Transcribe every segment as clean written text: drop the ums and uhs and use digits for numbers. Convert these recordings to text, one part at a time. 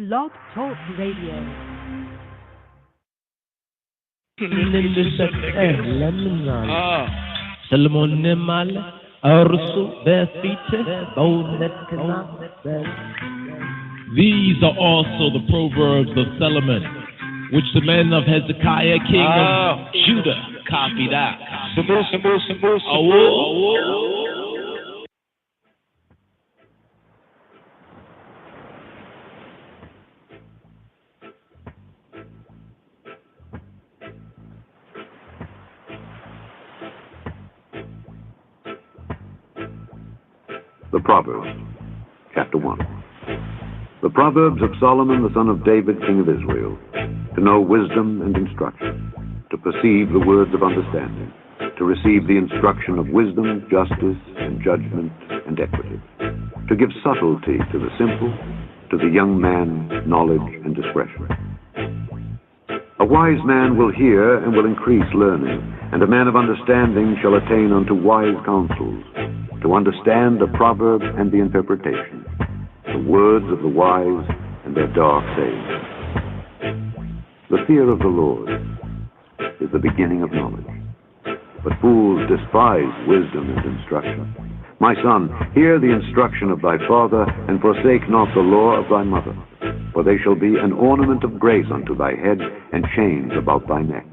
Blog Talk Radio. These are also the proverbs of Solomon, which the men of Hezekiah, king of Judah, copied out. The Proverbs, Chapter 1. The Proverbs of Solomon, the son of David, king of Israel, to know wisdom and instruction, to perceive the words of understanding, to receive the instruction of wisdom, justice, and judgment, and equity, to give subtlety to the simple, to the young man knowledge and discretion. A wise man will hear and will increase learning, and a man of understanding shall attain unto wise counsels, to understand the proverb and the interpretation, the words of the wise and their dark sayings. The fear of the Lord is the beginning of knowledge, but fools despise wisdom and instruction. My son, hear the instruction of thy father, and forsake not the law of thy mother, for they shall be an ornament of grace unto thy head, and chains about thy neck.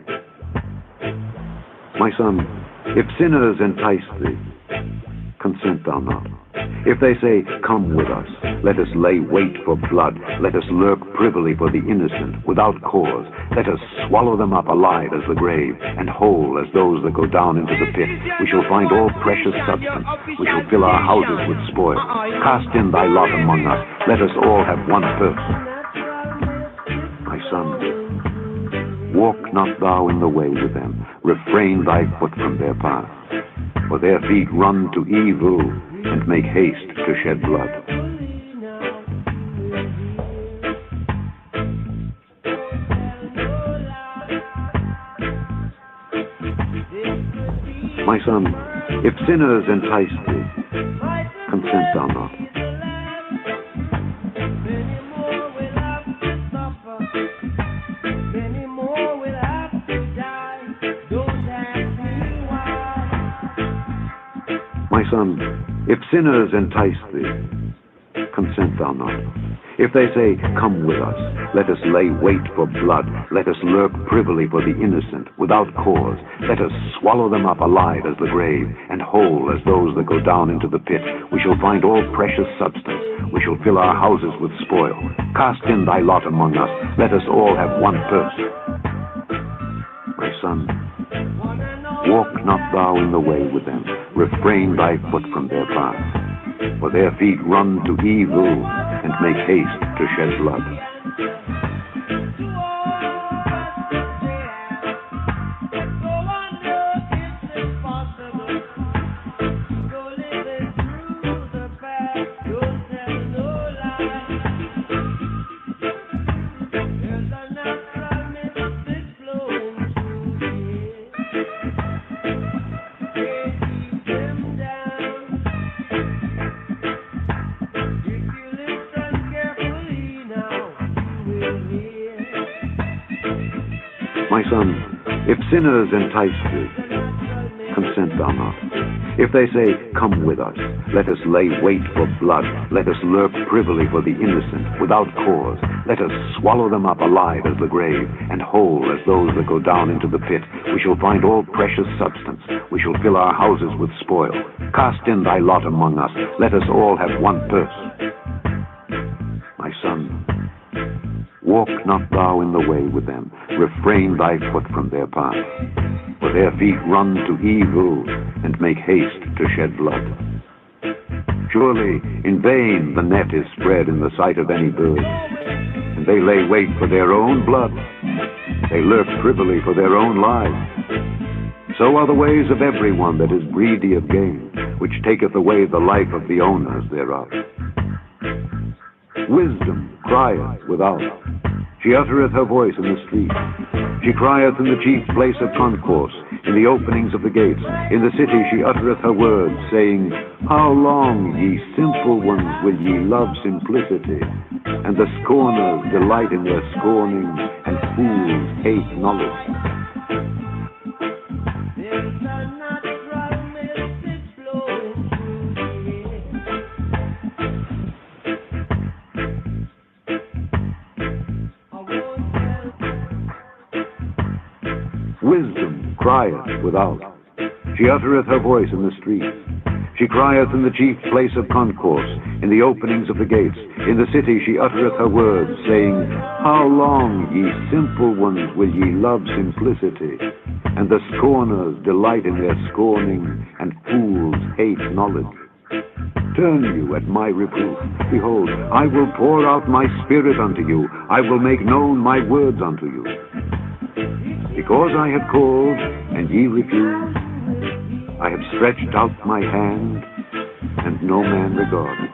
My son, if sinners entice thee, consent thou not. If they say, come with us, let us lay wait for blood, let us lurk privily for the innocent, without cause, let us swallow them up alive as the grave, and whole as those that go down into the pit. We shall find all precious substance, we shall fill our houses with spoil. Cast in thy lot among us, let us all have one purse. My son, walk not thou in the way with them, refrain thy foot from their path. For their feet run to evil, and make haste to shed blood. My son, if sinners entice thee, consent thou not. My son, if sinners entice thee, consent thou not. If they say, come with us, let us lay wait for blood, let us lurk privily for the innocent, without cause, let us swallow them up alive as the grave, and whole as those that go down into the pit, we shall find all precious substance, we shall fill our houses with spoil. Cast in thy lot among us, let us all have one purse. My son, walk not thou in the way with them, refrain thy foot from their path. For their feet run to evil, and make haste to shed blood. My son, if sinners entice thee, consent thou not. If they say, come with us, let us lay wait for blood, let us lurk privily for the innocent, without cause, let us swallow them up alive as the grave, and whole as those that go down into the pit, we shall find all precious substance, we shall fill our houses with spoil. Cast in thy lot among us, let us all have one purse. My son, walk not thou in the way with them, refrain thy foot from their path. For their feet run to evil, and make haste to shed blood. Surely in vain the net is spread in the sight of any bird, and they lay wait for their own blood, they lurk privily for their own lives. So are the ways of everyone that is greedy of gain, which taketh away the life of the owners thereof. Wisdom crieth without, she uttereth her voice in the street. She crieth in the chief place of concourse, in the openings of the gates. In the city she uttereth her words, saying, how long, ye simple ones, will ye love simplicity? and the scorners delight in their scorning, and fools hate knowledge. Wisdom crieth without. She uttereth her voice in the street. She crieth in the chief place of concourse, in the openings of the gates. In the city she uttereth her words, saying, How long, ye simple ones, will ye love simplicity? And the scorners delight in their scorning, and fools hate knowledge. Turn you at my reproof. Behold, I will pour out my spirit unto you. I will make known my words unto you. Because I have called, and ye refused, I have stretched out my hand, and no man regarded.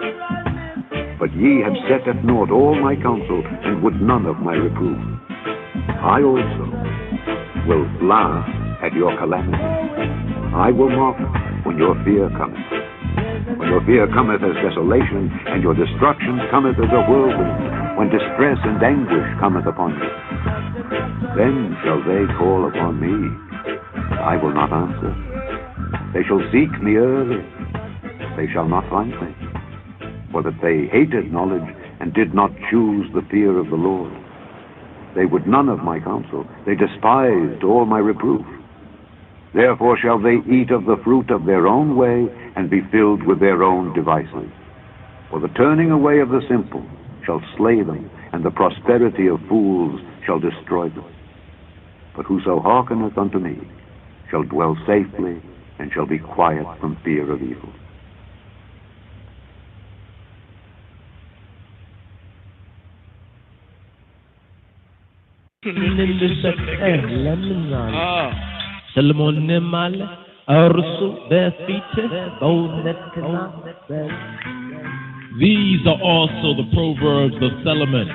But ye have set at naught all my counsel, and would none of my reproof. I also will laugh at your calamity. I will mock when your fear cometh. When your fear cometh as desolation, and your destruction cometh as a whirlwind, when distress and anguish cometh upon you. Then shall they call upon me. I will not answer. They shall seek me early. They shall not find me. For that they hated knowledge and did not choose the fear of the Lord. They would none of my counsel. They despised all my reproof. Therefore shall they eat of the fruit of their own way and be filled with their own devices. For the turning away of the simple shall slay them, and the prosperity of fools shall destroy them. But whoso hearkeneth unto me shall dwell safely, and shall be quiet from fear of evil. These are also the proverbs of Solomon,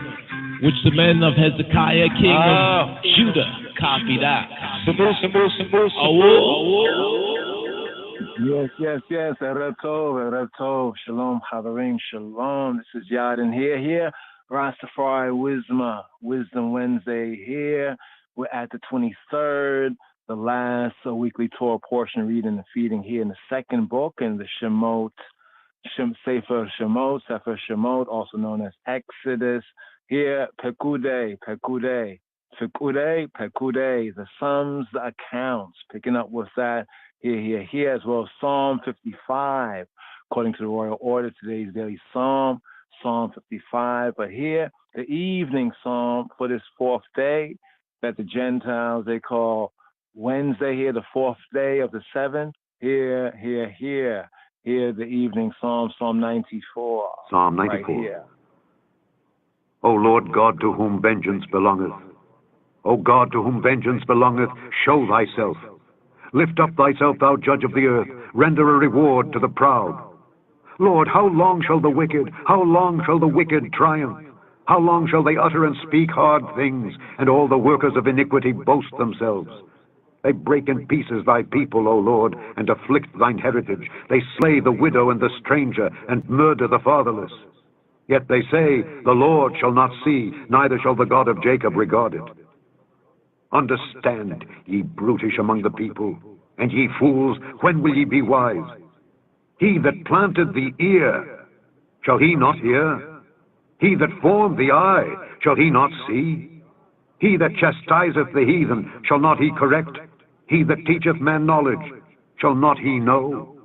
which the men of Hezekiah, king of Judah, copied out. Yes. Erev Tov. Shalom, Chavarim, shalom. This is Yadin here. Rastafari Wisdom Wednesday here. We're at the 23rd, the last weekly Torah portion, reading and feeding here in the second book in the Sefer Shemot, also known as Exodus. Here, Pekudei, the sums, the accounts, picking up with that here, as well as Psalm 55. According to the royal order, today's daily Psalm 55. But here, the evening Psalm for this fourth day that the Gentiles, they call Wednesday here, the fourth day of the seventh. Here, the evening Psalm 94. Psalm 94. Right here. O Lord God, to whom vengeance belongeth, O God, to whom vengeance belongeth, show thyself. Lift up thyself, thou judge of the earth. Render a reward to the proud. Lord, how long shall the wicked triumph? How long shall they utter and speak hard things, and all the workers of iniquity boast themselves? They break in pieces thy people, O Lord, and afflict thine heritage. They slay the widow and the stranger, and murder the fatherless. Yet they say, the Lord shall not see, neither shall the God of Jacob regard it. Understand, ye brutish among the people, and ye fools, when will ye be wise? He that planted the ear, shall he not hear? He that formed the eye, shall he not see? He that chastiseth the heathen, shall not he correct? He that teacheth man knowledge, shall not he know?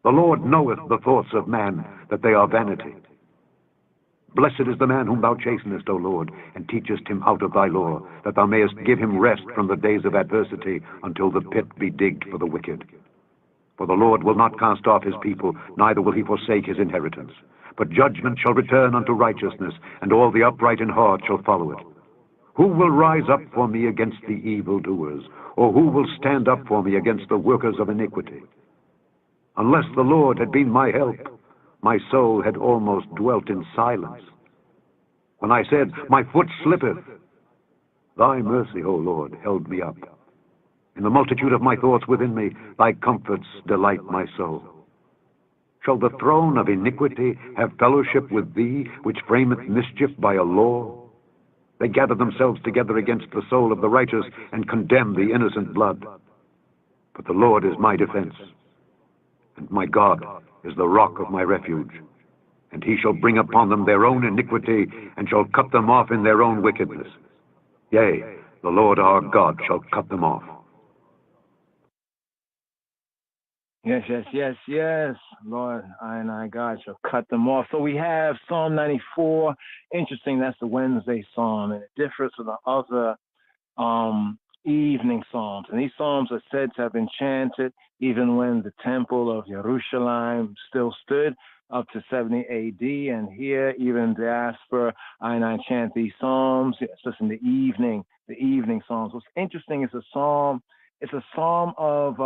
The Lord knoweth the thoughts of man, that they are vanity. Blessed is the man whom thou chastenest, O Lord, and teachest him out of thy law, that thou mayest give him rest from the days of adversity, until the pit be digged for the wicked. For the Lord will not cast off his people, neither will he forsake his inheritance. But judgment shall return unto righteousness, and all the upright in heart shall follow it. Who will rise up for me against the evildoers, or who will stand up for me against the workers of iniquity? Unless the Lord had been my help, my soul had almost dwelt in silence. When I said, my foot slippeth, thy mercy, O Lord, held me up. In the multitude of my thoughts within me, thy comforts delight my soul. Shall the throne of iniquity have fellowship with thee, which frameth mischief by a law? They gather themselves together against the soul of the righteous, and condemn the innocent blood. But the Lord is my defense, and my God is the rock of my refuge. And he shall bring upon them their own iniquity, and shall cut them off in their own wickedness. Yea, the Lord our God shall cut them off. Yes, yes, yes, yes. Lord, I and I, God, shall cut them off. So we have Psalm 94. Interesting, that's the Wednesday psalm, and it differs from the other evening psalms. And these psalms are said to have been chanted even when the temple of Jerusalem still stood up to 70 A.D. And here, even diaspora, I and I chant these psalms. It's just in the evening psalms. What's interesting is it's a psalm of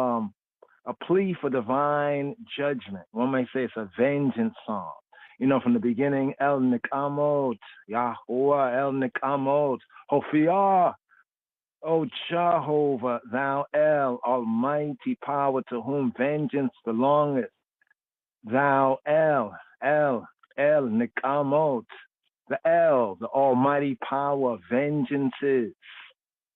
a plea for divine judgment. One may say it's a vengeance psalm. You know, from the beginning, El Nikamot, Yahuwah El Nikamot, Hophiyah, O Jehovah, thou El, almighty power to whom vengeance belongeth. Thou El Nikamot, the El, the almighty power of vengeances,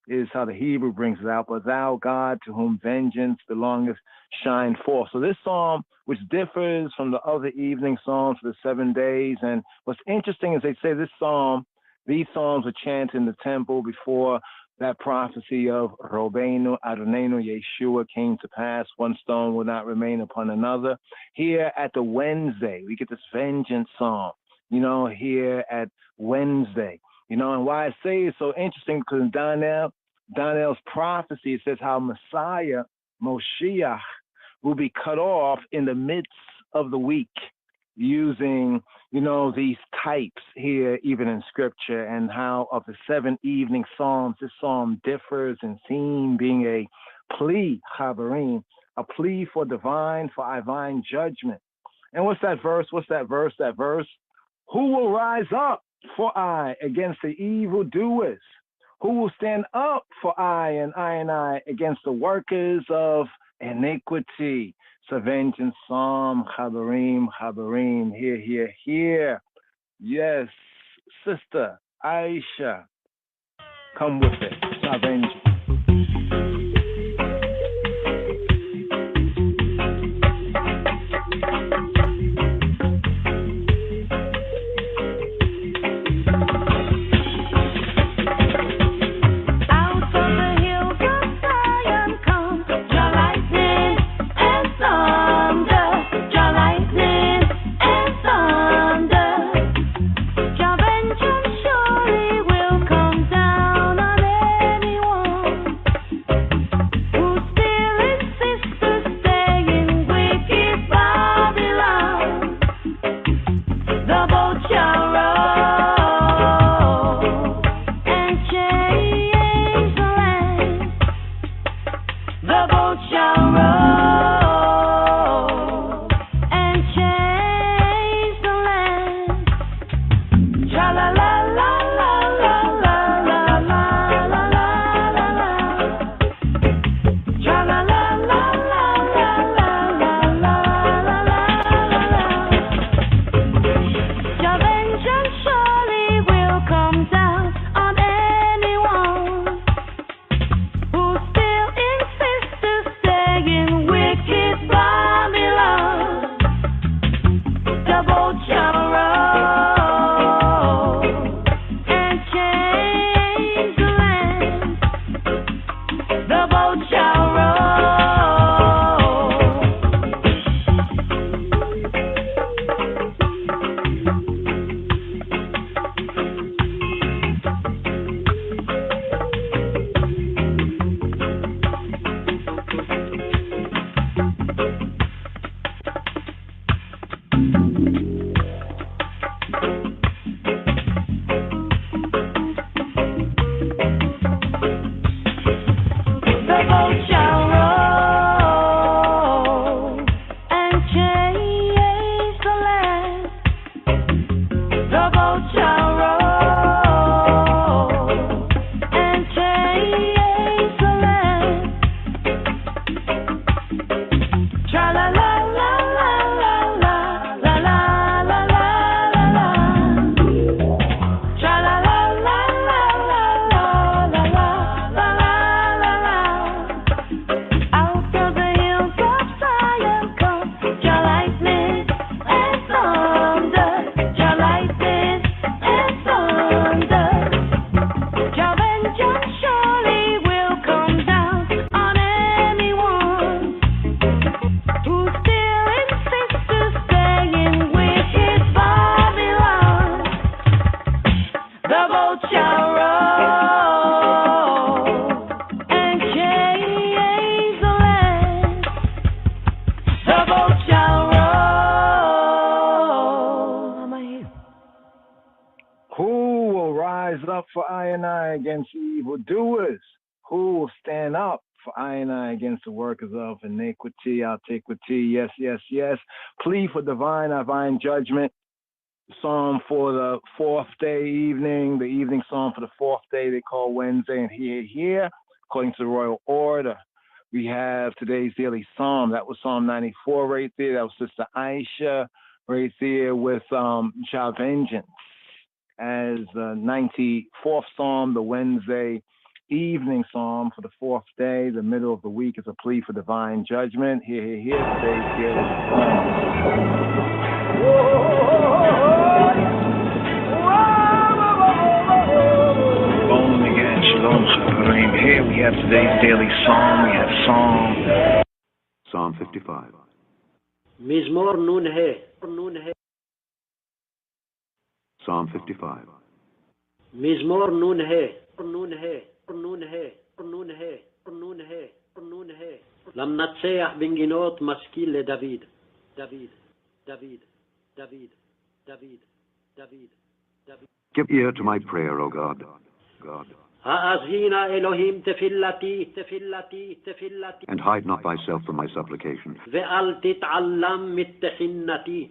is how the Hebrew brings it out. But thou, God, to whom vengeance belongeth, shine forth. So this psalm, which differs from the other evening psalms for the 7 days, and what's interesting is they say these psalms were chanted in the temple before that prophecy of Robenu Adonenu Yeshua came to pass. One stone will not remain upon another. Here at the Wednesday, we get this vengeance psalm, you know, here at Wednesday. You know, and why I say it's so interesting, because in Daniel's prophecy, it says how Messiah, Moshiach, will be cut off in the midst of the week, using, you know, these types here, even in scripture, and how of the 7 evening psalms, this psalm differs in theme, being a plea, Chabarim, a plea for divine judgment. And what's that verse? That verse, who will rise up for I against the evildoers? Who will stand up for I against the workers of iniquity? It's a vengeance psalm, Chabarim, here. Yes, Sister Aisha, come with it. It's our vengeance. for I and I against evildoers? Who will stand up for I and I against the workers of iniquity? I'll take with tea, yes, yes, yes. Plea for divine judgment. Psalm for the fourth day evening, the evening psalm for the fourth day they call Wednesday, and here, according to the royal order, we have today's daily psalm. That was Psalm 94 right there. That was Sister Aisha right there with Jah Vengeance as the 94th psalm, the Wednesday evening psalm for the fourth day. The middle of the week is a plea for divine judgment. Here, today's daily psalm. Here we have today's daily psalm. We have Psalm 55. Mizmor Nun He. Psalm 55. Mizmor Nun He. Nun He. Nun He. Nun He. Nun He. Nun He. למנצח בנגינות משכיל לדוד. דוד. Give ear to my prayer, O God. האזינה אלוהים תפילתי. And hide not thyself from my supplication. ואל תתעלם מתחינתי.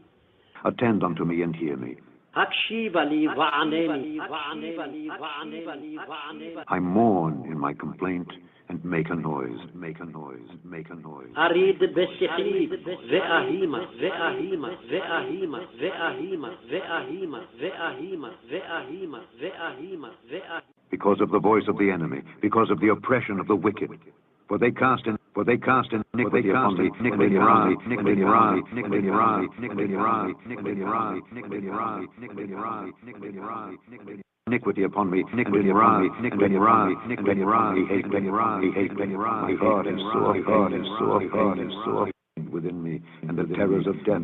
Attend unto me and hear me. הקשיבה לי וענני. I mourn in my complaint and make a noise. אריד בשכלי ואהימה. Because of the voice of the enemy, because of the oppression of the wicked. For they cast iniquity upon me, iniquity upon me, my heart is sore within me, and the terrors of death,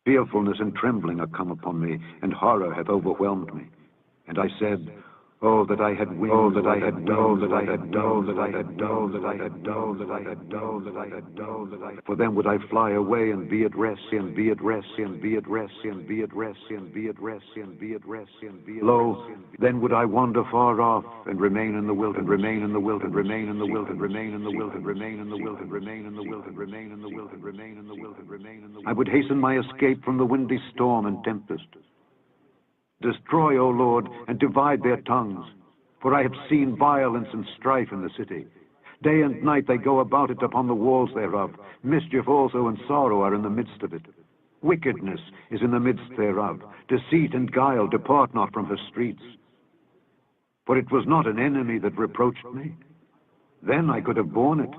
Fearfulness and trembling are come upon me, and horror hath overwhelmed me. And I said, oh, that I had wings, for then would I fly away and be at rest, Lo, then would I wander far off and remain in the wilderness, I would hasten my escape from the windy storm and tempest. Destroy, O Lord, and divide their tongues, for I have seen violence and strife in the city. Day and night they go about it upon the walls thereof. Mischief also and sorrow are in the midst of it. Wickedness is in the midst thereof. Deceit and guile depart not from her streets. For it was not an enemy that reproached me. Then I could have borne it.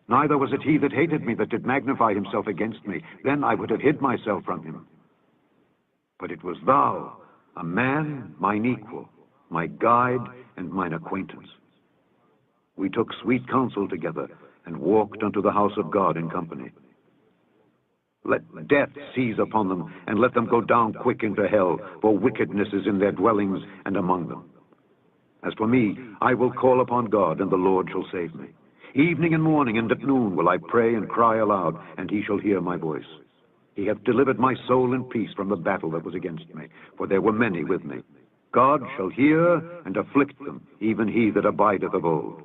Neither was it he that hated me that did magnify himself against me. Then I would have hid myself from him. But it was thou, a man, mine equal, my guide, and mine acquaintance. We took sweet counsel together, and walked unto the house of God in company. Let death seize upon them, and let them go down quick into hell, for wickedness is in their dwellings and among them. As for me, I will call upon God, and the Lord shall save me. Evening and morning and at noon will I pray and cry aloud, and he shall hear my voice. He hath delivered my soul in peace from the battle that was against me, for there were many with me. God shall hear and afflict them, even he that abideth of old.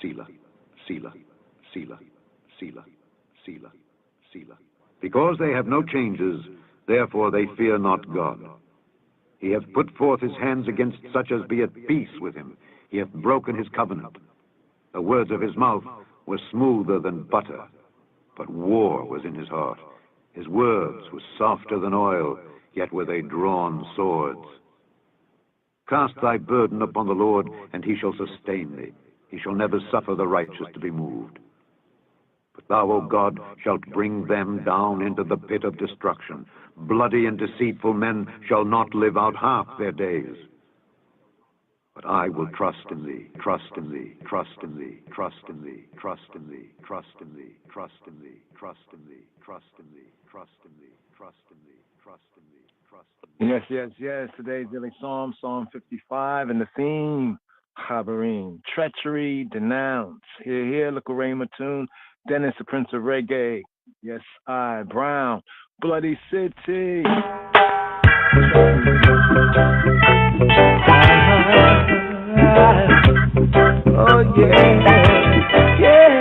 Selah, Selah, Selah, Selah, Selah, Selah. Because they have no changes, therefore they fear not God. He hath put forth his hands against such as be at peace with him. He hath broken his covenant. The words of his mouth were smoother than butter, but war was in his heart. His words were softer than oil, yet were they drawn swords. Cast thy burden upon the Lord, and he shall sustain thee. He shall never suffer the righteous to be moved. But thou, O God, shalt bring them down into the pit of destruction. Bloody and deceitful men shall not live out half their days. But I will trust in thee, trust in thee, trust in thee, trust in thee, trust in thee, trust in thee, trust in thee, trust in thee, trust in thee, trust in thee, trust in thee, trust in thee, trust in thee. Yes. Today's daily psalm, Psalm 55, and the theme, Habarim, Treachery, Denounced. Here, Look Ray Mattoon, Dennis, the Prince of Reggae, Yes, I, Brown, Bloody City. Oh yeah, yeah.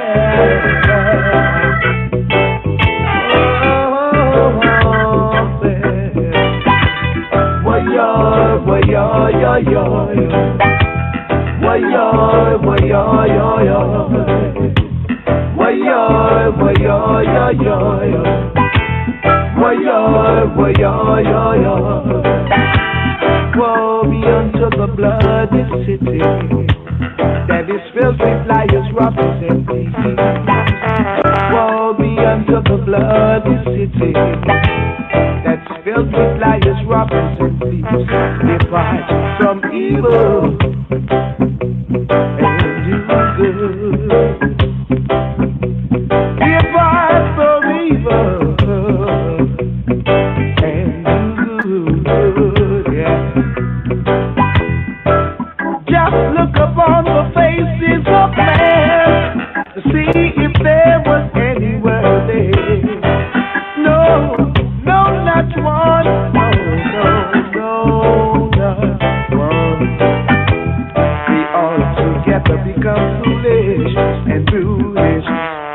Woe be unto the bloody city that is filled with liars, robbers, and thieves. Woe be unto the bloody city that's filled with liars, robbers, and thieves. Depart from evil and do good. Depart from evil and do good. Yeah. Just look upon the faces of man to see if there was anywhere there. No, no, not one. No, no, no, not one. We all together become foolish and foolish.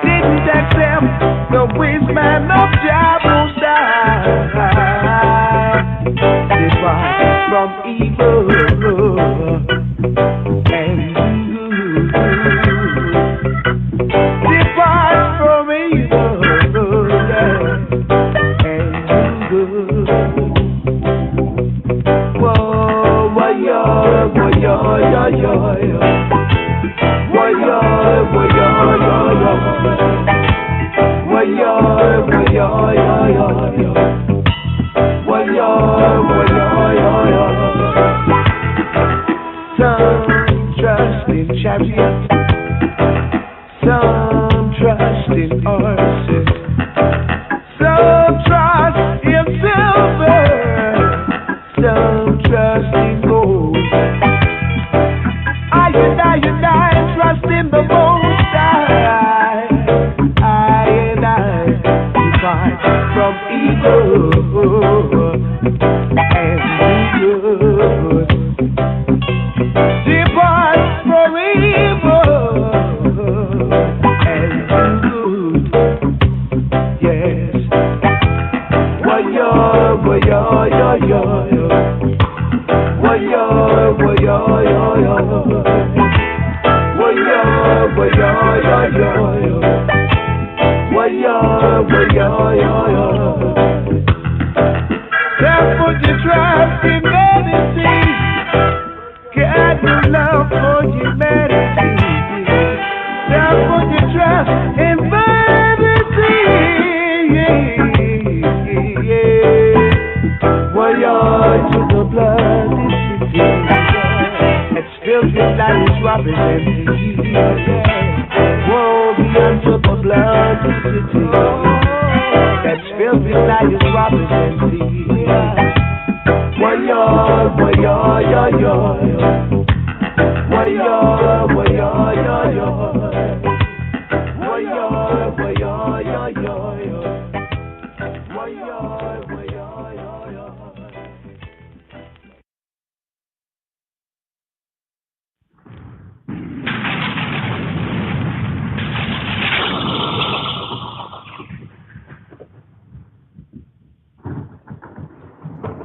Didn't accept the wisdom of Jehovah. Depart from evil and good. Depart from evil and good. Whoa, why yo, yo, yo, yo, yo. Why yo, yo, yo, yo. Why yo, yo, yo, yo, yo. Why yo, yo, yo, yo. Some trust in chariots, some trust in horses, some trust in silver, some trust in gold. I trust in the Most High. I depart from evil and do good. Depart from evil and do good. Yes. Why-yo, why-yo, yo, yo, yo. Why-yo, why-yo, yo, yo. Why-yo, why-yo, yo, yo, yo. Why-yo, why-yo, yo, yo. Don't put your trust in medicine. God will love for humanity. Don't put your trust in medicine. Why-yo, to the bloody city that's filled with liars, robbers, and thieves. Woe be unto the bloody city that's filled with liars, robbers, and thieves. Why-yo, why-yo, yo, yo, yo. Why-yo, why-yo, yo, yo. Why-yo, why-yo, yo, yo, yo. Why-yo, why-yo, yo, yo.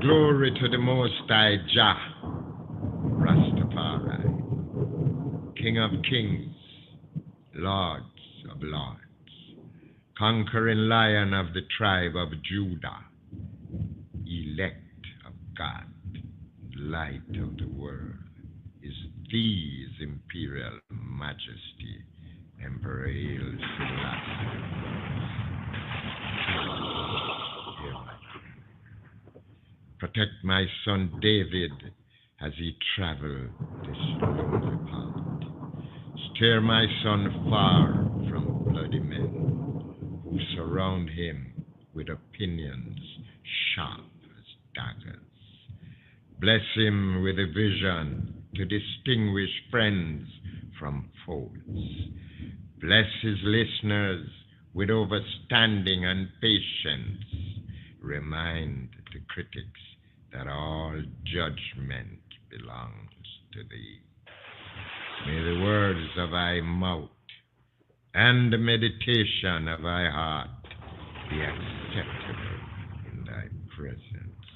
Glory to the Most High Jah, Rastafari, King of Kings, Lords of Lords, conquering Lion of the tribe of Judah, elect of God, light of the world, is His Imperial Majesty, Emperor Haile Selassie. Protect my son David as he travel this lonely path. Steer my son far from bloody men who surround him with opinions sharp as daggers. Bless him with a vision to distinguish friends from foes. Bless his listeners with overstanding and patience, remind the critics that all judgment belongs to thee. May the words of thy mouth and the meditation of thy heart be acceptable in thy presence,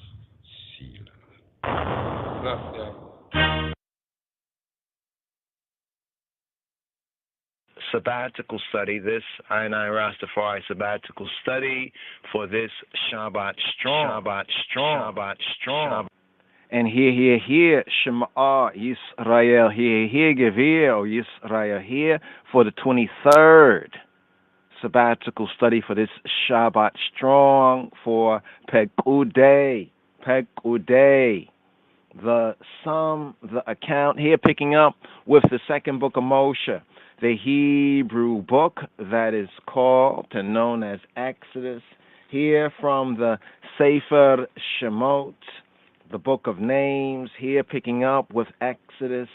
Selah. Sabbatical study, this I Rastafari sabbatical study for this Shabbat Strong. And here, Shema Yisrael, here, Gevir, Yisrael, here for the 23rd sabbatical study for this Shabbat Strong for Pekudei, the sum, the account here, picking up with the second book of Moshe, the Hebrew book that is called and known as Exodus, here from the Sefer Shemot, the book of names, here picking up with Exodus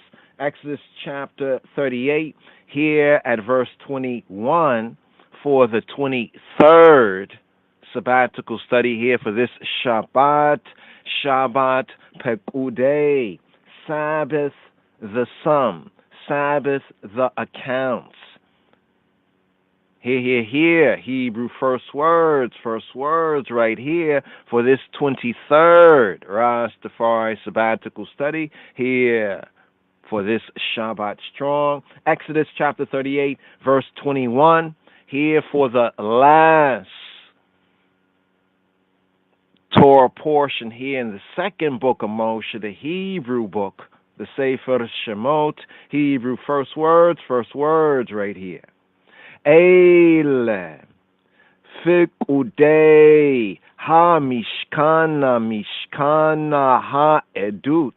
chapter 38, here at verse 21 for the 23rd sabbatical study here for this Shabbat Pekudei, Sabbath, the sum, Sabbath, the accounts. Here, Hebrew first words right here for this 23rd Rastafari sabbatical study here for this Shabbat Strong. Exodus chapter 38, verse 21, here for the last Torah portion here in the second book of Moshe, the Hebrew book, the Sefer Shemot, Hebrew first words right here. Eile Pekudei ha-mishkana ha-edut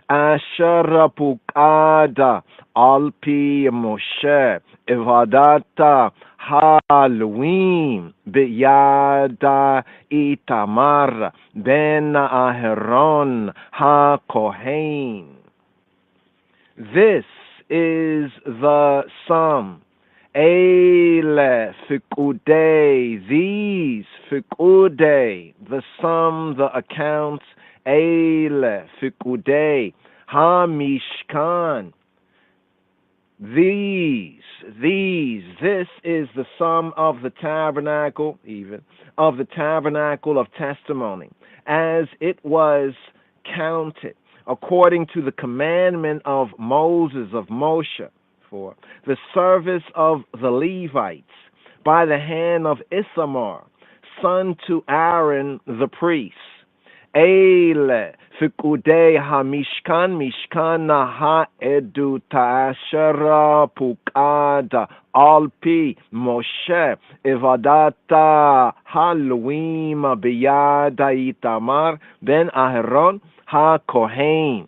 asher pukada al-pi Moshe evadata ha-luim b'yada Itamar ben Aharon ha-kohen. This is the sum. Eile Pekudei, these Pekudei, the sum, the accounts. Eile Pekudei, ha-mishkan, these, this is the sum of the tabernacle, even of the tabernacle of testimony, as it was counted according to the commandment of Moses, of Moshe, for the service of the Levites by the hand of Ithamar, son to Aaron the priest. Eile Pekudei ha-mishkan, mishkana ha-eduta asher pukada al-pi Moshe evadata ha-luim b'yada Itamar ben Aharon ha-kohen.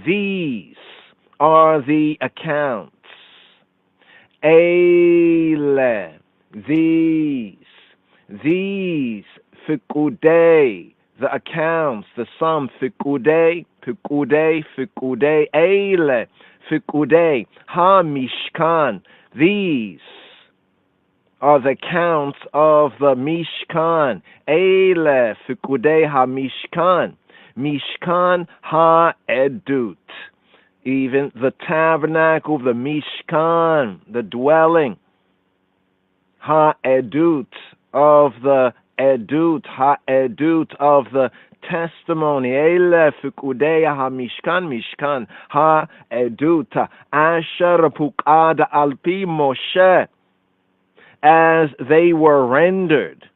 These are the accounts. Eile, these Pekudei, the accounts, the sum, Pekudei, Eile Pekudei ha-mishkan, these are the accounts of the Mishkan. Eile Pekudei ha-mishkan, Mishkan ha-edut, even the tabernacle, the Mishkan, the dwelling, ha-edut, of the edut, ha-edut, of the testimony. Eile Pekudei ha-mishkan, mishkan ha-edut, asher pukad al-pi Moshe, as they were rendered,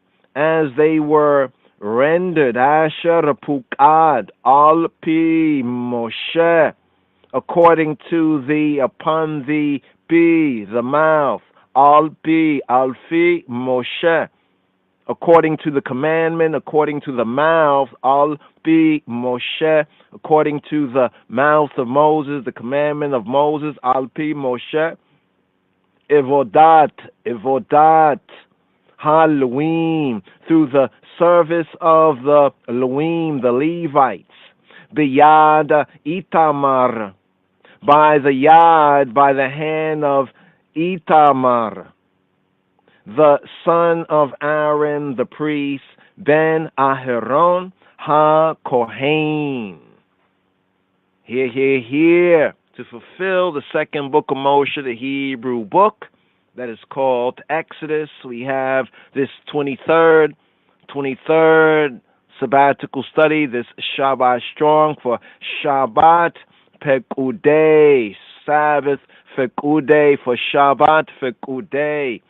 asher pukad al-pi Moshe, according to the, upon the pi, the mouth, al-pi, al-fi Moshe, according to the commandment, according to the mouth, al-pi Moshe, according to the mouth of Moses, the commandment of Moses, al-pi Moshe, evodat, ha-luim, through the service of the luim, the Levites, b'yad Itamar, by the yad, by the hand of Itamar, the son of Aaron the priest, Ben Aharon ha-Kohen. Here, to fulfill the second book of Moshe, the Hebrew book that is called Exodus. We have this 23rd sabbatical study, this Shabbat strong for Shabbat Pekudei, Sabbath Pekudei for Shabbat Pekudei,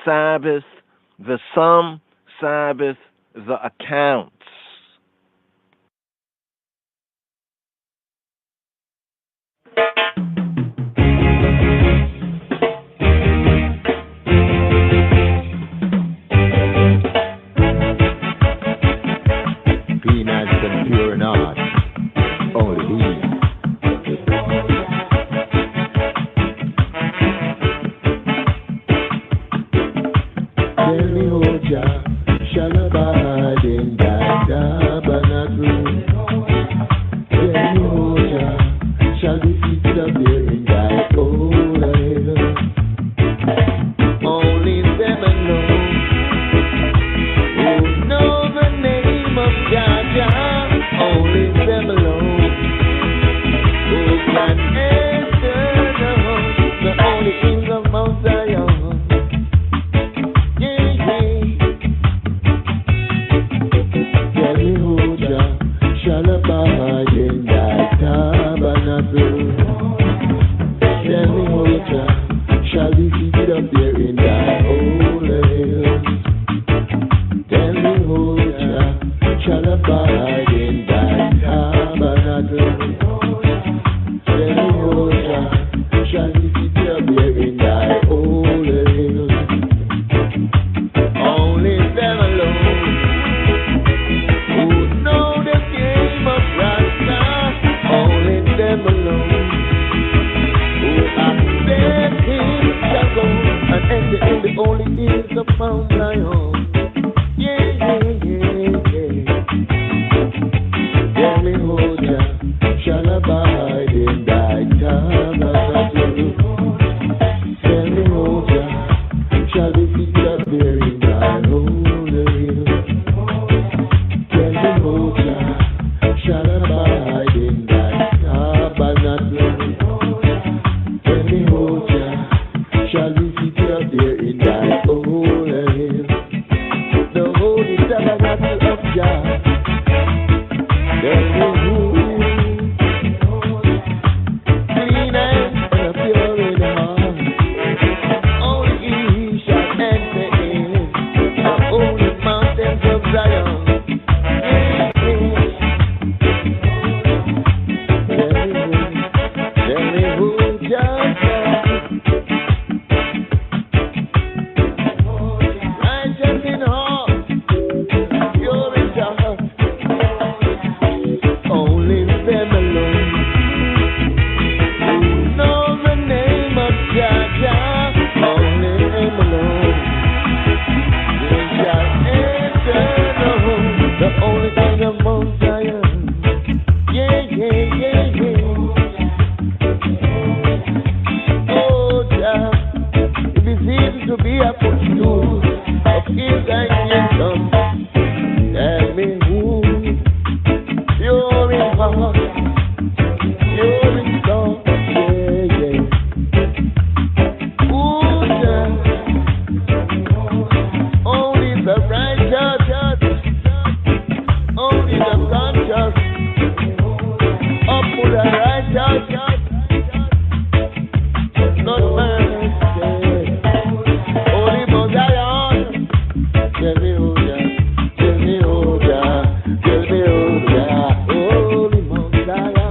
Sabbath the sum, Sabbath the accounts. Peanuts and pure not, only he. Tell me, Hoja, shall abide in thy tabernacle? Tell me, Hoja, shall the feet up there in thy old hill? Only them alone who know the name of Jah, only them alone who can enter the only King of Mount Zion. Tell me, Hoja, shall abide in thy tabernacle? Tell me, Hoja, shall be seated up there in thy holy hill? Tell me, Hoja, shall abide in thy tabernacle? Tell me, Hoja, shall be seated up there in thy holy hill? Only them alone who know the game of Rasta, only them alone who accept him shall go and enter in the holy hills of Mount Zion. Yeah. Tell me, Hoja, shall abide in thy tabernacle? Tell me, Hoja, shall be seated up there in thy holy hill? Tell me, Hoja, shall abide in thy tabernacle? Tell me, Hoja, shall be seated up there in thy holy hill? The holy tabernacle of Jah. Tell me who clean and pure in heart, only he shall enter in the holy mountains of Zion. Tell me who just righteous in heart, pure in heart, only them alone who know the name of Jah, only them alone they shall enter the only King of Mount Zion. Yeah. Oh, Jah, if it's easy to be a footstool of his kingdom, tell me who pure in heart, pure in thought, yeah. Ooh, Jah, only the righteous, only the conscious, up for the righteous, not man, only Mosiah. Tell me, Hoja, tell me, Hoja, tell me, Hoja, holy Mosiah.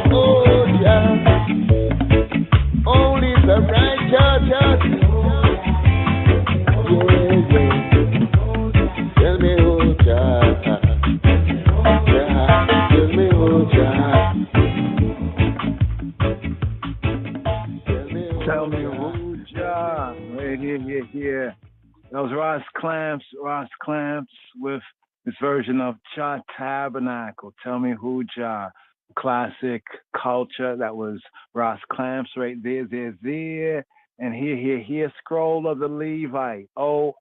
Hoja, only the righteous, yeah. Tell me, Hoja, tell me, Hoja. Tell me who Jah. Right here. That was Ross Clamps with this version of Cha Tabernacle. Tell me who Jah. classic culture. That was Ross Clamps right there. And here, Scroll of the Levite. Oh,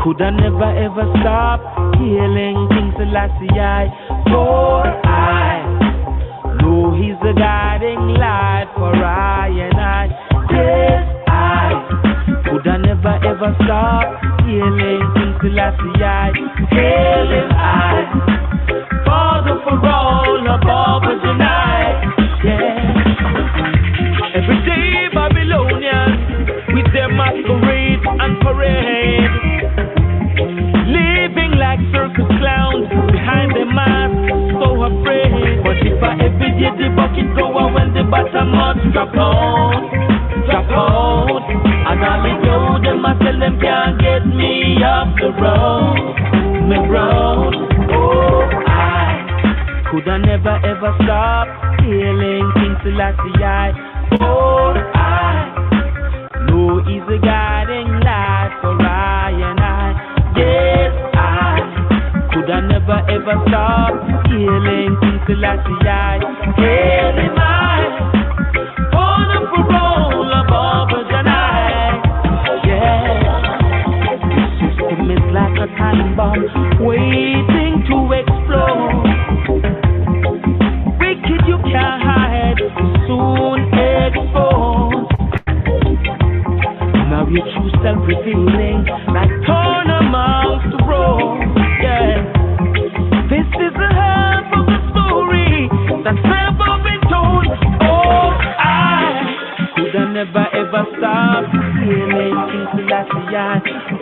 Could I never ever stop healing King Selassie? For I know He's the guiding light for I and I. Yes, I could I never ever stop healing King Selassie. Hailing I, Father for all above us tonight. Yeah. Every day Babylonians with their masquerade and parade, living like circus clowns behind the mask, so afraid. But if I ever did the bucket go out when the bottom must drop out, and all they know them I tell them can't get me off the road, me road. Oh, I could I never ever stop healing King Selassie. Oh, I know He's a guiding light for I and I. Yes, I could I never ever stop healing King Selassie. Hailing I, on a parole above us and I. Yeah, the system is like a time bomb waiting to explode. Wicked you can't hide, soon exposed. Now your true self revealing like torn amongst the road. Yeah, this is the half of the story that's never been told. Oh, I could I never ever stop healing King Selassie.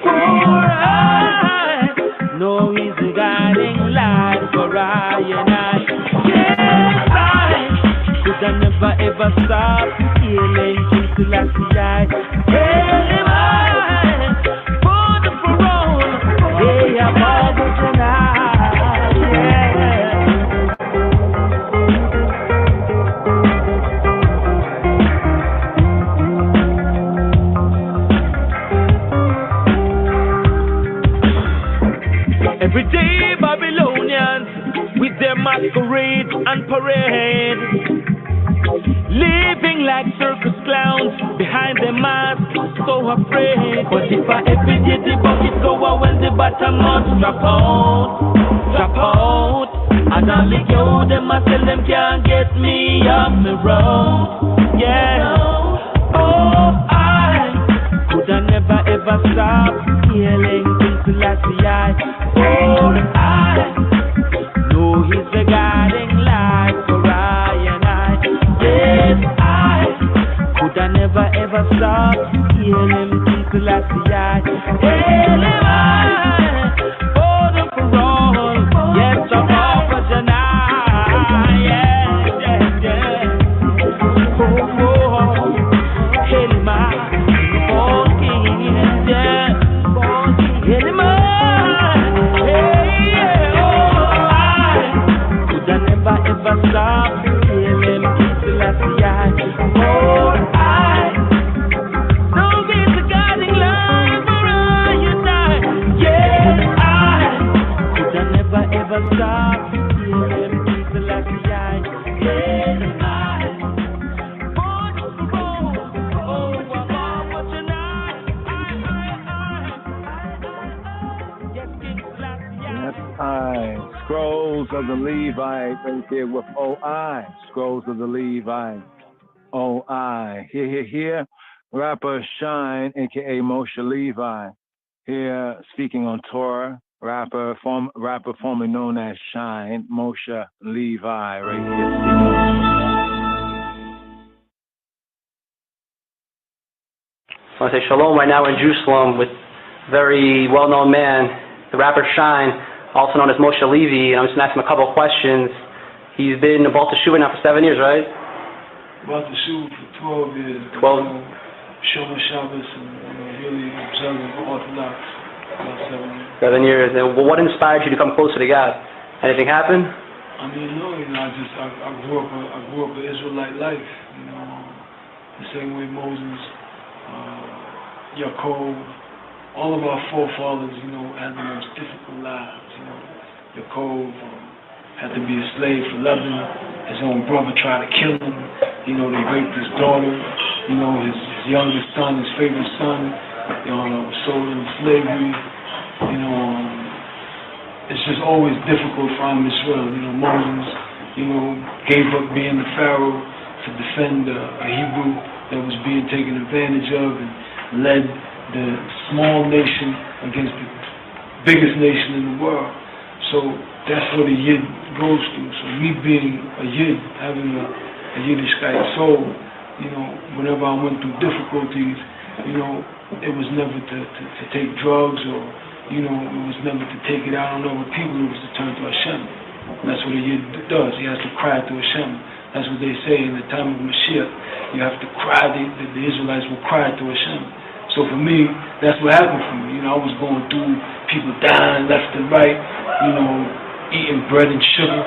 For I know He's the guiding light for I and I. Yes, I could I never ever stop healing King Selassie. Hailing I, for the parole, they are marvelous tonight. Yeah. Every day Babylonians with their masquerade and parade, living like circus clowns behind their mask, so afraid. But if I ever did the bucket go out when the bottom must drop out, and all the yo them I tell them can't get me off the road. Yeah. Oh, I could I never ever stop healing King Selassie. For I know He's the guiding light for I and I. Yes, I could I never ever stop healing King Selassie. Hailing I, for the parole, yes, above us and I. Yeah. Oh, hailing my, oh, King, yeah. Hailing my, hey, oh, I could I never ever stop healing King Selassie. For I know He's the guiding light for I and I. Yes, I could I never ever stop healing King Selassie. Hailing I, for the parole, oh, above us tonight. Yes, King Selassie. Yes, I. Scrolls of the Levite right there with O.I. Scrolls of the Levite. O.I. Here. Rapper Shine, a.k.a. Moshe Levi. Here speaking on Torah. Rapper formerly known as Shine, Moshe Levi right here speaking on. I want to say shalom. Right now we're in Jerusalem with a very well-known man, the rapper Shine, also known as Moshe Levi. And I'm just going to ask him a couple of questions. He's been in Balta Shuvah now for 7 years, right? about to shoot for 12 years. 12? Shomer Shabbos and really observing Orthodox about 7 7 years. years. And what inspired you to come closer to God? Anything happen? I mean, no, I grew up an Israelite life, the same way Moses, Yaakov, all of our forefathers, had the most difficult lives. Yaakov had to be a slave for 11. His own brother tried to kill him. They raped his daughter. His youngest son, his favorite son, sold in slavery. It's just always difficult for Israel. Moses, gave up being the Pharaoh to defend a Hebrew that was being taken advantage of and led the small nation against the biggest nation in the world. So that's what a Yid goes through. So me being a Yid, having a Yiddishkeit soul, whenever I went through difficulties, it was never to take drugs or, it was never to take it out on other people. It was to turn to Hashem. And that's what a Yid does. He has to cry to Hashem. That's what they say in the time of Mashiach. You have to cry. The Israelites will cry to Hashem. So for me, that's what happened for me. I was going through people dying left and right, eating bread and sugar.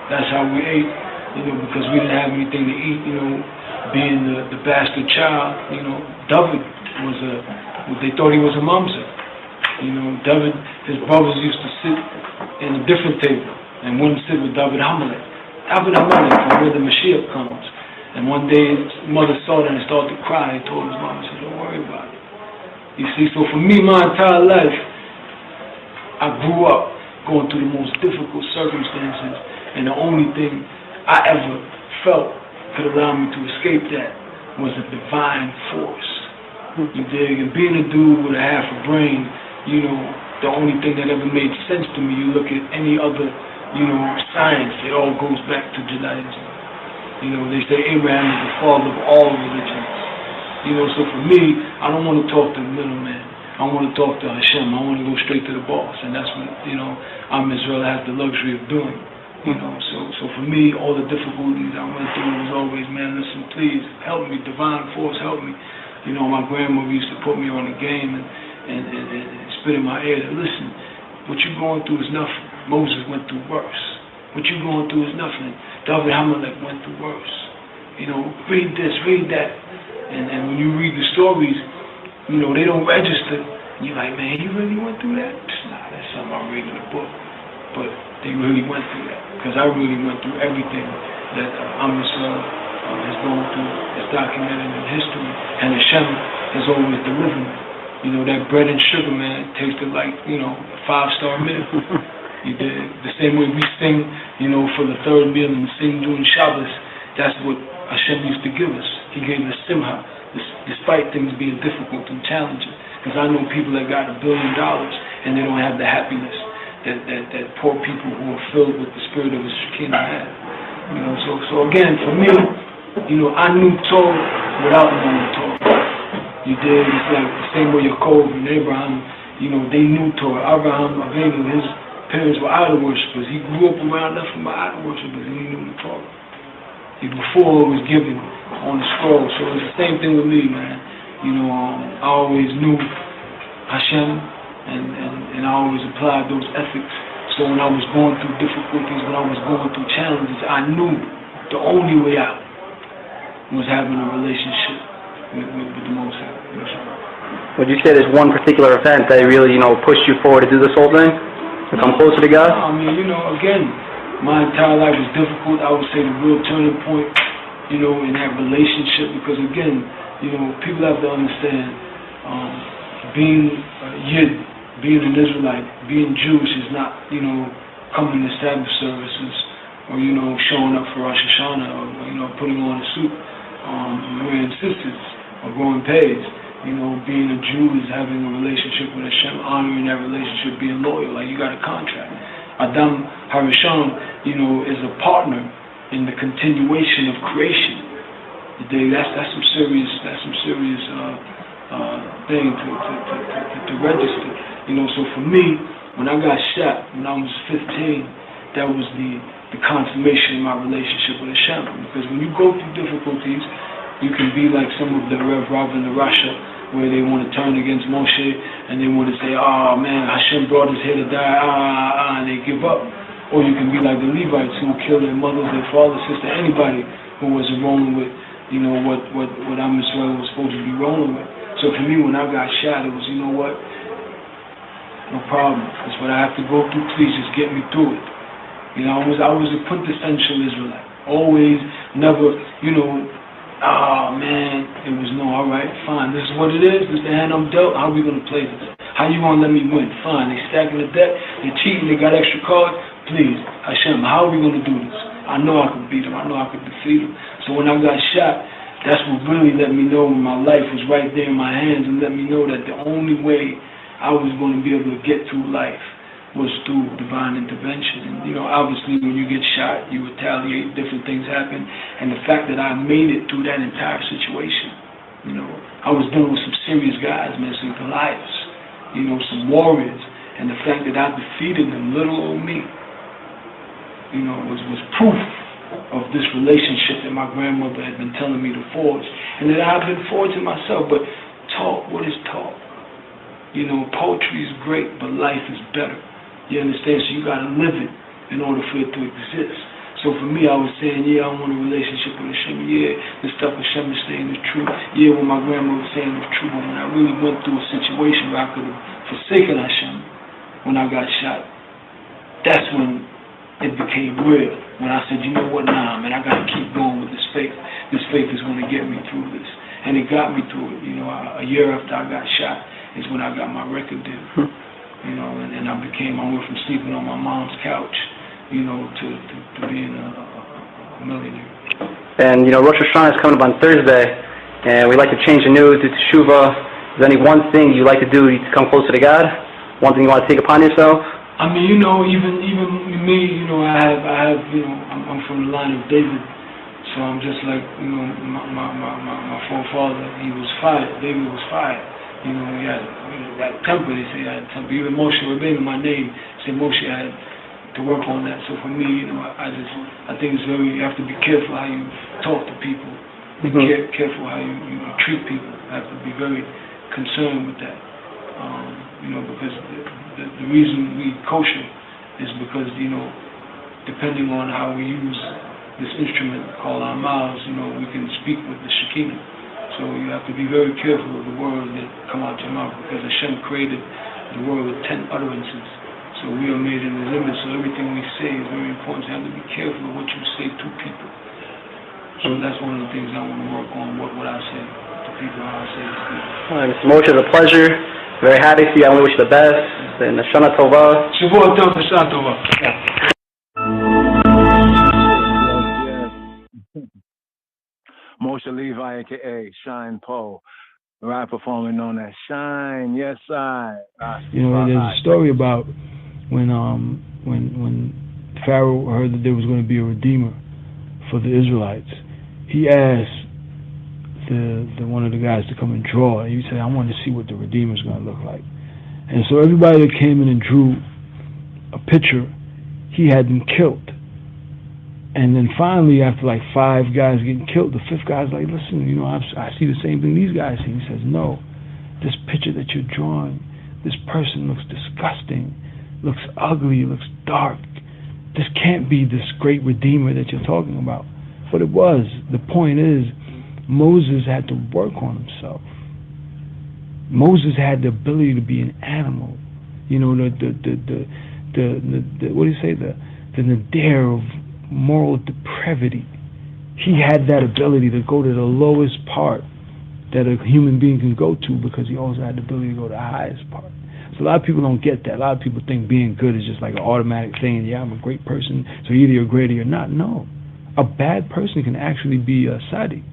That's how we ate, because we didn't have anything to eat, being the bastard child. David was they thought he was a mamzer. David, his brothers used to sit in a different table and wouldn't sit with David Hamelech. David Hamelech, from where the Mashiach comes. And one day his mother saw that and started to cry and told his mom, I said, don't worry about it. You see, so for me, my entire life, I grew up going through the most difficult circumstances, and the only thing I ever felt could allow me to escape that was a divine force. You dig? And being a dude with a half a brain, the only thing that ever made sense to me, you look at any other, science, it all goes back to Judaism. They say Abraham is the father of all religions. So for me, I don't want to talk to the middleman. I want to talk to Hashem. I want to go straight to the boss. And that's what, Israel has the luxury of doing. So for me, all the difficulties I went through was always, man, listen, please, help me, divine force, help me. My grandmother used to put me on the game and spit in my ear, listen, what you're going through is nothing. Moses went through worse. What you're going through is nothing. David Hamelech went through worse. Read this, read that. And when you read the stories, they don't register. And you're like, man, you really went through that? Nah, that's something I read in the book. But they really went through that. Because I really went through everything that Israel has gone through. It's documented in history. And Hashem has always delivered me. That bread and sugar, man, it tasted like, a 5-star meal. You did the same way we sing, for the third meal and sing during Shabbos. That's what Hashem used to give us. He gave us simha, despite things being difficult and challenging. Because I know people that got $1 billion and they don't have the happiness that poor people who are filled with the spirit of the Shekinah have. So again, for me, I knew Torah without knowing Torah. You did. It's like the same way Yaakov and Abraham, they knew Torah. Abraham, Avinu, his parents were idol worshippers. He grew up around nothing but idol worshippers, and he knew the Torah. Before it was given on the scroll. So it's the same thing with me, man. I always knew Hashem, and I always applied those ethics. So when I was going through difficulties, when I was going through challenges, I knew the only way out was having a relationship with the Most High. Would you say there's one particular event that really, pushed you forward to do this whole thing? To come closer to God? I mean, again, my entire life was difficult. I would say the real turning point, in that relationship, because again, people have to understand, being Yid, being an Israelite, being Jewish is not, coming to Sabbath services or, showing up for Rosh Hashanah or, putting on a suit, wearing sisters or growing pays. Being a Jew is having a relationship with Hashem, honoring that relationship, being loyal, like you got a contract. Adam Harishon, is a partner in the continuation of creation. That's some serious thing to register. So for me, when I got shot when I was 15, that was the consummation of my relationship with Hashem. Because when you go through difficulties, you can be like some of the Rev Rav in Russia, where they want to turn against Moshe and they want to say, oh man, Hashem brought us here to die, and they give up. Or you can be like the Levites who kill their mothers, their father, sister, anybody who wasn't rolling with, what Am Yisrael was supposed to be rolling with. So for me, when I got shot, it was, you know what, no problem. That's what I have to go through. Please just get me through it. I was a quintessential Israelite. Always, never, oh man, it was no, all right, fine. This is what it is. This is the hand I'm dealt. How are we going to play this? How you going to let me win? Fine. They stacking the deck. They cheating. They got extra cards. Please, Hashem, how are we going to do this? I know I could beat them. I know I could defeat them. So when I got shot, that's what really let me know my life was right there in my hands and let me know that the only way I was going to be able to get through life was through divine intervention. And, obviously when you get shot, you retaliate, different things happen. And the fact that I made it through that entire situation, I was dealing with some serious guys, man, some Goliaths, some warriors. And the fact that I defeated them, little old me, was proof of this relationship that my grandmother had been telling me to forge. And that I've been forging myself. But talk, what is talk? Poetry is great, but life is better. You understand? So you got to live it in order for it to exist. So for me, I was saying, yeah, I want a relationship with Hashem. Yeah, the stuff Hashem is saying is true. Yeah, what my grandma was saying is true. But when I really went through a situation where I could have forsaken Hashem when I got shot, that's when it became real. When I said, you know what, nah, man, I got to keep going with this faith. This faith is going to get me through this. And it got me through it. A year after I got shot is when I got my record deal. And I went from sleeping on my mom's couch, to being a millionaire. And, Rosh Hashanah is coming up on Thursday, and we like to change the news to Teshuvah. Is there any one thing you like to do to come closer to God? One thing you want to take upon yourself? I mean, even me, I'm from the line of David, so I'm just like, my forefather, he was fired. David was fired. He had that temper. They say he had temper. Even Moshe Rabbeinu, my name, say Moshe had to work on that. So for me, I think it's you have to be careful how you talk to people. Be careful how you treat people. You have to be very concerned with that. Because the reason we kosher is because, depending on how we use this instrument called our mouths, we can speak with the Shekinah. So you have to be very careful of the words that come out your mouth, because Hashem created the world with 10 utterances. So we are made in His image, so everything we say is very important. You have to be careful of what you say to people. So that's one of the things I want to work on, what I say to people, how I say it to people. All right, Mr. Moshe, it's a pleasure. Very happy to see you. I want to wish you the best. And Shana Tova. Shavua Tov, Shana Tova. Moshe Levi, a.k.a. Shine Poe, rapper formerly known as Shine. Yes, I. There's a story about when Pharaoh heard that there was going to be a redeemer for the Israelites. He asked the one of the guys to come and draw. He said, I want to see what the redeemer is going to look like. And so everybody that came in and drew a picture, he had them killed. And then finally, after like 5 guys getting killed, the 5th guy's like, listen, I see the same thing these guys see. He says, no, this picture that you're drawing, this person looks disgusting, looks ugly, looks dark. This can't be this great redeemer that you're talking about. But it was. The point is, Moses had to work on himself. Moses had the ability to be an animal. What do you say? The nadir of moral depravity. He had that ability to go to the lowest part that a human being can go to, because he also had the ability to go to the highest part. So a lot of people don't get that. A lot of people think being good is just like an automatic thing. Yeah, I'm a great person, so either you're great or you're not. No. A bad person can actually be a tzaddik.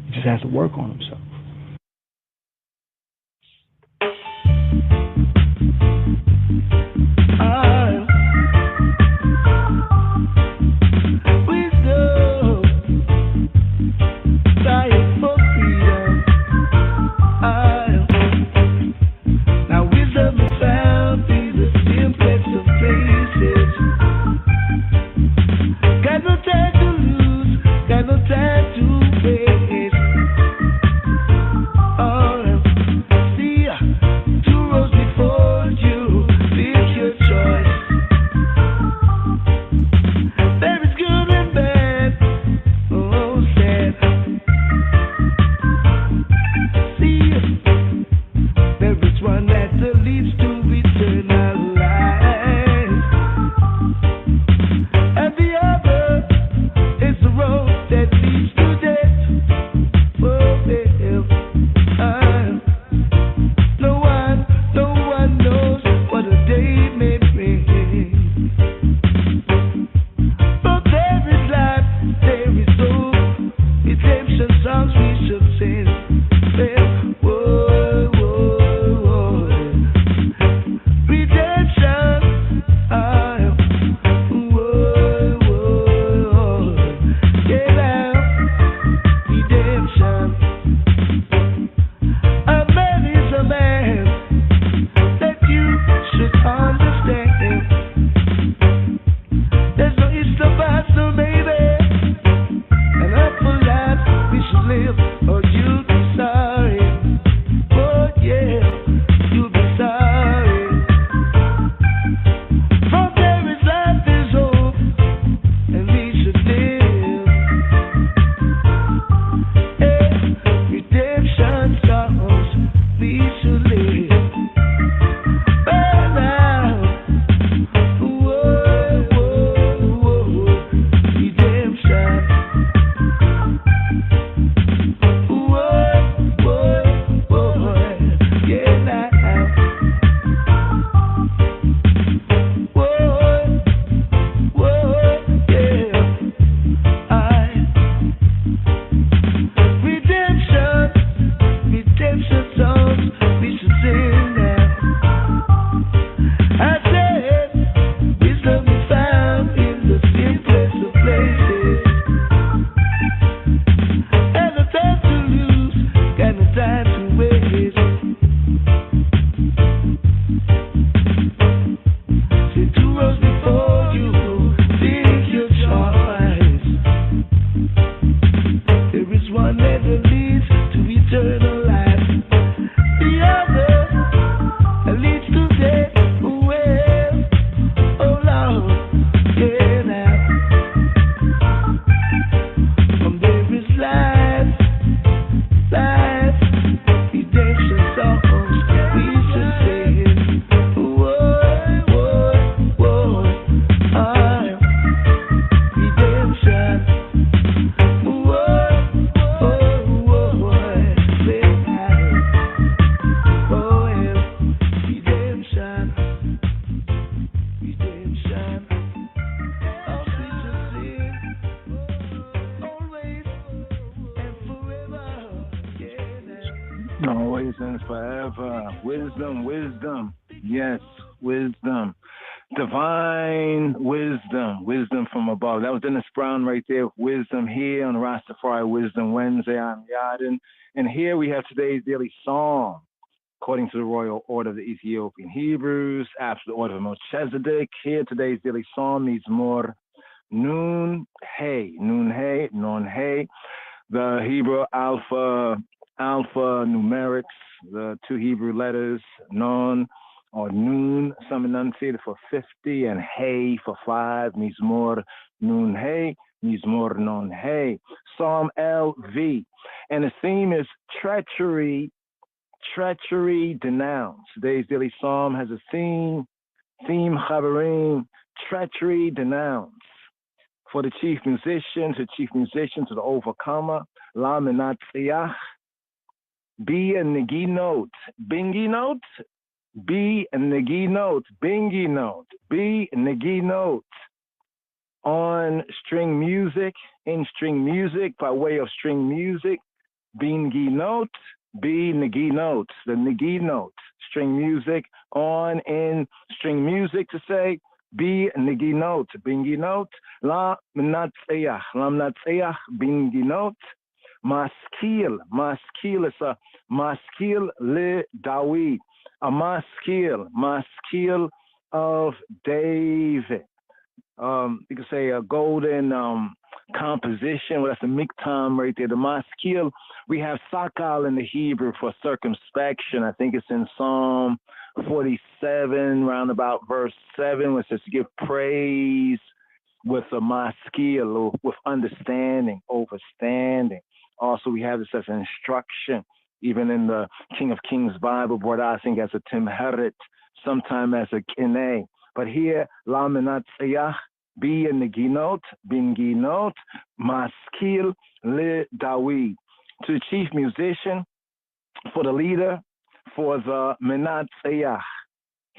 He just has to work on himself. Always and forever. Wisdom, wisdom. Yes, wisdom. Divine wisdom. Wisdom from above. That was Dennis Brown right there with wisdom here on Rastafari Wisdom Wednesday. I'm Yadin. And here we have today's daily psalm. According to the royal order of the Ethiopian Hebrews, after the order of Melchizedek, here today's daily psalm needs more Nun Hey. The Hebrew alpha numerics, the two Hebrew letters, Nun or Nun, some enunciated for 50, and Hey for 5, means more Nun Hey, means more Non Hey. Psalm LV. And the theme is treachery denounced. Today's daily psalm has a theme Chaverim, treachery denounced. For the chief musician, to the overcomer, La Menatziach, be a negi note, bingy note, be a negi note, bingy note, be a negi note on string music, in string music, by way of string music, bingy note, be negi note, the negi note, string music, on in string music to say, be negi note, bingy note, la menatziach, bingy note, maskil is a maskil le Dawid, a maskil of David. You could say a golden composition. Well, that's a miktam right there. The maskil, we have sakal in the Hebrew for circumspection. I think it's in Psalm 47, round about verse 7, where it says to give praise with a maskil, with understanding, overstanding. Also, we have this as an instruction, even in the King of Kings Bible, brought out, I think, as a timheret, sometime as a kineh. But here, la menatziach, be a neginot, binginot, maskil le Dawid. To the chief musician, for the leader, for the menatziach,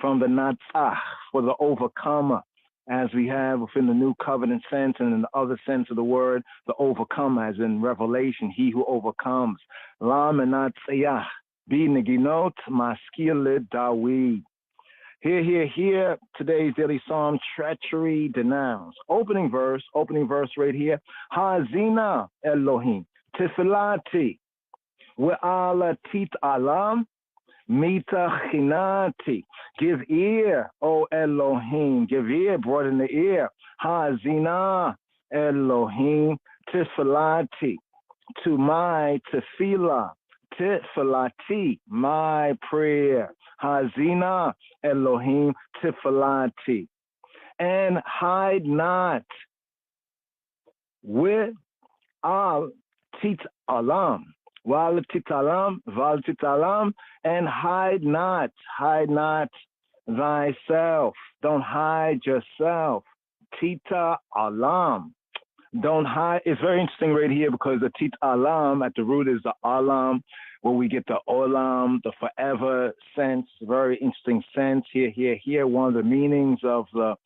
from the natzach, for the overcomer, as we have within the New Covenant sense and in the other sense of the word, the overcomer, as in Revelation, he who overcomes. La menatziach, be neginot, maskil le Dawid. Here, today's daily psalm, treachery denounced. Opening verse right here. Hazina Elohim, tifilati, we'ala tit alam, mita chinati. Give ear, O Elohim, give ear, brought in the ear. Hazina Elohim, tifilati, to my tefillah. Tifilati, my prayer. Hazina Elohim tifilati. And hide not with al tit alam. Wal tit alam, and hide not thyself. Don't hide yourself. Tita alam. Don't hide. It's very interesting right here because the tit alam at the root is the alam, where we get the olam, the forever sense. Very interesting sense here. One of the meanings of the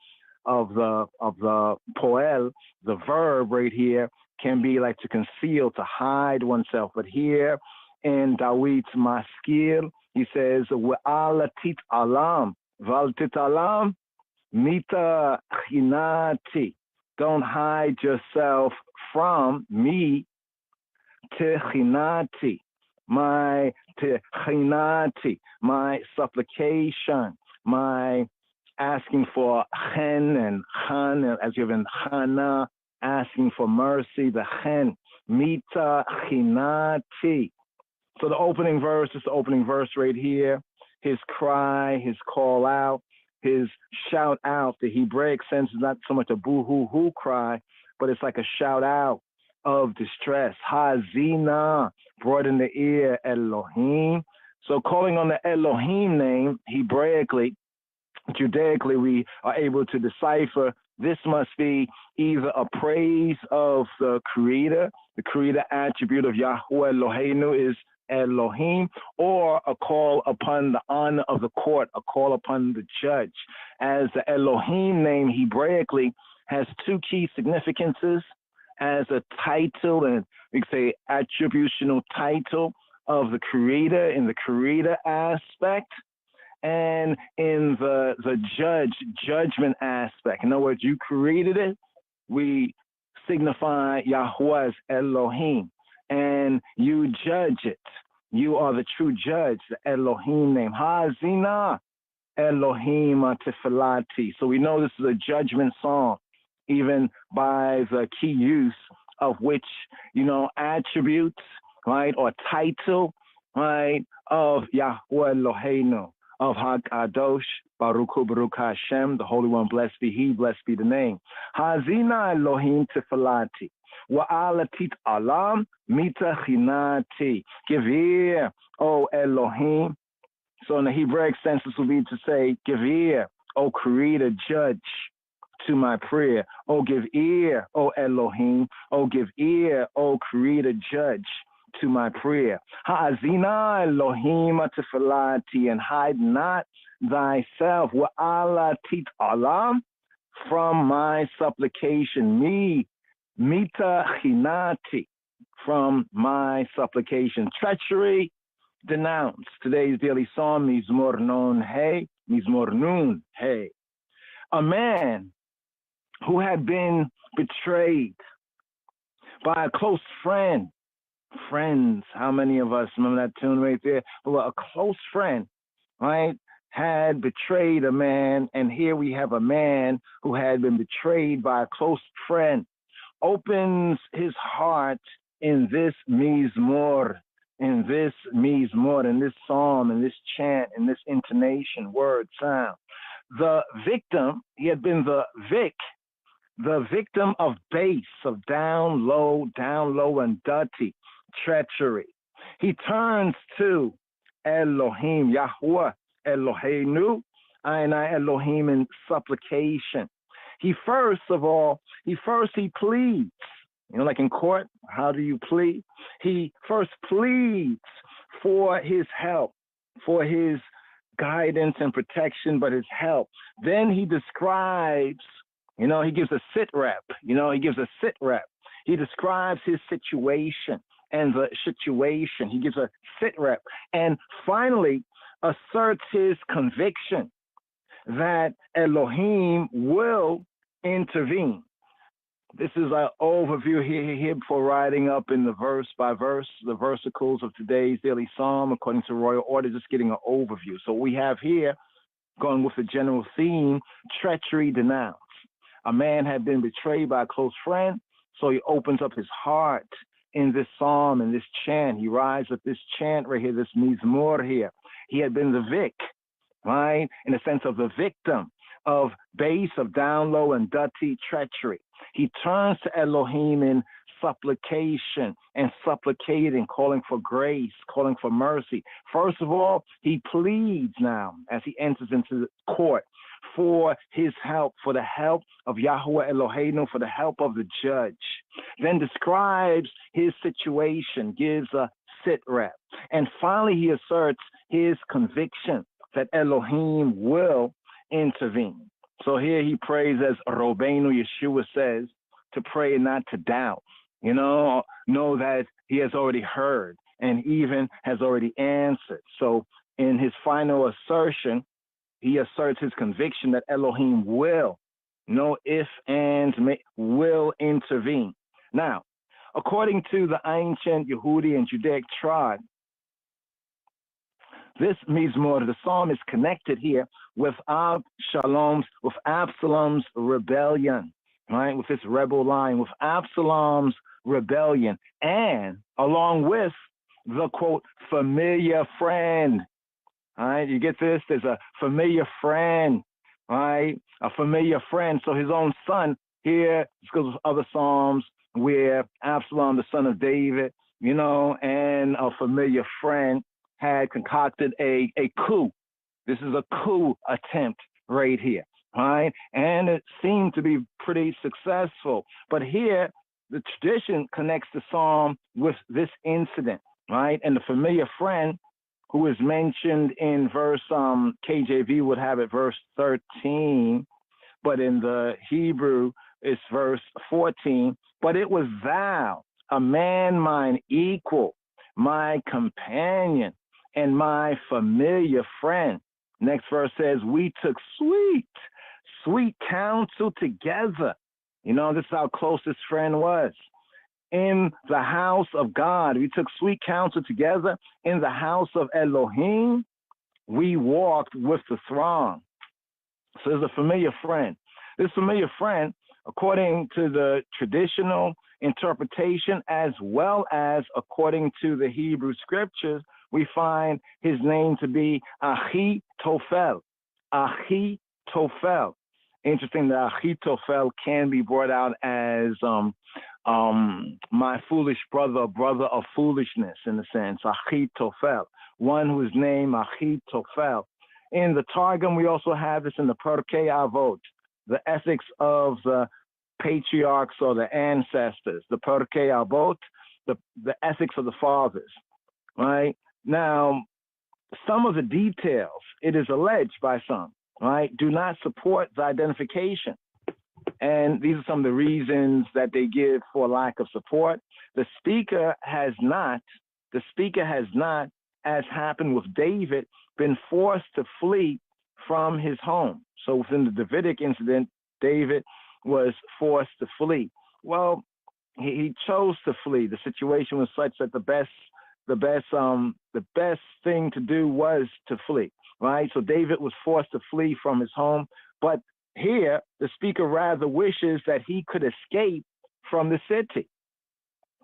poel, the verb right here, can be like to conceal, to hide oneself. But here in Dawid's maskil, he says, "We'ala tit alam, val tit alam, mita chinati." Don't hide yourself from me, techinati, my supplication, my asking for chen and chan, as given chana, asking for mercy, the chen, mita chinati. So the opening verse is the opening verse right here. His cry, his call out, his shout out. The Hebraic sense is not so much a boo-hoo-hoo cry, but it's like a shout out of distress. Hazina, brought in the ear, Elohim. So calling on the Elohim name, Hebraically, Judaically, we are able to decipher this must be either a praise of the Creator attribute of Yahweh Eloheinu is Elohim, or a call upon the honor of the court, a call upon the judge. As the Elohim name Hebraically has two key significances as a title, and we could say attributional title of the creator in the creator aspect, and in the judgment aspect. In other words, you created it. We signify Yahweh as Elohim, and you judge it. You are the true judge, the Elohim name. Hazina Elohim Tifilati. So we know this is a judgment song, even by the key use of which, attributes, right, or title, right, of Yahweh Eloheinu, of HaKadosh, Baruch Hu, Baruch Hashem, the Holy One, blessed be He, blessed be the name. Hazina Elohim Tifilati. Wa'alatit alam mita chinati. Give ear, O Elohim. So in the Hebraic sense, this will be to say, give ear, O Creator, judge to my prayer. Oh, give ear, O Elohim. Oh, give ear, O Creator, judge to my prayer. Ha'azina Elohim tefilati, and hide not thyself. Wa'alatit alam, from my supplication. Mita chinati, from my supplication. Treachery, denounced. Today's daily psalm, Mizmor Nun Hey. A man who had been betrayed by a close friend. Friends, how many of us remember that tune right there? Well, a close friend, right, had betrayed a man, and here we have a man who had been betrayed by a close friend, opens his heart in this mizmor, in this psalm, in this chant, in this intonation, word, sound. The victim, he had been the victim of base, of down low and dirty treachery. He turns to Elohim, Yahweh, Eloheinu, I Elohim, in supplication. He pleads. Like in court, how do you plead? He first pleads for his help, for his guidance and protection, but his help. Then he describes, he gives a sit rep. He describes his situation and the situation. He gives a sit rep. And finally asserts his conviction that Elohim will intervene. This is our overview here before riding up in the verse by verse, the versicles of today's daily psalm, according to royal order, just getting an overview. So we have here, going with the general theme, treachery denounced. A man had been betrayed by a close friend, so he opens up his heart in this psalm, in this chant. He rides with this chant right here, this mizmor here. He had been the vic, right, in the sense of the victim of base, of down low and dirty treachery. He turns to Elohim in supplication and supplicating, calling for grace, calling for mercy. First of all, he pleads now as he enters into the court for his help, for the help of Yahweh Eloheinu, for the help of the judge. Then describes his situation, gives a sit rep. And finally, he asserts his conviction that Elohim will intervene. So here he prays as Robbeinu Yeshua says, to pray and not to doubt. Know that he has already heard and even has already answered. So in his final assertion, he asserts his conviction that Elohim will, no if, and will intervene. Now, according to the ancient Yehudi and Judaic tribe, this mizmor, the psalm, is connected here with Absalom's rebellion, right? With this rebel line, with Absalom's rebellion, and along with the, quote, familiar friend. All right, you get this? There's a familiar friend, right? A familiar friend. So his own son here, because of other psalms where Absalom, the son of David, and a familiar friend had concocted a coup. This is a coup attempt right here, right? And it seemed to be pretty successful. But here, the tradition connects the psalm with this incident, right? And the familiar friend who is mentioned in verse, KJV would have it verse 13, but in the Hebrew, it's verse 14. But it was thou, a man mine equal, my companion, and my familiar friend. Next verse says, we took sweet counsel together. You know, this is our closest friend was. In the house of God, we took sweet counsel together. In the house of Elohim, we walked with the throng. So there's a familiar friend. This familiar friend, according to the traditional interpretation, as well as according to the Hebrew scriptures, we find his name to be Ahitophel. Ahitophel. Interesting that Ahitophel can be brought out as my foolish brother of foolishness, in a sense. Ahitophel, one whose name Ahitophel. In the Targum, we also have this in the Perkei Avot, the ethics of the patriarchs or the ancestors, the Perkei Avot, the ethics of the fathers, right? Now, some of the details, it is alleged by some, right, do not support the identification. And these are some of the reasons that they give for lack of support. The speaker has not, as happened with David, been forced to flee from his home. So within the Davidic incident, David was forced to flee. Well, he chose to flee. The situation was such that the best thing to do was to flee, right? So David was forced to flee from his home. But here, the speaker rather wishes that he could escape from the city.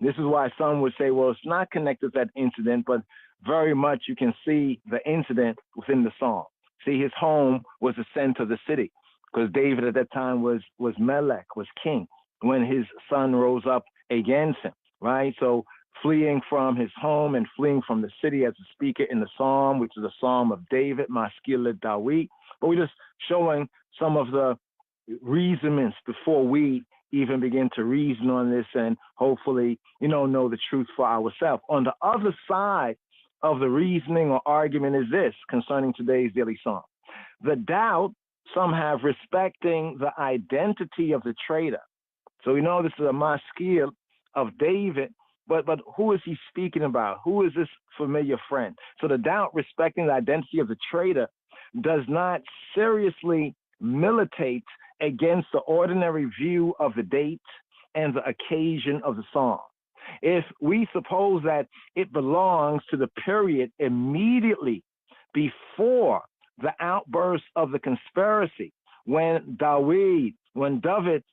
This is why some would say, well, it's not connected to that incident, but very much you can see the incident within the song. See, his home was the center of the city, because David at that time was Melech, was king, when his son rose up against him, right? So fleeing from his home and fleeing from the city as a speaker in the psalm, which is a psalm of David, Maskil Dawit. But we're just showing some of the reasonings before we even begin to reason on this and hopefully, know the truth for ourselves. On the other side of the reasoning or argument is this concerning today's daily psalm. The doubt some have respecting the identity of the traitor. So we know this is a maskil of David, but who is he speaking about? Who is this familiar friend? So the doubt respecting the identity of the traitor does not seriously militate against the ordinary view of the date and the occasion of the song. If we suppose that it belongs to the period immediately before the outburst of the conspiracy, when David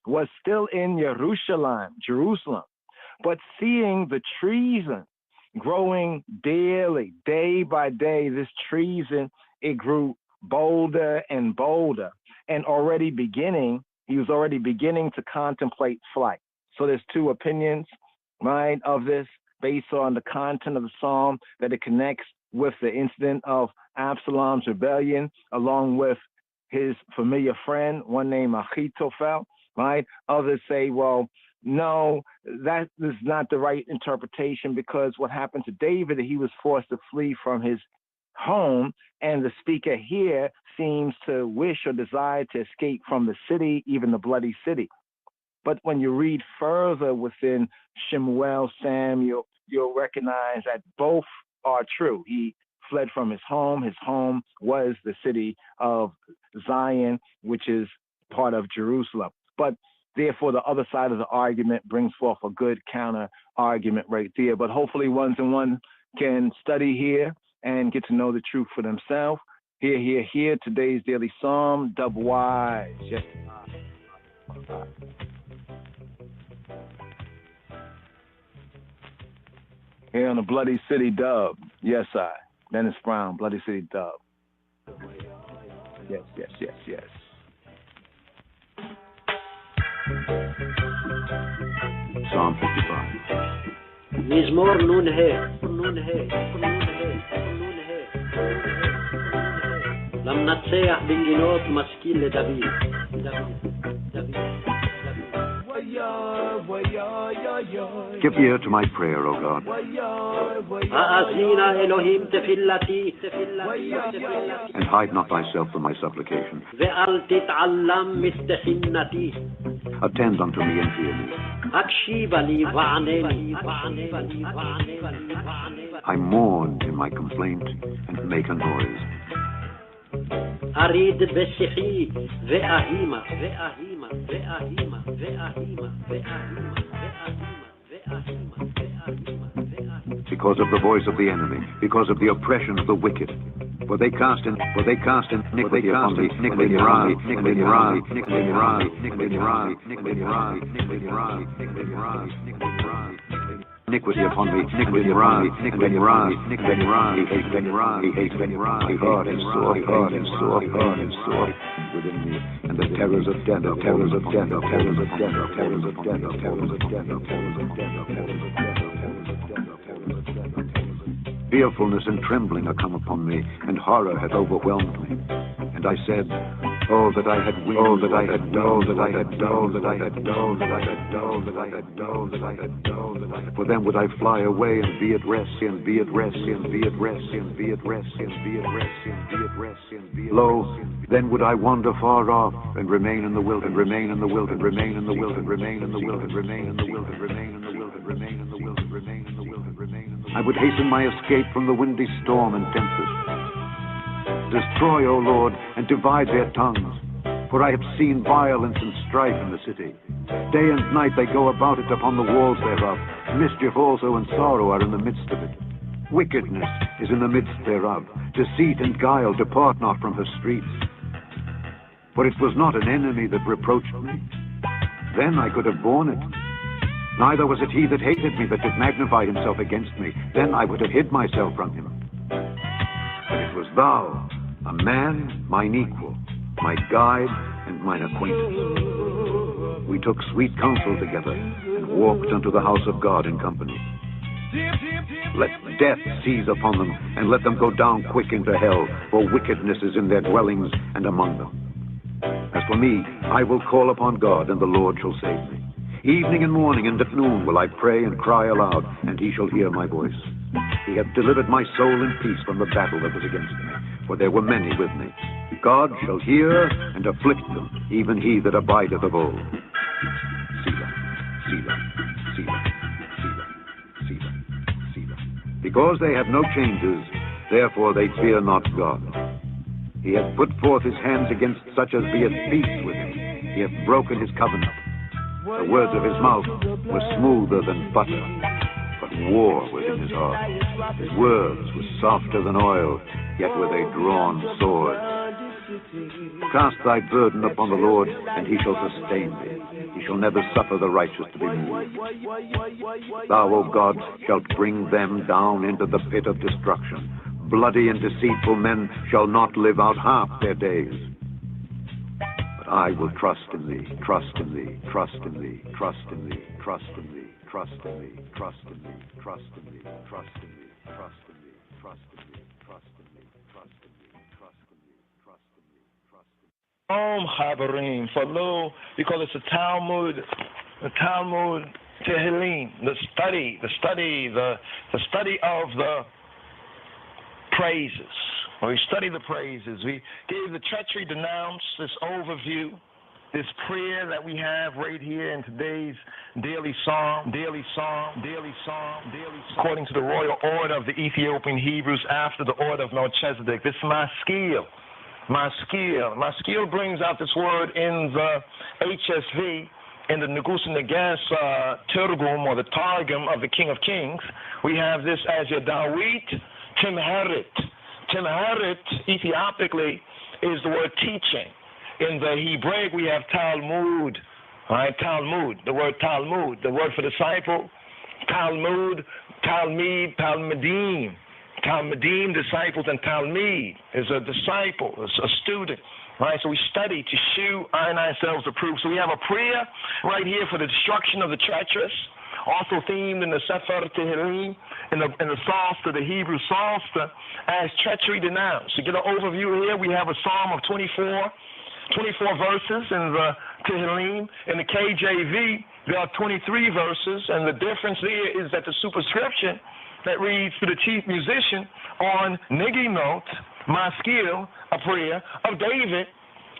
was still in Jerusalem, but seeing the treason growing daily, day by day, this treason, it grew bolder and bolder, and he was already beginning to contemplate flight. So there's two opinions, right, of this based on the content of the psalm, that it connects with the incident of Absalom's rebellion, along with his familiar friend, one named Ahitophel, right? Others say, well, no, that is not the right interpretation, because what happened to David, he was forced to flee from his home, and the speaker here seems to wish or desire to escape from the city, even the bloody city. But when you read further within Shemuel, Samuel, you'll recognize that both are true. He fled from his home. His home was the city of Zion, which is part of Jerusalem. But therefore, the other side of the argument brings forth a good counter argument right there. But hopefully one can study here and get to know the truth for themselves. Here, today's daily psalm, dub wise. Yes. Here on the Bloody City Dub. Yes, I. Dennis Brown, Bloody City Dub. Yes. Psalm 55. Mizmor Nun He. למנצח בנגינות משכיל לדוד. Give ear to my prayer, O God. האזינה אלוהים תפילתי. And hide not thyself from my supplication. ואל תתעלם מתחינתי. Attend unto me and fear me. הקשיבה לי וענני. I mourn in my complaint and make a noise. אריד בשיחי ואהימה ואהימה ואהימה ואהימה ואהימה because of the voice of the enemy, because of the oppression of the wicked. For they cast iniquity upon me, iniquity upon me, he hates hard and sore within me, and the terrors of death, Fearfulness and trembling are come upon me, and horror hath overwhelmed me. And I said, oh, that I had wings, for then would I fly away and be at rest, Lo, then would I wander far off and remain in the wilderness, I would hasten my escape from the windy storm and tempest. Destroy, O Lord, and divide their tongues, for I have seen violence and strife in the city. Day and night they go about it upon the walls thereof. Mischief also and sorrow are in the midst of it. Wickedness is in the midst thereof. Deceit and guile depart not from her streets. For it was not an enemy that reproached me. Then I could have borne it. Neither was it he that hated me that did magnify himself against me. Then I would have hid myself from him. But it was thou, a man, mine equal, my guide and mine acquaintance. We took sweet counsel together and walked unto the house of God in company. Let death seize upon them, and let them go down quick into hell, for wickedness is in their dwellings and among them. As for me, I will call upon God, and the Lord shall save me. Evening and morning and at noon will I pray and cry aloud, and he shall hear my voice. He hath delivered my soul in peace from the battle that was against me, for there were many with me. God shall hear and afflict them, even he that abideth of old. Selah, Selah, Selah, Selah, Selah, Selah. Because they have no changes, therefore they fear not God. He hath put forth his hands against such as be at peace with him. He hath broken his covenant. The words of his mouth were smoother than butter, but war was in his heart. His words were softer than oil, yet were they drawn swords. Cast thy burden upon the Lord, and he shall sustain thee. He shall never suffer the righteous to be moved. Thou, O God, shalt bring them down into the pit of destruction. Bloody and deceitful men shall not live out half their days. I will trust in thee, trust in thee, trust in thee, trust in thee, trust in thee, trust in thee, trust in thee, trust in thee, trust in thee, trust in thee, trust in thee, trust in thee, trust in thee, trust in thee, trust in thee, trust in thee. Habarim, for lo, because it's the Talmud Tehillim, the study of the praises. We study the praises. We gave the Treachery, Denounced, this overview, this prayer that we have right here in today's daily psalm, according to the royal order of the Ethiopian Hebrews after the order of Melchizedek. This Maskil brings out this word in the HSV, in the Negus Neges Turgum, or the Targum of the King of Kings. We have this as your Dawit Timharit. Timharit, Ethiopically, is the word teaching. In the Hebraic, we have Talmud, right? Talmud, the word Talmud, the word for disciple, Talmud, Talmid, Talmudim. Talmudim, disciples, and Talmid is a disciple, is a student, right? So we study to shew ourselves approved. So we have a prayer right here for the destruction of the treacherous, also themed in the Sefer Tehillim, in the Psalter, the Hebrew Psalter, as Treachery Denounced. To get an overview here, we have a psalm of 24 verses in the Tehillim. In the KJV, there are 23 verses, and the difference there is that the superscription that reads to the chief musician on Niginot, Maskil, a prayer of David,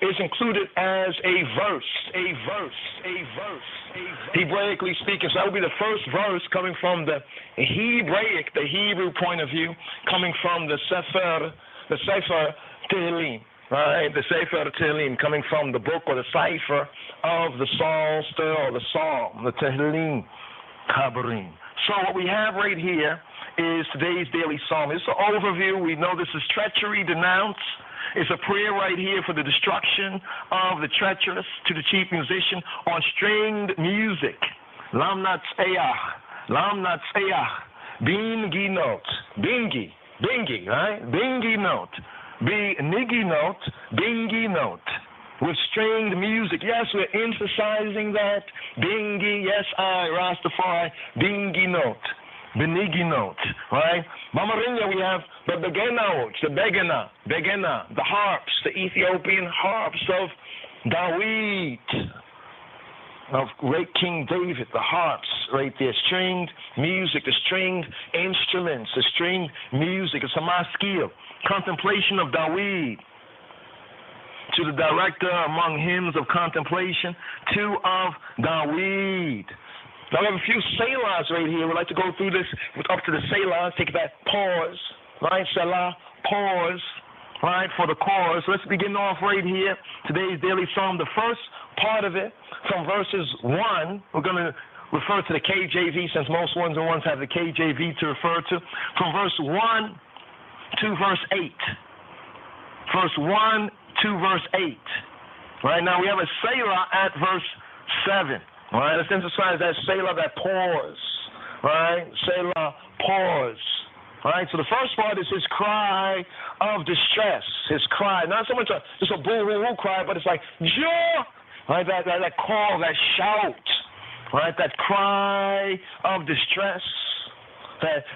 is included as a verse. Hebraically speaking, so that would be the first verse coming from the Hebraic, the Hebrew point of view, coming from the Sefer Tehillim, right? The Sefer Tehillim, coming from the book or the cipher of the Psalter or the Psalm, the Tehillim, Kabarim. So what we have right here is today's daily psalm. It's an overview. We know this is Treachery, Denounced. It's a prayer right here for the destruction of the treacherous to the chief musician on stringed music. Lam Natseach, Bingi note, Bingi, right? Bingi note, Nigi note, Bingi note. With stringed music. Yes, we're emphasizing that. Bingi, yes, Rastafari, Bingi note. Benigi note, right? Mamaringa, we have the begena, the harps, the Ethiopian harps of Dawid, of great King David, the harps right there, stringed music, the stringed instruments, the stringed music, it's a maskil, contemplation of Dawid. To the director among hymns of contemplation, two of Dawid. Now we have a few selahs right here. We'd like to go through this up to the selahs, take that pause, right? Selah, pause, right, for the chorus. Let's begin off right here. Today's daily psalm, the first part of it, from verses 1, we're going to refer to the KJV since most ones and ones have the KJV to refer to. From verse 1 to verse 8. Verse 1 to verse 8. Right now we have a selah at verse 7. All right, let's emphasize that selah, that pause. Right, selah, pause. All right, so the first part is his cry of distress. His cry, not so much just a boo-hoo-hoo cry, but it's like Jah, right? That call, that shout, right? That cry of distress.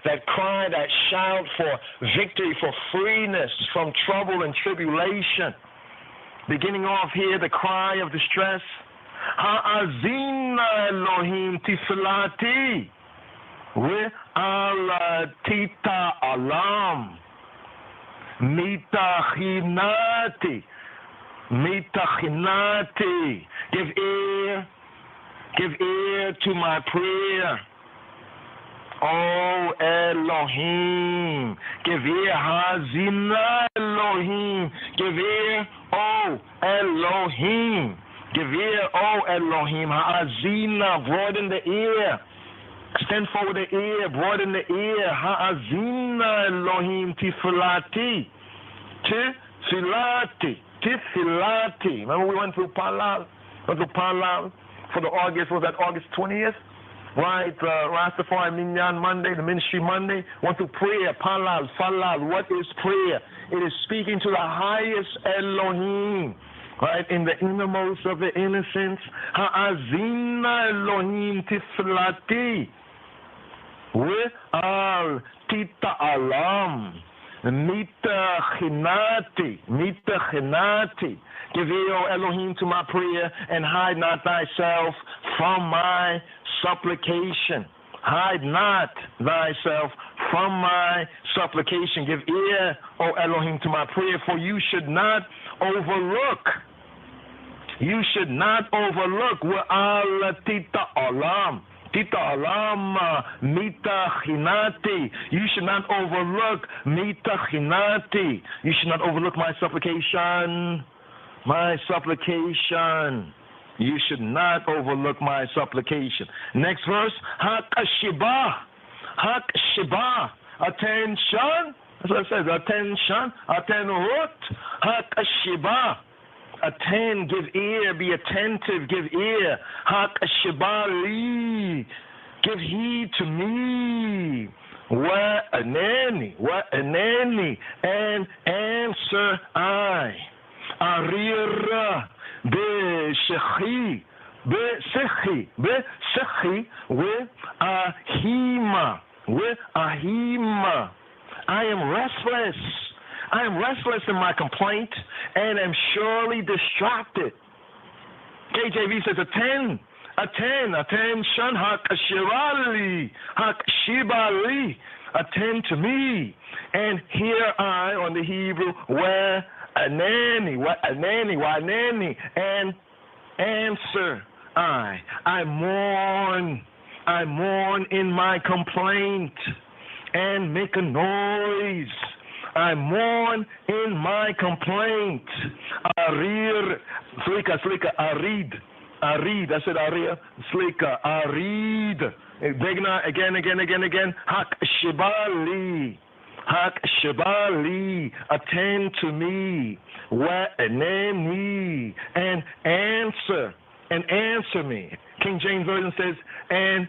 That cry, that shout for victory, for freeness from trouble and tribulation. Beginning off here, the cry of distress. Ha'azina Elohim tiflati ve'al tita alam mitachinati. Give ear to my prayer. Oh Elohim, give ear, Hazina Elohim, give ear, oh Elohim, give ear, oh Elohim, Hazina, broaden the ear, extend forward the ear, broaden the ear, Hazina Elohim, Tifilati, Tifilati. Remember we went through Palal for the August, was that August 20th? Right, Rastafari Minyan Monday, the Ministry Monday, went through prayer, Palal, Falal. What is prayer? It is speaking to the highest Elohim, right, in the innermost of the innocence. Ha'azina Elohim tiflati ve'al tita alam mitachinati. Give ear, O Elohim, to my prayer, and hide not thyself from my supplication. Hide not thyself from my supplication. Give ear, O Elohim, to my prayer, for you should not overlook. You should not overlook wa'al tita alam. Tita alam mitachinati. You should not overlook mitachinati. You should not overlook my supplication. My supplication. You should not overlook my supplication. Next verse. Hak-shiba. Attention. That's what it says. Attention. Attenut. Hak-shiba. Attend. Give ear. Be attentive. Give ear. Hak-shiba li. Give heed to me. Wa'anani. And answer I. Arira Besechi with Ahima. I am restless in my complaint and am surely distracted. KJV says attention, Hakshibali, attend to me. And here I, on the Hebrew, where Anani, and answer I mourn in my complaint and make a noise. I mourn in my complaint. Arir, slika, arid. I said arir, slika, arid. Begna, again. Hak shibali, attend to me. Wa'anani, and answer me. King James Version says, and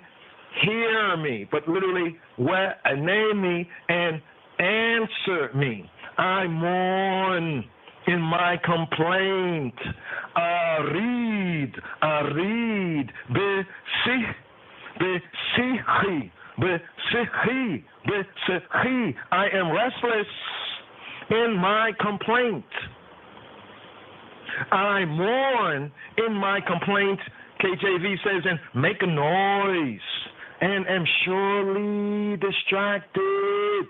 hear me. But literally, wa'anani, and answer me. I mourn in my complaint. Arid, besihi. I am restless in my complaint. I mourn in my complaint, KJV says, and make a noise, and am surely distracted.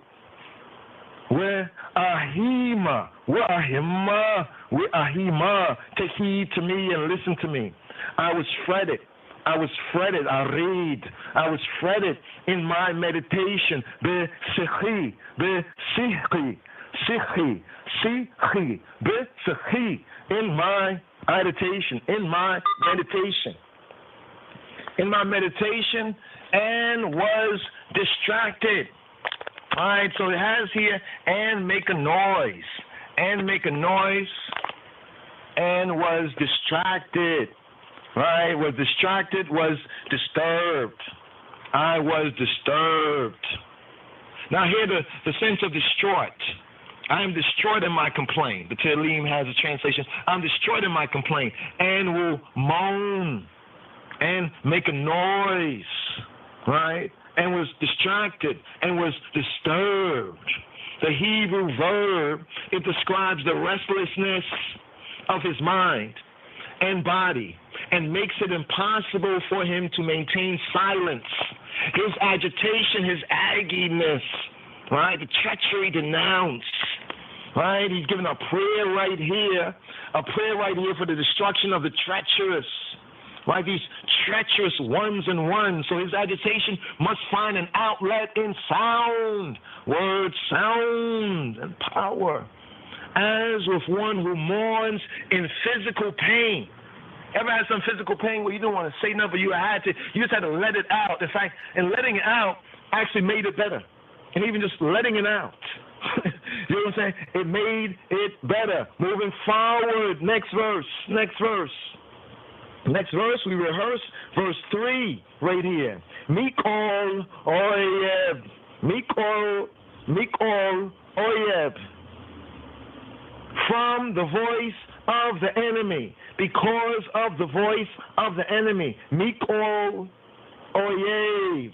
Where ahima, take heed to me and listen to me. I was fretted, I was fretted in my meditation. Besihi, in my meditation, and was distracted. All right, so it has here, and make a noise, and was distracted. Right, was distracted, was disturbed. I was disturbed. Now here the sense of distraught. I am distraught in my complaint. The Tehillim has a translation. I'm distraught in my complaint, and will moan and make a noise, right? And was distracted and was disturbed. The Hebrew verb, it describes the restlessness of his mind and body and makes it impossible for him to maintain silence. His agitation, his agginess, right? The treachery denounced, right? He's given a prayer right here for the destruction of the treacherous, right? These treacherous ones and ones. So his agitation must find an outlet in sound, word, sound, and power. As with one who mourns in physical pain. Ever had some physical pain where you didn't want to say nothing, but you just had to let it out. In fact, and letting it out actually made it better. And even just letting it out. You know what I'm saying? It made it better. Moving forward. Next verse, we rehearse verse 3 right here. Mikol Oyeb. From the voice of the enemy, because of the voice of the enemy. Mikol Oyev,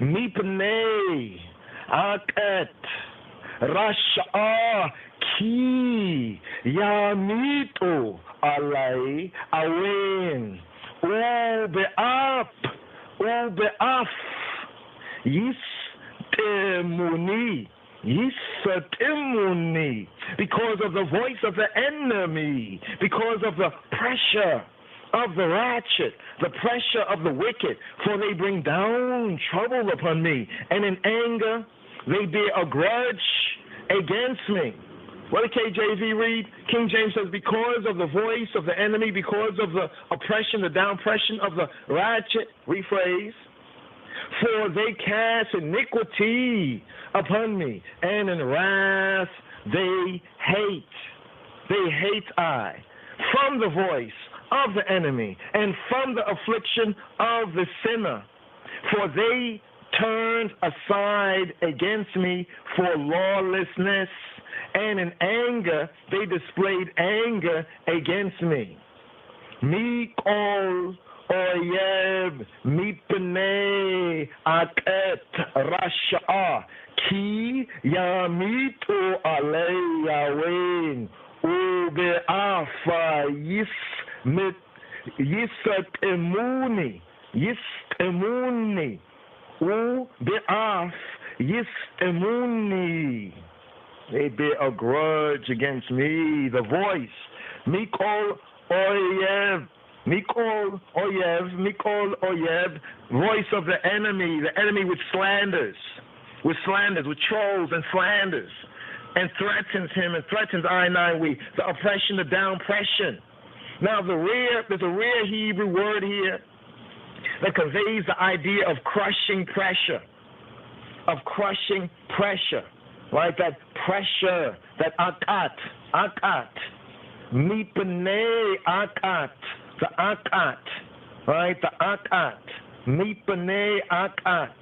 Mipnei, Aket, Rasha, Ki, Yamitu, Alai, Awen, Ubeaf, Yisatimuni, because of the voice of the enemy, because of the pressure of the ratchet, the pressure of the wicked, for they bring down trouble upon me, and in anger they bear a grudge against me. What did KJV read? King James says, because of the voice of the enemy, because of the oppression, the downpression of the ratchet, rephrase, for they cast iniquity upon me, and in wrath they hate I, from the voice of the enemy, and from the affliction of the sinner, for they turned aside against me for lawlessness, and in anger they displayed anger against me. Mikol Oyeb mipnei aket rasha ki yamitu alei yawen ubeafa yisatemuni ubeaf yisatemuni. They bear a grudge against me. The voice, Mikol Oyev, Mikol Oyev, voice of the enemy with slanders, with trolls and slanders, and threatens him and threatens I and I, we, the oppression, the downpression. Now there's a rare Hebrew word here that conveys the idea of crushing pressure, right? That pressure, that akat, mipnei akat, the akat, right? The akat, mipnei akat,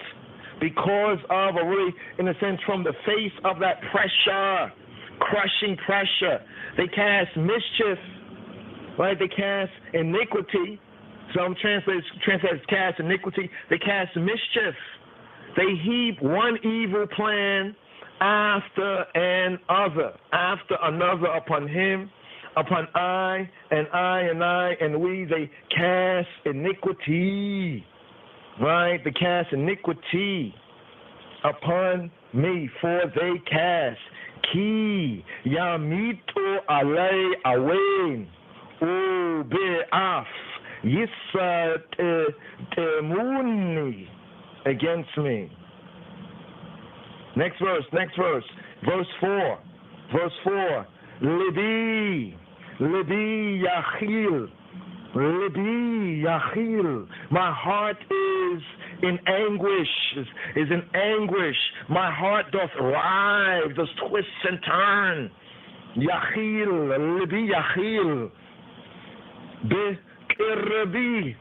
because of, or really, in a sense, from the face of that pressure, crushing pressure, they cast mischief, right? They cast iniquity. Some translators cast iniquity. They cast mischief. They heap one evil plan after another upon him, upon I, and we. They cast iniquity, right? They cast iniquity upon me, for they cast ki yamitu alei awen ube'af yisat against me. Next verse. Verse 4. Libi yachil. My heart is in anguish. My heart doth writhe, doth twist and turn. Libi yachil.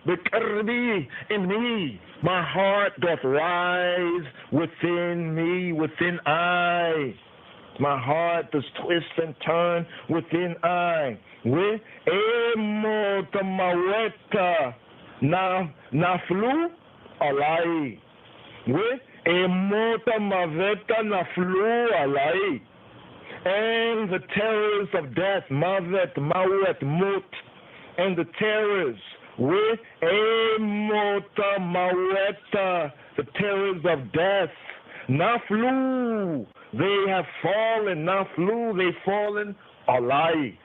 Beqirbi in me. My heart doth rise within me, within I. My heart does twist and turn within I. With emotamaweta naflu alai. With emotamaweta naflu alai. And the terrors of death, mavet, mawet, mut, and the terrors with emota maweta, the terrors of death, naflu, they have fallen, naflu, they've fallen, alai,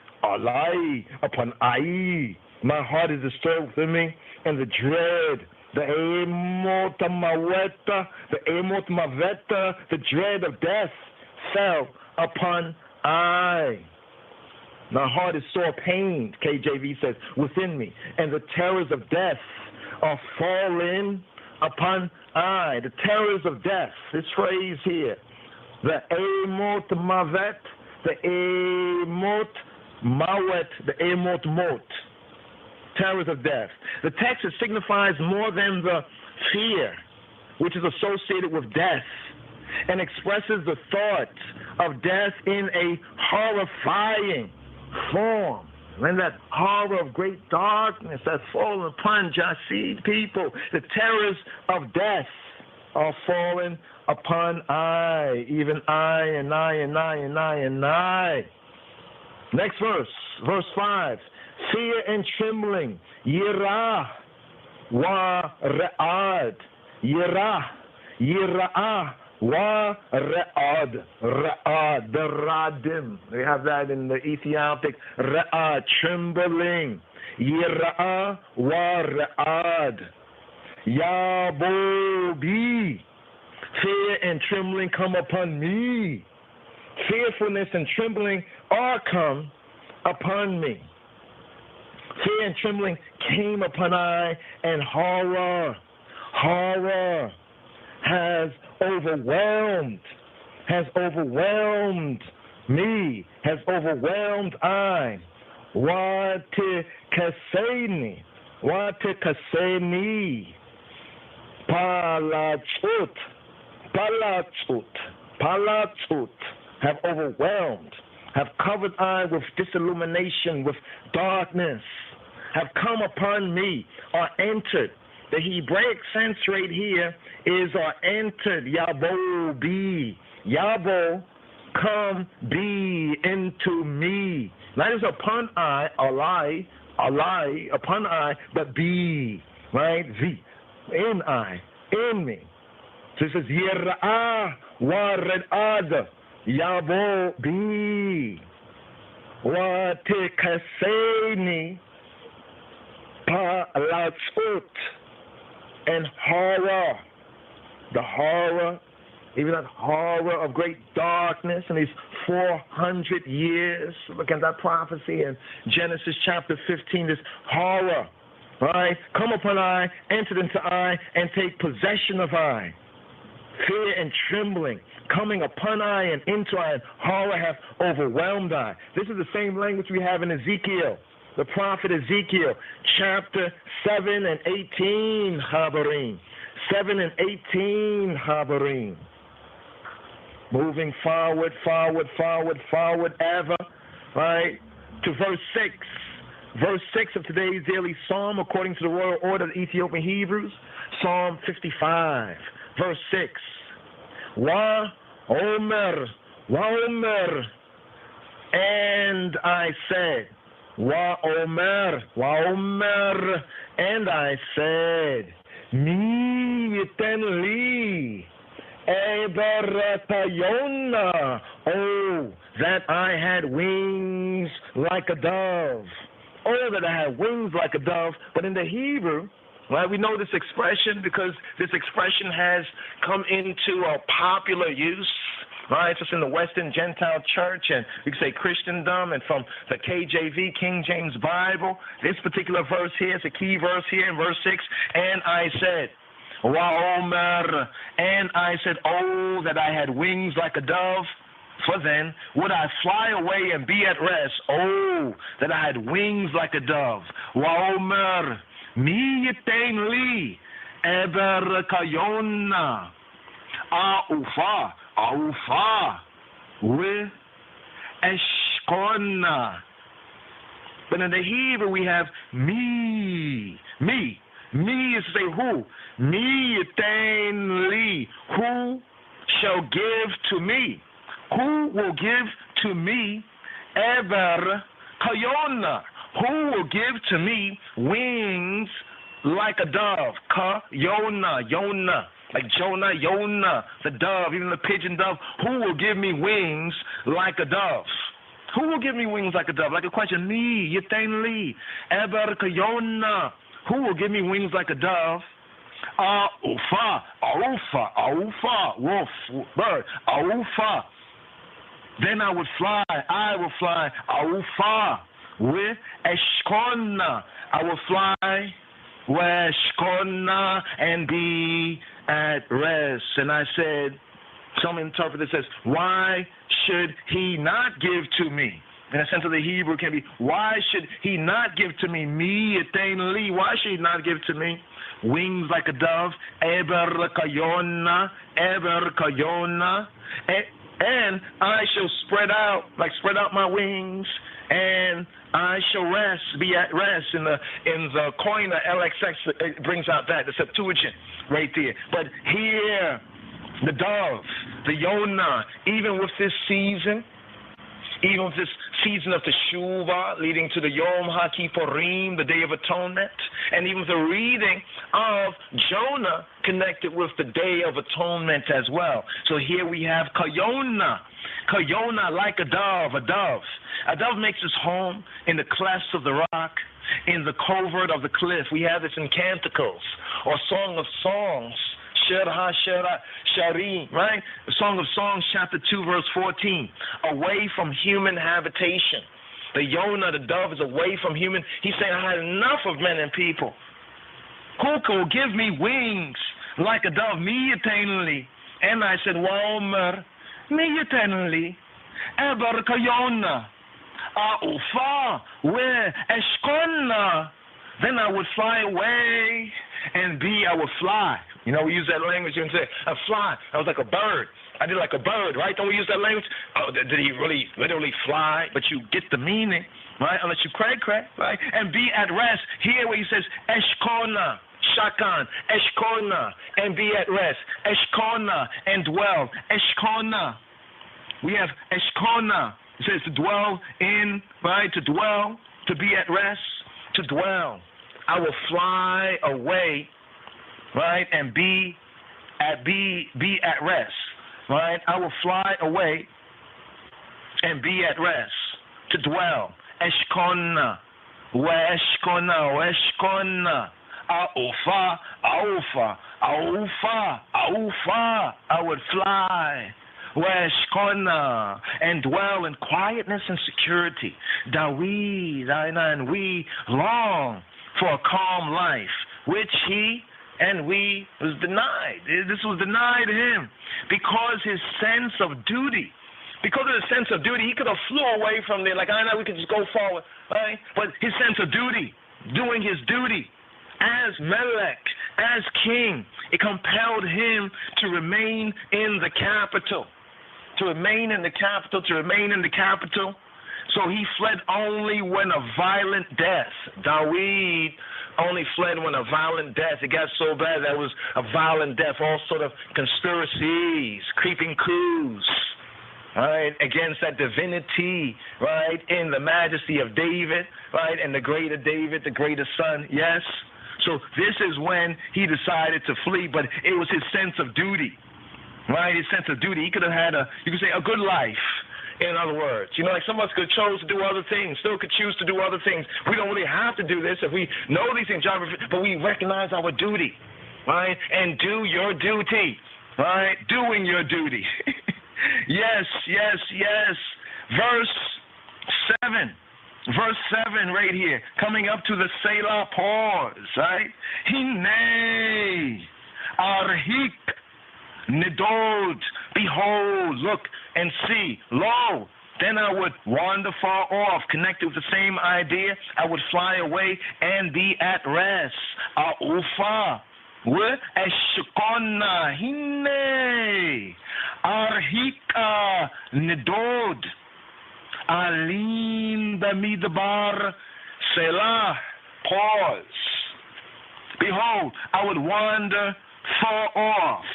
upon I. My heart is disturbed within me, and the dread, the emota maweta, the dread of death fell upon I. My heart is sore pained, KJV says, within me, and the terrors of death are fallen upon I. The terrors of death, this phrase here, the emot mavet, the emot mawet, the emot mot, terrors of death. The text signifies more than the fear which is associated with death, and expresses the thought of death in a horrifying form. And that horror of great darkness that's fallen upon Jasid people, the terrors of death are fallen upon I, even I, and I, and I, and I, and I. Next verse 5. Fear and trembling, yirah wa re'ad, yirah wa re'ad, the radim. We have that in the Ethiopic, re'ad, trembling. Yirah wa re'ad. Yabobi. Fear and trembling come upon me. Fearfulness and trembling are come upon me. Fear and trembling came upon I, and horror has overwhelmed me, has overwhelmed I. Watikaseni, palatut, have overwhelmed, have covered I with disillumination, with darkness, have come upon me, are entered. The Hebraic sense right here is are entered, yabo, be. Yabo, come, be into me. Not as upon I, alai, upon I, but be, right? V, in I, in me. So it says, yira'ah wa red'ad, Yabo bi watikaseni pa latsut and horror, the horror, even that horror of great darkness in these 400 years. Look at that prophecy in Genesis chapter 15, this horror, right? Come upon I, entered into I, and take possession of I. Fear and trembling coming upon I and into I, and horror hath overwhelmed I. This is the same language we have in Ezekiel, the prophet Ezekiel, chapter 7 and 18, Habarim. 7 and 18, Habarim. Moving forward, forward, forward, forward ever, right, to verse 6. Verse 6 of today's daily psalm, according to the royal order of the Ethiopian Hebrews, Psalm 55, verse 6. Wa Omer, and I said, Wa Omer, and I said, Mi yiten li, Eberatayona, oh, that I had wings like a dove. Oh, that I had wings like a dove. But in the Hebrew, right, we know this expression because this expression has come into a popular use, right? It's just in the Western Gentile Church, and we can say Christendom, and from the KJV, King James Bible. This particular verse here is a key verse here in verse 6. And I said, Wa'omer, and I said, oh, that I had wings like a dove. For then would I fly away and be at rest. Oh, that I had wings like a dove. Wa'omer, mi yitain li, eber kayona, aufa, with eshkona. But in the Hebrew we have me. Me is to say who? Mi yitain li, who shall give to me? Who will give to me ever kayona? Who will give to me wings like a dove? Yona, like Jonah, Yona, the dove, even the pigeon dove. Who will give me wings like a dove? Who will give me wings like a dove? Like a question, me, yitain li, ever kayona. Who will give me wings like a dove? Aufa, wolf, bird, aufa. Then I will fly, aufa, with eshkona. I will fly with eshkona and be at rest. And I said, some interpreter says, why should he not give to me? In a sense of the Hebrew can be, why should he not give to me? Mi yitain li, why should he not give to me? Wings like a dove, eber kayona, and I shall spread out my wings, and I shall rest, be at rest. In the Koine LXX, it brings out that, the Septuagint right there. But here, the dove, the Yonah, even with this season of Teshuvah leading to the Yom HaKippurim, the Day of Atonement, and even the reading of Jonah connected with the Day of Atonement as well. So here we have Kayona like a dove. A dove makes its home in the clefts of the rock, in the covert of the cliff. We have this in Canticles or Song of Songs, Shari, right? The Song of Songs, chapter 2, verse 14. Away from human habitation. The Yonah, the dove, is away from human. He's saying, I had enough of men and people. Who will give me wings like a dove? Mi yitain li. And I said, Wa'omer, mi yitain li, eber kayona, aufa, where eshkona. Then I would fly away and I would fly. You know, we use that language and say, I fly. I was like a bird. I did like a bird, right? Don't we use that language? Oh, did he really literally fly? But you get the meaning, right? Unless you crack, right? And be at rest. Here where he says, Eshkona, Shakan, Eshkona, and be at rest. Eshkona, and dwell. Eshkona. We have Eshkona. It says to dwell in, right? To dwell, to be at rest, to dwell. I will fly away, right, and be at rest, right? I will fly away and be at rest, to dwell. Eshkona, Weshkona, Aufa, I would fly. Weshkona, and dwell in quietness and security. Dawid, and we long for a calm life, which he and we was denied. This was denied him because his sense of duty. Because of his sense of duty, he could have flew away from there. Like, I know we could just go forward, right? But his sense of duty, doing his duty as Melech, as king, it compelled him to remain in the capital. To remain in the capital. So he fled only when a violent death. Dawid only fled when a violent death. It got so bad that it was a violent death. All sort of conspiracies, creeping coups, right, against that divinity, right, in the majesty of David, right, and the greater David, the greater son, yes. So this is when he decided to flee, but it was his sense of duty, right, his sense of duty. He could have had a good life, in other words. You know, like some of us could chose to do other things, still could choose to do other things. We don't really have to do this if we know these things, but we recognize our duty, right, and do your duty, right, doing your duty. Yes. Verse 7 right here, coming up to the Selah pause, right? Hine, Arhik, Nidod, behold, look and see, lo, then I would wander far off, connected with the same idea. I would fly away and be at rest. Aufa, Eshkona, Hine, Arhika, Nidod, Alim Bamidbar, Selah, pause. Behold, I would wander far off.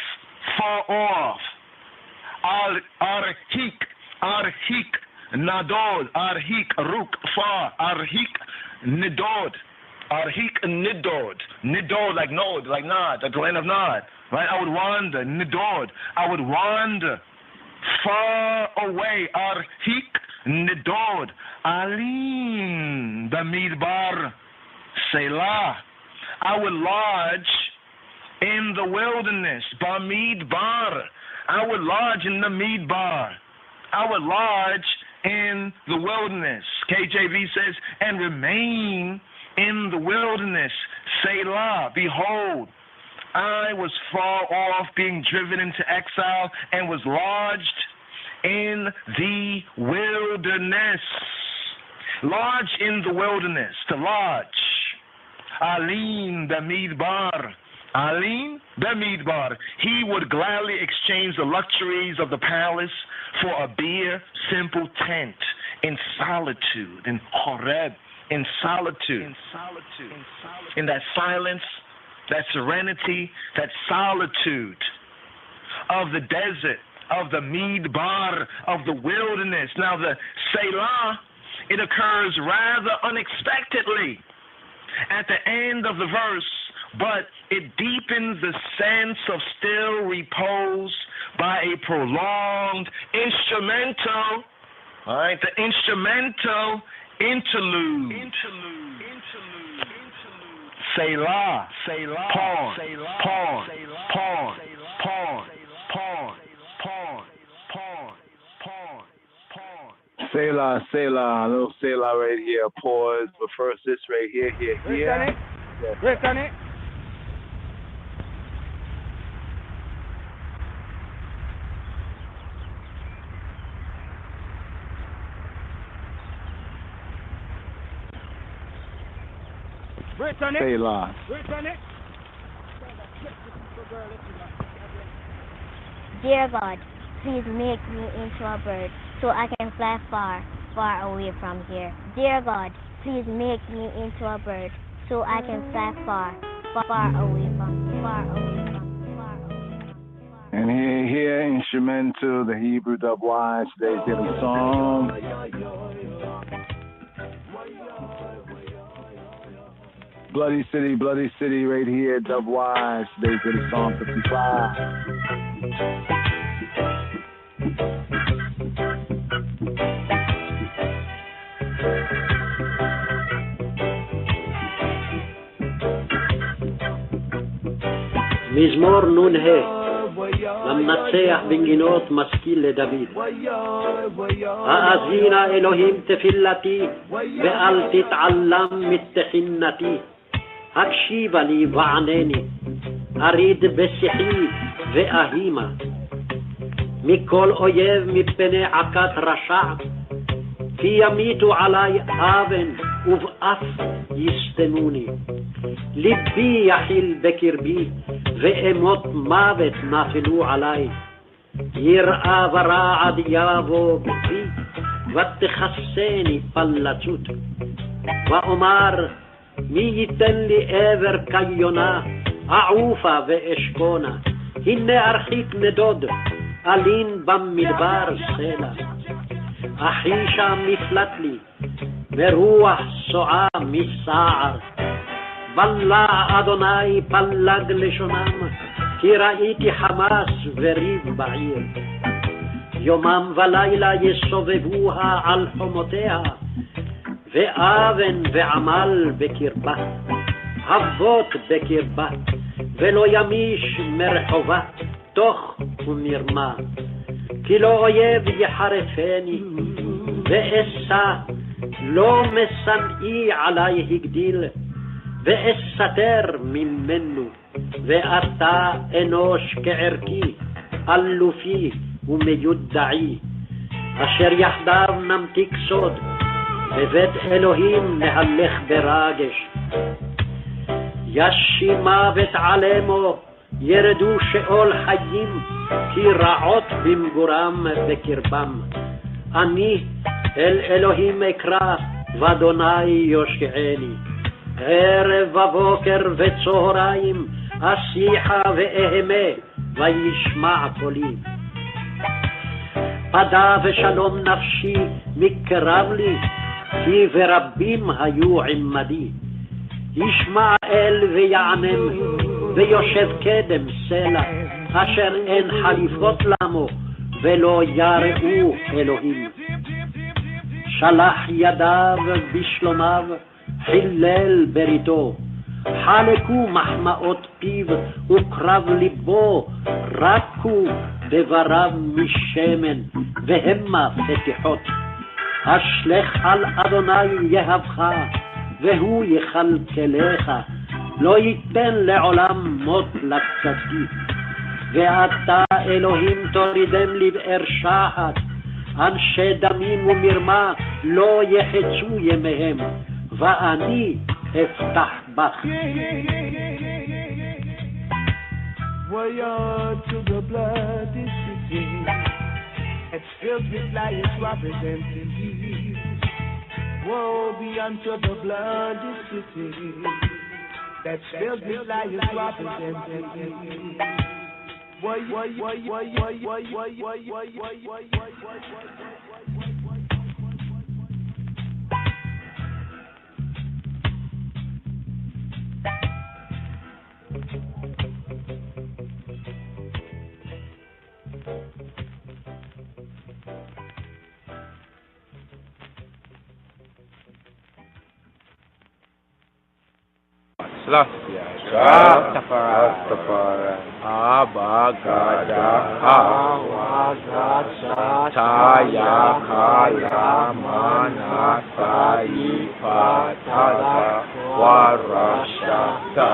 Arhik, Nadod, Arhik, Ruk, far, Arhik, Nidod, Nidod, like Nod, like Nod, like the land of Nod, right? I would wander, Nidod, I would wander far away, Arhik, Nidod, Alim, Bamidbar, Selah. I would lodge in the wilderness, Bamidbar. I would lodge in the Midbar. I would lodge in the wilderness. KJV says, and remain in the wilderness. Selah, behold, I was far off, being driven into exile, and was lodged in the wilderness. Lodge in the wilderness, to lodge. Alim Bamidbar. Alim Bamidbar. He would gladly exchange the luxuries of the palace for a bare, simple tent in solitude, in Horeb, in solitude, in that silence, that serenity, that solitude of the desert, of the Midbar, of the wilderness. Now the Selah, it occurs rather unexpectedly at the end of the verse, but it deepens the sense of still repose by a prolonged instrumental, all right, the instrumental interlude. Selah, pause, pause, pause, pause, pause, pause, pause, pause, pause. Selah, a little Selah right here, pause, but first this right here. Work on it. Selah. Dear God, please make me into a bird so I can fly far, far away from here. Dear God, please make me into a bird so I can fly far, far away from here. And here, instrumental, the Hebrew dub-wise, today's daily song. Bloody City, right here, dub-wise, today's daily song 55. מזמור נ"ה, למנצח בנגינות משכיל לדוד. האזינה אלוהים תפילתי, ואל תתעלם מתחינתי. הקשיבה לי וענני, אריד בשיחי ואהימה. מכל אויב מפני עקת רשע, כי ימיתו עלי אבן ובאף יסתנוני. ליבי יחיל בקרבי, ואמות מוות נפלו עלי. יראה ורעד יבוא בפי, ותכסני פלצות. ואומר, מי ייתן לי עבר כיונה, אעופה ואשכונה. הנה ארחיק נדוד, אלין במדבר סלע. אחישה מפלט לי, ורוח סועה מסער. בלע אדוני פלג לשונם, כי ראיתי חמס וריב בעיר. יומם ולילה יסובבוה על חומותיה, ואבן ועמל בקרבה. אבות בקרבה, ולא ימיש מרחובה, תוך ומרמה. כי לא אויב יחרפני, ואשא לא משנאי עלי הגדיל, ואסתר ממנו. ואתה אנוש כערכי, אלופי ומיודעי, אשר יחדיו נמתיק סוד, בבית אלוהים נהלך ברגש. ישי מוות עלמו, ירדו שאול חיים, כי רעות במגורם בקרבם. אני אל אלוהים אקרא, ואדוני יושיעני. ערב ובוקר וצהריים, אשיחה ואהמה, וישמע קולי. פדה ושלום נפשי מקרב לי, כי ורבים היו עמדי. ישמע אל ויענם, ויושב קדם סלע, אשר אין חליפות למו, ולא יראו אלוהים. שלח ידיו בשלומיו, חילל בריתו. חלקו מחמאות פיו וקרב ליבו, רקו דבריו משמן, והמה פתיחות. אשלך על אדוני יהבך, והוא יכלכלך, לא ייתן לעולם מות לצדיק. ואתה אלוהים תורידם לבאר שחת, אנשי דמים ומרמה לא יחצו ימיהם, ואני אפתח בך. Warrior to the bloody city, it's filled with liars representing thee. Woe be unto the bloody city, that's filled with liars representing thee. Rastafari, Abagada, Taya Kaya Manasai Patada Warashata.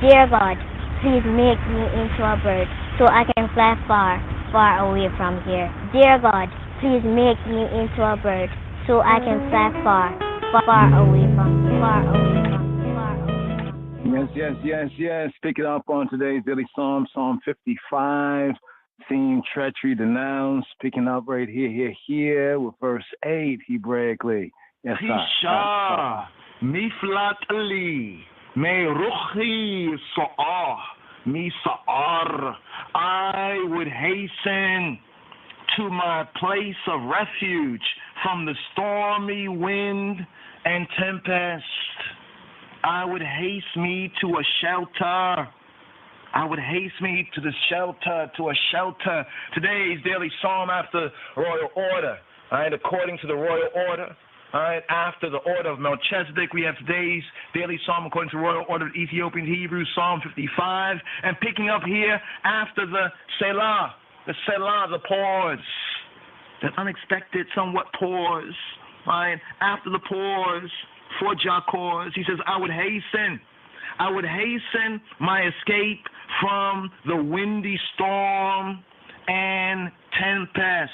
Dear God, please make me into a bird so I can fly far, far away from here. Dear God, please make me into a bird so I can fly far, far away from here. Far away from Yes. Picking up on today's daily Psalm, Psalm 55, theme Treachery, Denounced. Picking up right here with verse 8, Hebraically. Yes, Tisha, Miflat Ali, Me Ruchi Sa'ah, Mi Sa'ar. I would hasten to my place of refuge from the stormy wind and tempest. I would haste me to a shelter. I would haste me to the shelter, to a shelter. Today's daily psalm after royal order. all right, according to the royal order. All right, after the order of Melchizedek, we have today's daily psalm according to the royal order of Ethiopian Hebrew, Psalm 55. And picking up here after the Selah, the pause, that unexpected somewhat pause. All right, after the pause, for Jacques, he says, I would hasten my escape from the windy storm and tempest.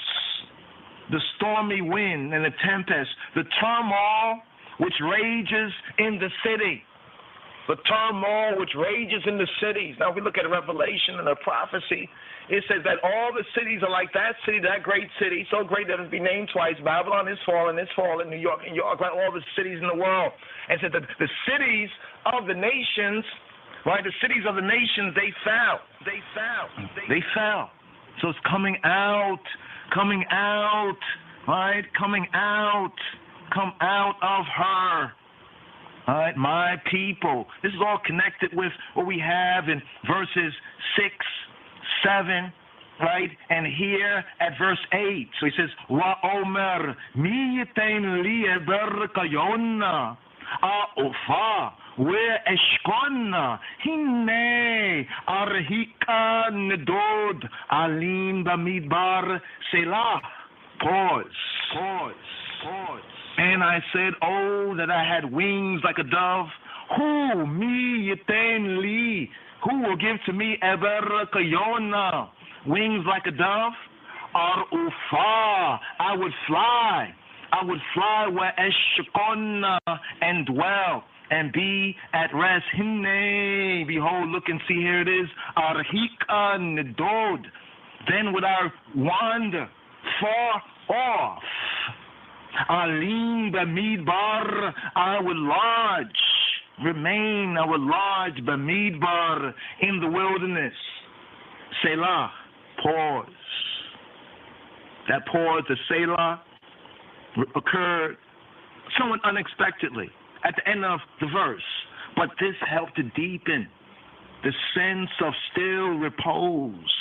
The stormy wind and the tempest, the turmoil which rages in the city. The turmoil which rages in the cities. Now, we look at a revelation and a prophecy. It says that all the cities are like that city, that great city, so great that it be named twice. Babylon is fallen, New York, right? All the cities in the world. And said that the cities of the nations, right? The cities of the nations, they fell. So it's coming out, right? Come out of her. All right, my people. This is all connected with what we have in verses 6, 7, right? And here at verse 8. So he says, Wa Omer, mi yitain li eber kayonna, a'ufa, we eshkonna, hinne, arhika nedod, alim bamidbar, selah. Pause. And I said, oh, that I had wings like a dove. Who, me yitain li, who will give to me eber kayonna, wings like a dove? Ar ufa, I would fly where eshkonna, and dwell and be at rest. Hinne, behold, look and see, here it is. Arhika nedod. Then would I wander far off. Alim bamidbar, I would lodge bamidbar, in the wilderness. Selah, pause. That pause, the Selah, occurred somewhat unexpectedly at the end of the verse, but this helped to deepen the sense of still repose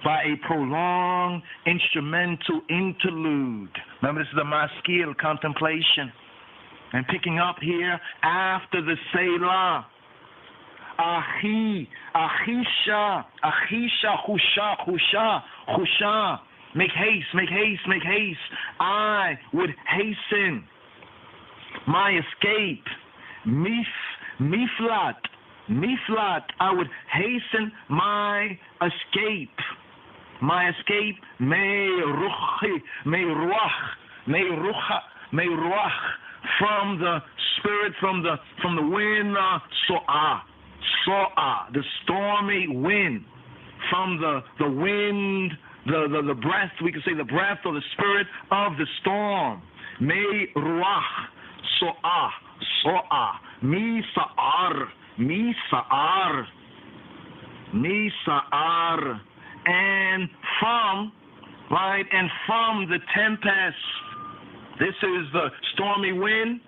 by a prolonged instrumental interlude. Remember, this is the maskil, contemplation. And picking up here after the Selah, Achisha, Husha, make haste. I would hasten my escape. Miflat, I would hasten my escape. Meiruach, from the spirit, from the wind, so'ah, the stormy wind, from the wind, the breath, we could say the breath or the spirit of the storm. Meiruach, so'ah, misa'ar, and from the tempest. This is the stormy wind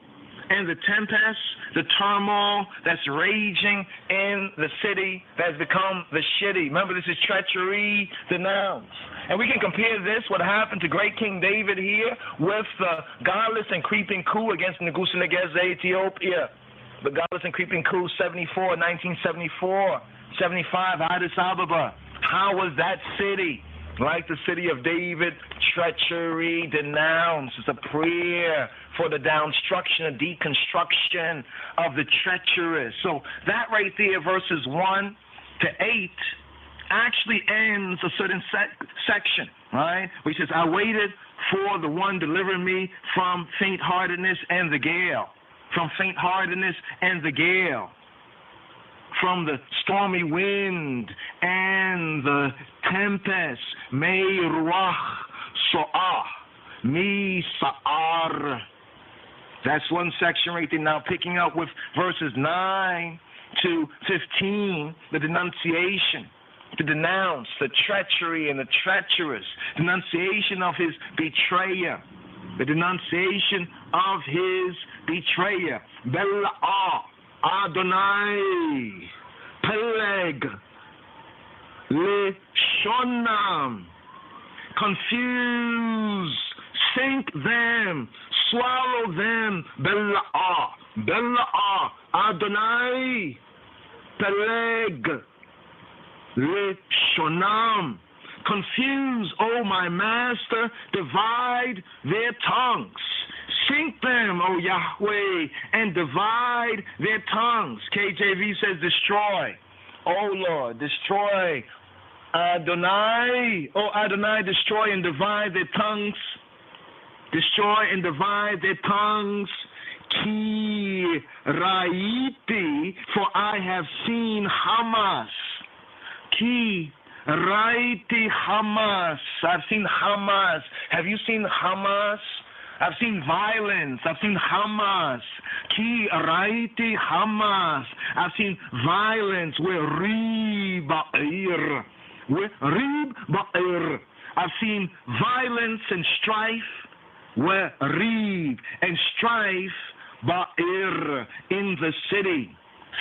and the tempest, the turmoil that's raging in the city that's become the shitty. Remember, this is treachery denounced. And we can compare this, what happened to great King David here, with the godless and creeping coup against Nebuchadnezzar, Ethiopia. The godless and creeping coup, 1974, 75, Addis Ababa. How was that city? Like the city of David, treachery denounced. It's a prayer for the downstruction and deconstruction of the treacherous. So that right there, verses 1 to 8, actually ends a certain section, right? Which says, I waited for the one delivering me from faint-heartedness and the gale. From faint-heartedness and the gale. From the stormy wind and the tempest. Meiruach so'ah, mi sa'ar. That's one section right there. Now picking up with verses 9 to 15, the denunciation, to denounce the treachery and the treacherous, denunciation of his betrayer, the denunciation of his betrayer. Bela'ah Adonai Peleg Leshonam, confuse sink them, swallow them, Bela'ah, Adonai, Peleg, Leshonam. Confuse, O my master, divide their tongues. Sink them, O Yahweh, and divide their tongues. KJV says destroy. O Lord, destroy. Adonai, O Adonai, destroy and divide their tongues. Destroy and divide their tongues. Ki Raiti, for I have seen Hamas. Ki Raiti Hamas. I've seen Hamas. Have you seen Hamas? I've seen violence. I've seen Hamas. Ki Raiti Hamas. I've seen violence where Rib Ba'ir. I've seen violence and strife where Rib and strife Ba'ir in the city.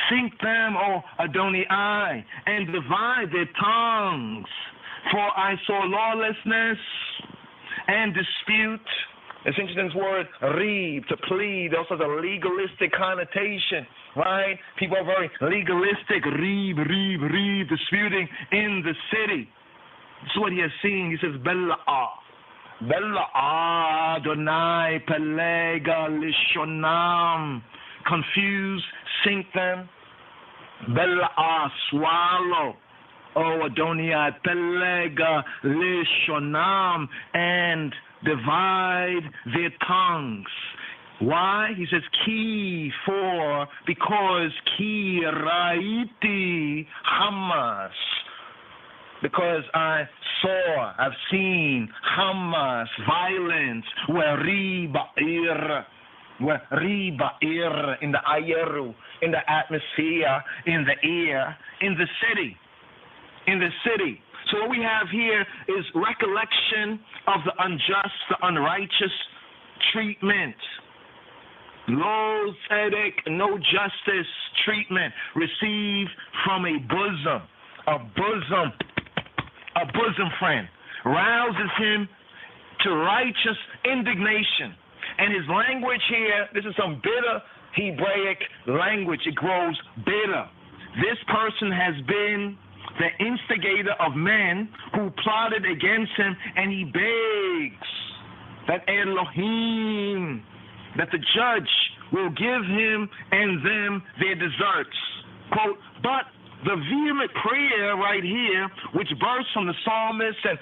Sink them, O Adonai, and divide their tongues. For I saw lawlessness and dispute. It's interesting, this word reeb, to plead, also has a legalistic connotation, right? People are very legalistic, reeb, disputing in the city. This is what he has seen. He says, Bela'ah, Adonai, Pelega, Lishonam. Confuse, sink them. Bela'ah, swallow. Oh, Adonai, Pelega, Lishonam, and divide their tongues. Why? He says, because Ki Raiti Hamas. Because I've seen Hamas, violence, where Riba'ir, in the ayeru, in the atmosphere, in the air, in the city. So what we have here is recollection of the unjust, the unrighteous treatment. Lo tzedek, no justice treatment received from a bosom friend, rouses him to righteous indignation. And his language here, this is some bitter Hebraic language. It grows bitter. This person has been the instigator of men who plotted against him, and he begs that Elohim, that the judge will give him and them their deserts. Quote, but the vehement prayer right here, which bursts from the psalmist and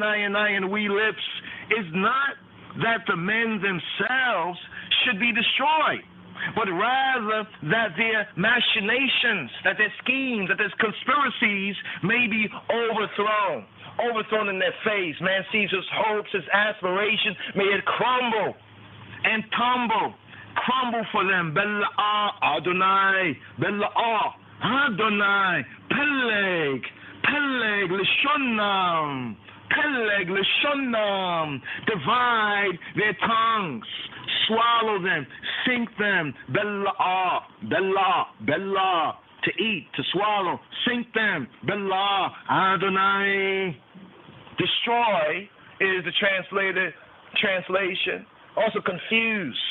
I and we lips, is not that the men themselves should be destroyed, but rather that their machinations, that their schemes, that their conspiracies may be overthrown in their face. Man sees his hopes, his aspirations, may it crumble and crumble for them. Bela'ah, Adonai, Bela'ah, Adonai, Peleg, Lishonam, divide their tongues, swallow them, sink them, Bela'ah, to eat, to swallow, sink them, Bela'ah, Adonai. Destroy is the translation. Also confuse.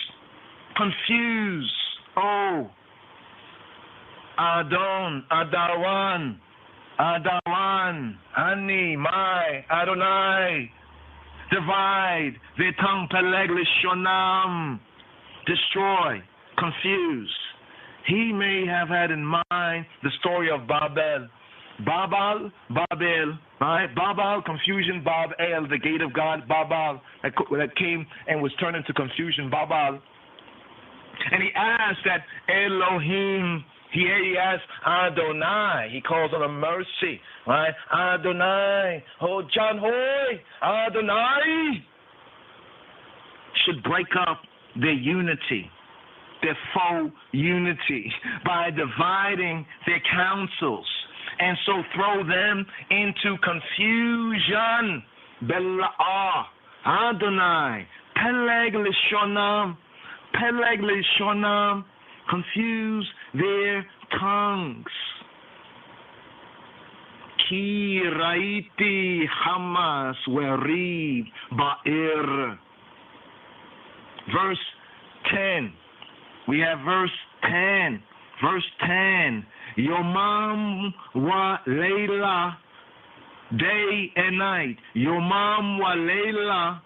Oh, Adawan, Ani, my, Adonai. Divide their tongue, Peleg Lishonam. Destroy, confuse. He may have had in mind the story of Babel, right? Babel, confusion, Babel, the gate of God, Babel, that came and was turned into confusion, Babel. And he asked that Elohim, he asked Adonai, he calls on a mercy, right? Adonai, oh John Hoy, Adonai should break up their unity, their faux unity, by dividing their counsels, and so throw them into confusion. Bela'ah, Adonai, Peleg Lishonam, confuse their tongues. Ki Raiti Hamas Werib Ba'ir. verse 10. We have verse 10. Verse 10. Yomam wa Layla, day and night. Yomam wa Layla,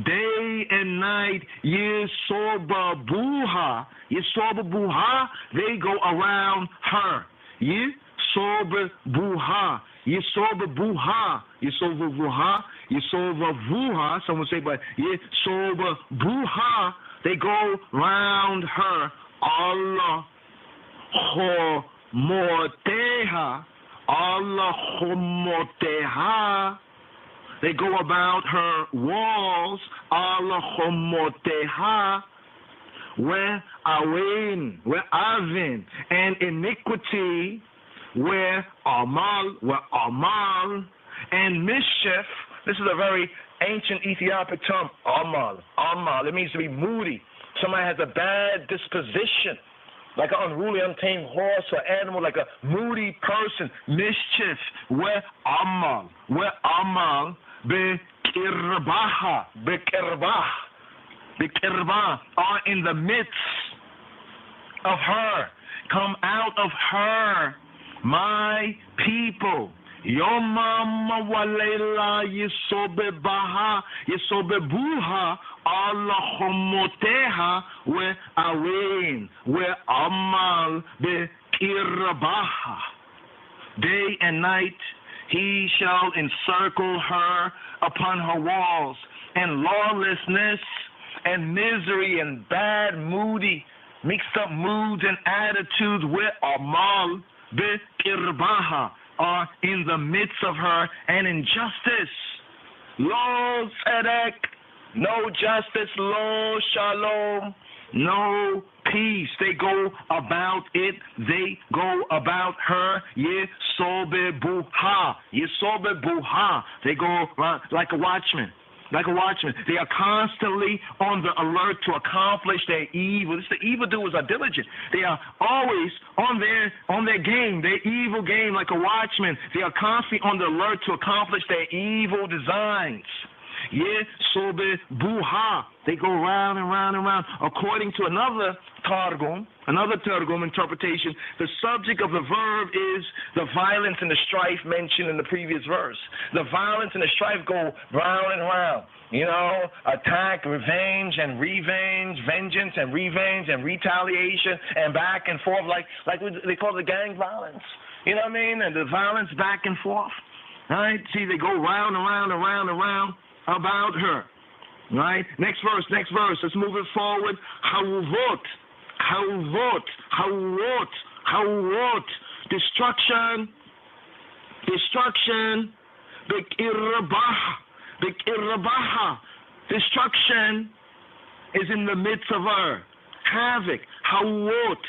day and night. Yesoba buha. Yesoba buha. They go around her. Yesoba buha. Yesoba buha. Yesoba buha. Yesoba buha. Someone say, but Yesoba buha. They go round her. Allah chomoteha. Allah chomoteha. They go about her walls. Allah chomoteha. Where awin, where avin, and iniquity, where amal, and mischief. This is a very ancient Ethiopic term, amal. Amal, it means to be moody. Somebody has a bad disposition, like an unruly, untamed horse or animal, like a moody person. Mischief, where amal, bekirbaha, are in the midst of her. Come out of her, my people. Yomam walela yesobe baha yesobe buha Allah homoteha we awen we amal be kirabaha. Day and night he shall encircle her upon her walls, and lawlessness and misery and bad moody mixed up moods and attitudes with amal be kirbaha are in the midst of her, and injustice. Lo tzedek, no justice. Lo shalom, no peace. They go about it. They go about her. Yesobe buha. Yesobe buha. They go around like a watchman. Like a watchman. They are constantly on the alert to accomplish their evil. The evildoers are diligent. They are always on their game, their evil game, like a watchman. They are constantly on the alert to accomplish their evil designs. Yesobe buha. They go round and round and round. According to another Targum interpretation, the subject of the verb is the violence and the strife mentioned in the previous verse. The violence and the strife go round and round. You know, attack, revenge and revenge, vengeance and revenge and retaliation and back and forth, like they call it gang violence. You know what I mean? And the violence back and forth. Right? See, they go round and round and round and round about her. Right? Next verse. Let's move it forward. Hawvot. Destruction. Bekirbaha. Destruction is in the midst of her. Havoc. Havwot.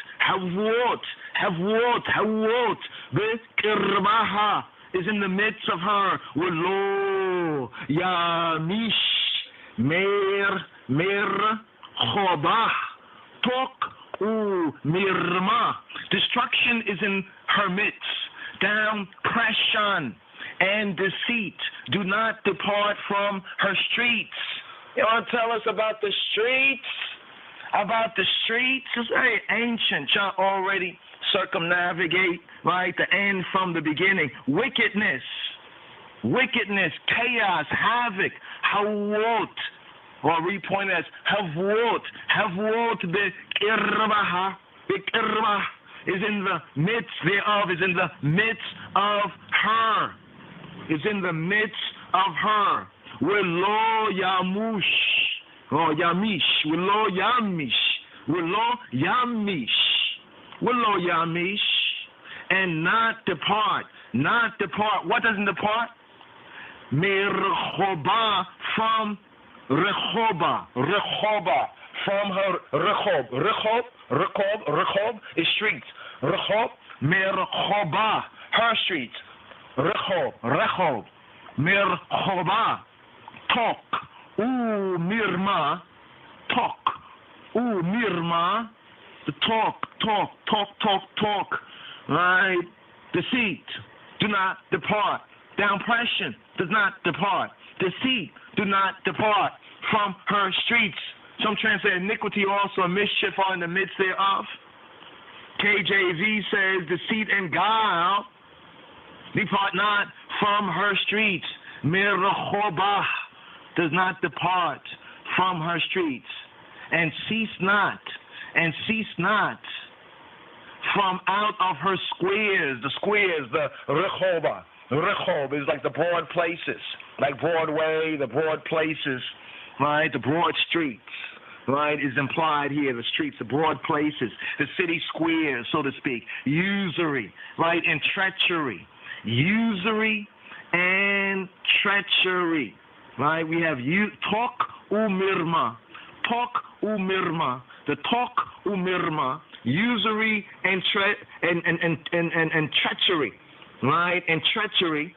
Bekirbaha is in the midst of her. Welo Yamish Mer Chobah Tok U Mirma. Destruction is in her midst. Down oppression and deceit do not depart from her streets. You want to tell us about the streets? About the streets? It's very ancient. Y'all already circumnavigate, right, the end from the beginning. Wickedness, chaos, havoc, hawot, or repointed as havwot bekirbaha is in the midst thereof, is in the midst of her, is in the midst of her. Welo yamush, or yamish, welo yamish, and not depart. What doesn't depart? Merchoba, from Rechoba, from her Rechob is streets. Rechob, Merchoba, her streets. Rechob, Merchoba, Tok, Mirma, the talk, right? Deceit, do not depart. Downpression does not depart. Deceit, do not depart from her streets. Some translate iniquity also, and mischief are in the midst thereof. KJV says, deceit and guile depart not from her streets. Mirachobah does not depart from her streets. And cease not from out of her squares. The squares, the Rehoba. Rehob is like the broad places, like Broadway, the broad places, right? The broad streets, right, is implied here. The streets, the broad places, the city squares, so to speak. Usury, right, and treachery. Usury and treachery, right? We have talk umirma, the talk umirma, usury and treachery, right? And treachery,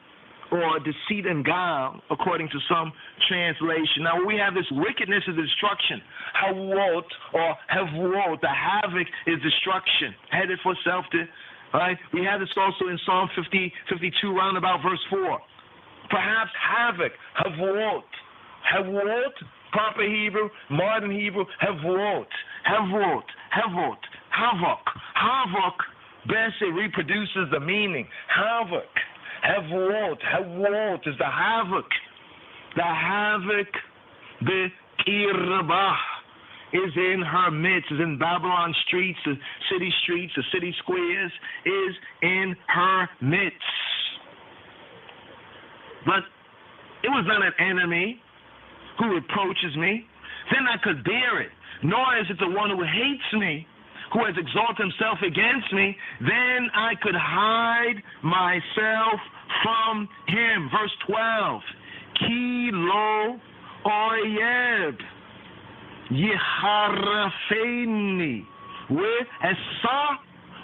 or deceit and guile, according to some translation. Now we have this wickedness is destruction. Hawot or havot, the havoc is destruction, headed for self. Right? We have this also in Psalm 52, roundabout verse 4. Perhaps havoc, havot, proper Hebrew, modern Hebrew, havot, havoc. Best it reproduces the meaning. Havok is the havoc. The Kirabah is in her midst, is in Babylon streets, the city squares, is in her midst. But it was not an enemy who reproaches me. Then I could bear it. Nor is it the one who hates me, who has exalted himself against me. Then I could hide myself from him. Verse 12. Ki lo oyeb Yeharafeni we esa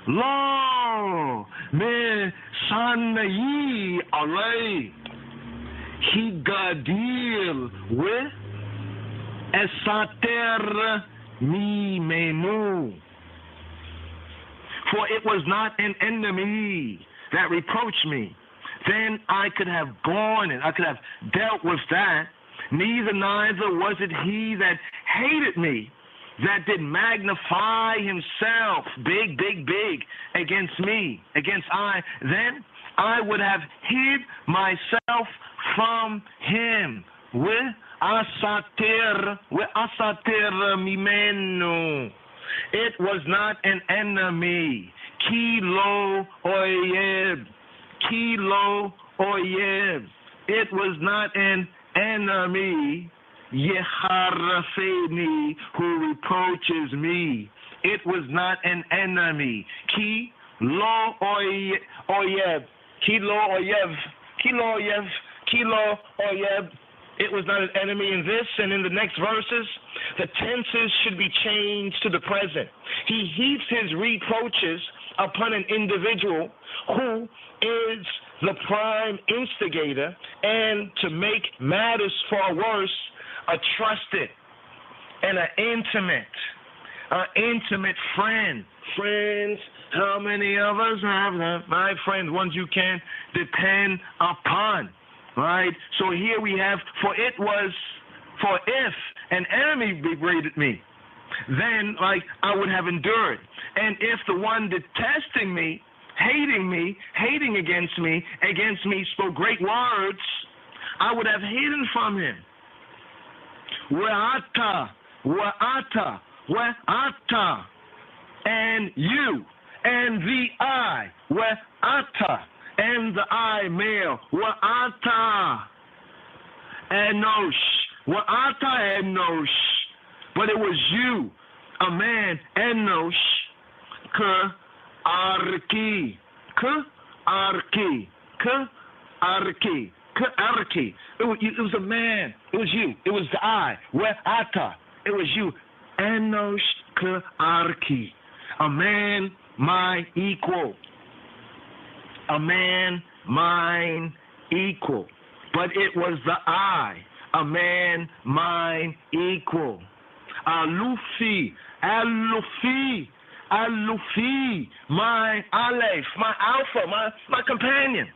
lo me sanayi alay higadir we esater mi menu. For it was not an enemy that reproached me. Then I could have borne it. I could have dealt with that. Neither was it he that hated me, that did magnify himself, big, against me, against I. Then I would have hid myself from him. With asatir mimenu. It was not an enemy. Kilo oyeb. It was not an enemy. Yeharafeni, who reproaches me. It was not an enemy. Kilo oyeb. It was not an enemy. In this and in the next verses, the tenses should be changed to the present. He heaps his reproaches upon an individual who is the prime instigator, and to make matters far worse, a trusted and an intimate friend. Friends, how many of us have them? My friends, ones you can depend upon. Right? So here we have, for if an enemy berated me, then I would have endured. And if the one detesting me, hating against me, spoke great words, I would have hidden from him. Wa'ata, and you, and the I, wa'ata, and the I, male, wa'ata, enosh, but it was you, a man, enosh, k'arki. It was a man. It was you. It was the I. We'ata. It was you. Enosh k'arki. A man, my equal. A man, mine equal. But it was the I. A man, mine equal. Alufi, my Aleph, my Alpha, my companion.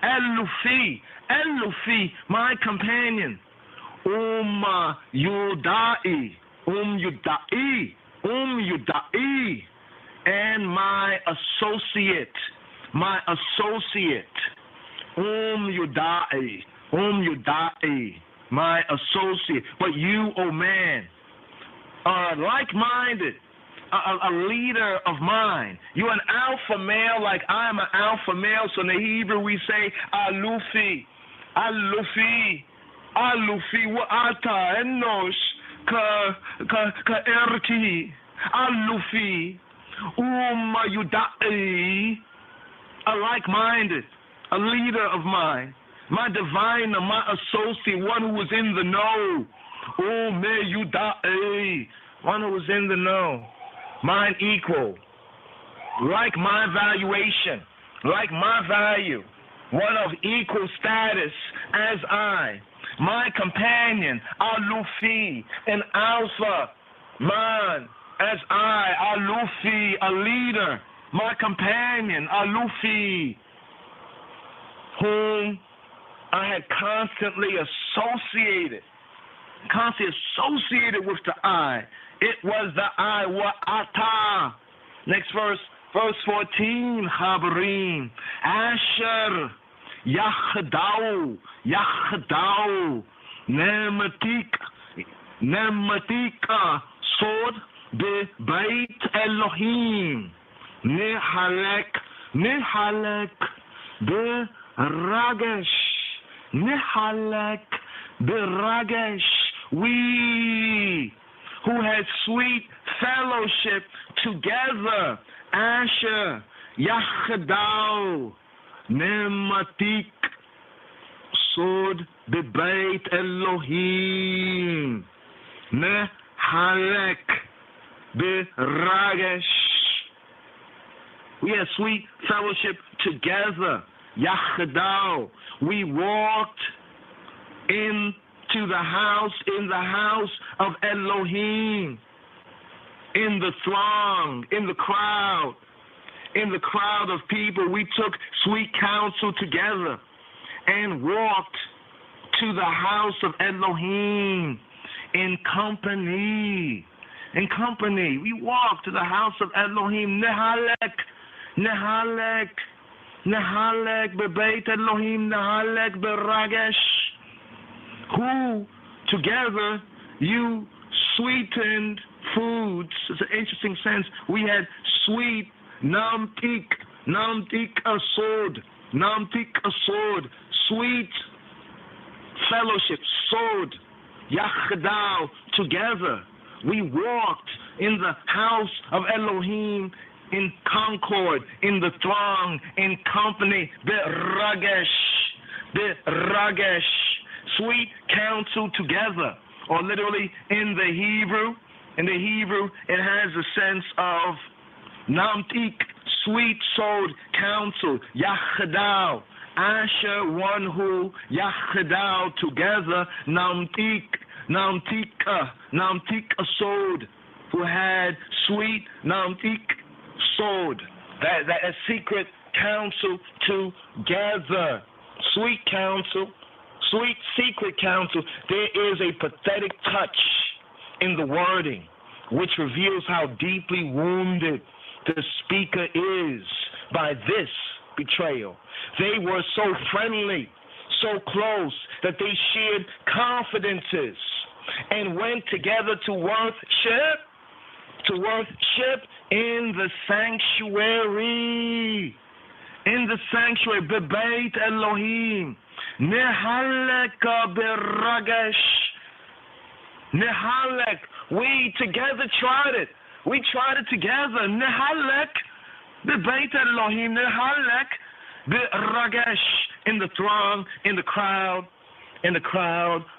Alufi, my companion. Yudai, Yudai, and my associate, Yudai, my associate. But you, O man, are like-minded, a leader of mine. You're an alpha male like I am an alpha male. So in the Hebrew we say, Alufi, wa ata enos ka erti, Alufi, Yudai, a like-minded, a leader of mine, my diviner, my associate, one who was in the know. Me Yudai, one who was in the know, mine equal, like my valuation, like my value, one of equal status as I, my companion, Alufi, an alpha, man, as I, Alufi, a leader, my companion, Alufi, whom I had constantly associated with the I. It was the I, wa ata. Next verse 14, Chabarim. Asher, Yachdau, Nematika, Sod, Be Beit Elohim, Nehalek, Be Ragesh, Nehalek, Be Ragesh. We who had sweet fellowship together, Asher, Yachdau, Nematik, Sod, Bebeit Elohim, Nehalek, Beragesh. We had sweet fellowship together, Yachdau. We walked in the house of Elohim, in the throng, in the crowd of people. We took sweet counsel together and walked to the house of Elohim in company. We walked to the house of Elohim. Nehalek, bebeit Elohim, nehalek beragesh. Who together you sweetened foods. It's an interesting sense. We had sweet namtik asod, sweet fellowship, sod, yachdau, together. We walked in the house of Elohim in concord, in the throng, in company, beragesh, sweet counsel together, or literally in the Hebrew, it has a sense of namtik, sweet-souled counsel, yachdau, Asher, one who, yachdau, together, namtik asod, who had sweet namtik sod, that secret counsel together, sweet counsel, sweet secret counsel. There is a pathetic touch in the wording which reveals how deeply wounded the speaker is by this betrayal. They were so friendly, so close, that they shared confidences and went together to worship in the sanctuary, Bebeit Elohim. Nehalek beragesh. Nehalek. We together tried it. We tried it together. Nehalek bebeit Elohim. Nehalek beragesh. In the throng, in the crowd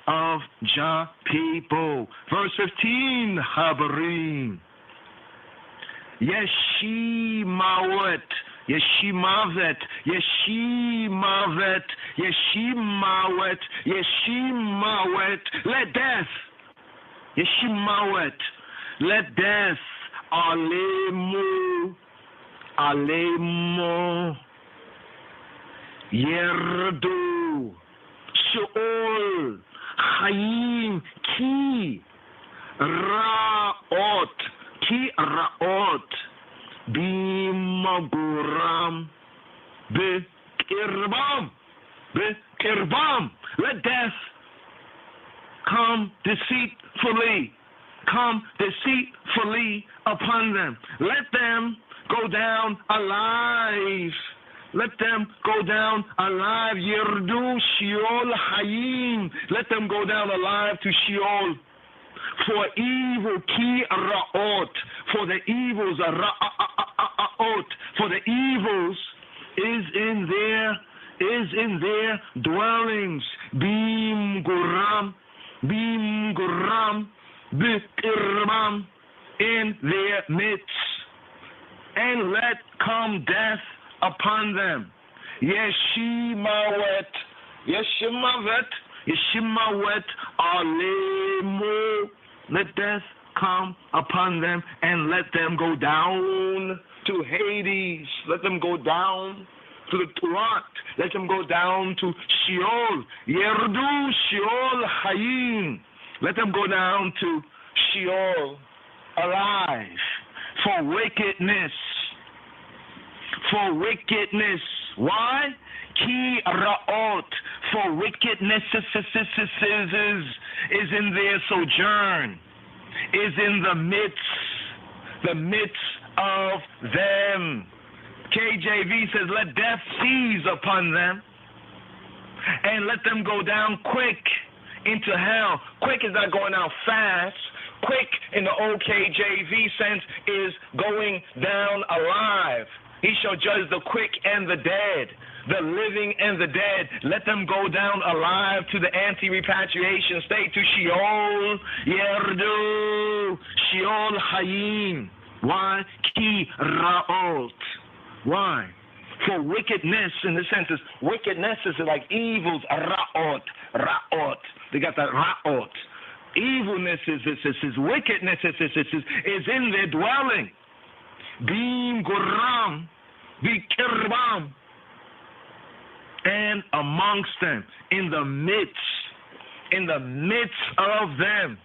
of Jah people. Verse 15. Habarim. Yeshimawet. Yeshimavet, let death, Yeshimawet, let death, alemo, yerdu, Sheol, Chaim, ki, Ra'ot, ki ra'ot, bimaguram, bikirbam, bikirbam. Let death come deceitfully upon them. Let them go down alive. Let them go down alive. Yirdu Sheol Hayim. Let them go down alive to Sheol. For evil, ki ra'ot. For the evils, ra'ot. For the evils is in their dwellings. Bim guram, bikirbam, in their midst. And let come death upon them. Yeshimawet, alemu. Let death come upon them and let them go down to Hades. Let them go down to the Turat. Let them go down to Sheol. Yerdu Sheol Hayim. Let them go down to Sheol alive for wickedness. For wickedness. Why? Ki ra'ot. For wickedness is in their sojourn, is in the midst of them. KJV says, let death seize upon them and let them go down quick into hell. Quick is not going out fast. Quick in the old KJV sense is going down alive. He shall judge the quick and the dead, the living and the dead. Let them go down alive to the anti-repatriation state, to Sheol, Yerdu, Sheol Hayim. Why? Ki ra'ot. Why? For wickedness, in the sense is wickedness is like evils, ra'ot. They got that ra'ot. Evilness is wickedness is in their dwelling. Bim guram, bikirbam, and amongst them, in the midst of them.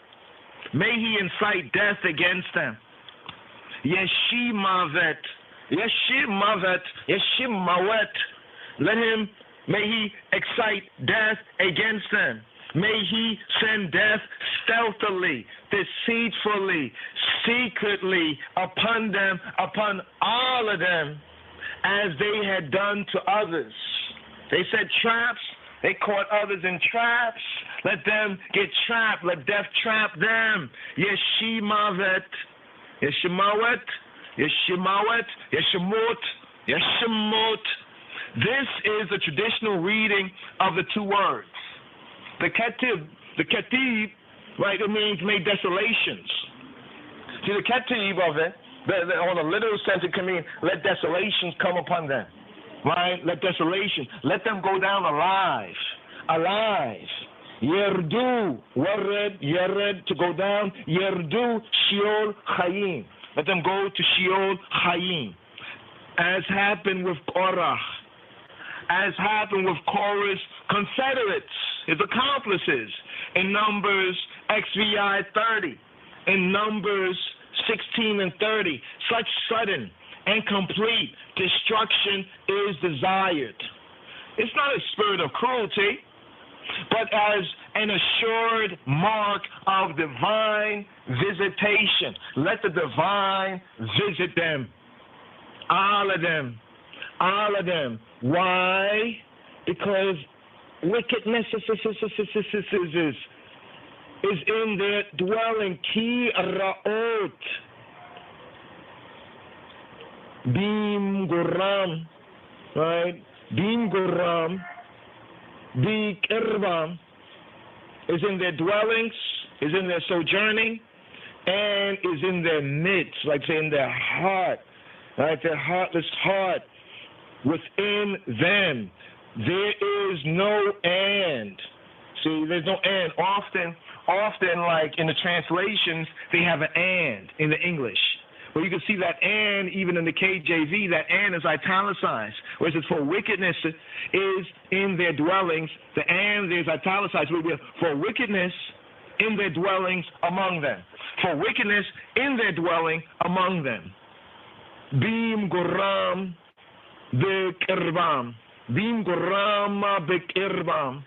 May he incite death against them. Yeshimawet. May he excite death against them. May he send death stealthily, deceitfully, secretly upon them, upon all of them, as they had done to others. They set traps. They caught others in traps. Let them get trapped. Let death trap them. Yeshimawet. This is a traditional reading of the two words. The ketib, right, it means made desolations. See, the ketib of it, on a literal sense, it can mean let desolations come upon them. Right? Let desolation. Let them go down alive. Yerdu, Yered, to go down. Yerdu, Sheol, Hayim. Let them go to Sheol, Hayim. As happened with Korach. As happened with Korah's confederates, his accomplices, in Numbers XVI 30, in Numbers 16 and 30. Such sudden and complete destruction is desired. It's not a spirit of cruelty, but as an assured mark of divine visitation. Let the divine visit them. All of them. Why? Because wickedness is in their dwelling. Ki ra'ot. Bim guram. Right? Bim guram. Bikirbam is in their dwellings, is in their sojourning, and is in their midst, like say in their heart, right? Their heartless heart within them. There is no and. See, there's no and. Often, like in the translations, they have an and in the English. But you can see that and even in the KJV, that and is italicized. Whereas it's for wickedness is in their dwellings. The and is italicized. For wickedness in their dwellings among them. For wickedness in their dwelling among them. Bim Goram Bekirbam. Bim Gorama Bekirbam.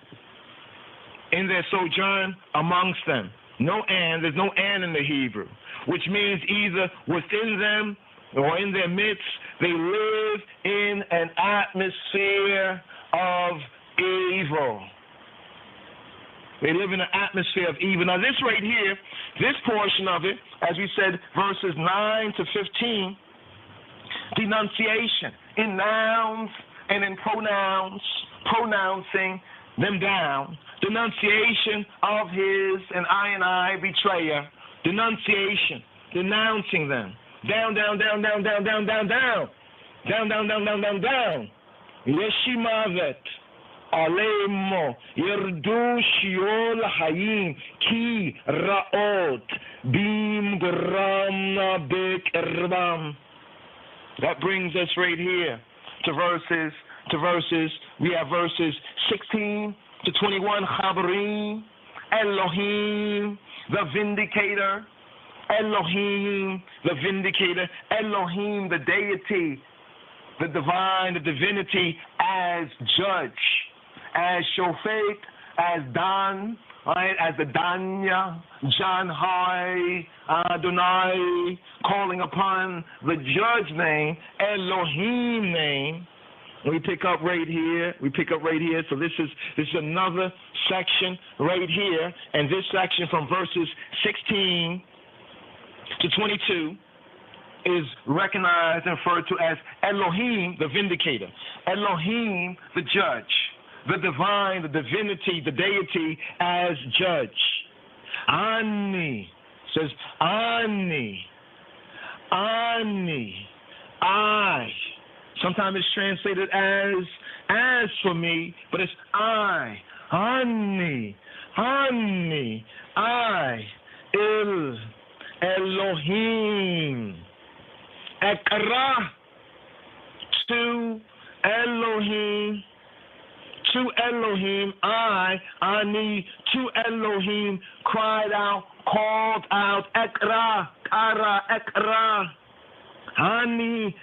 In their sojourn amongst them. No and, there's no and in the Hebrew, which means either within them or in their midst, they live in an atmosphere of evil. They live in an atmosphere of evil. Now this right here, this portion of it, as we said, verses 9 to 15, denunciation in nouns and in pronouns, pronouncing them down, denunciation of his and I betrayer, denunciation, denouncing them, down, down, down, down, down, down, down, down, down, down, down, down, down, down. Yeshimavet, Alemo, Yerdu Shiol Hayim, Ki Raot, Bim Gramna Bek Erbam. That brings us right here to verses. We have verses 16 to 21. Chabarim, Elohim, the vindicator. Elohim, the vindicator. Elohim, the deity, the divine, the divinity, as judge, as shofet, as Dan, right, as the Danya, John Hai, Adonai, calling upon the judge name, Elohim name. We pick up right here. So this is another section right here, and this section from verses 16 to 22 is recognized and referred to as Elohim, the vindicator. Elohim, the judge. The divine, the divinity, the deity as judge. Ani says, Ani, I. Sometimes it's translated as for me, but it's I. Ani, I. Elohim. Ekra, to Elohim. To Elohim, Ani, to Elohim, cried out, called out, Ekra, Kara, Ekra. Ani,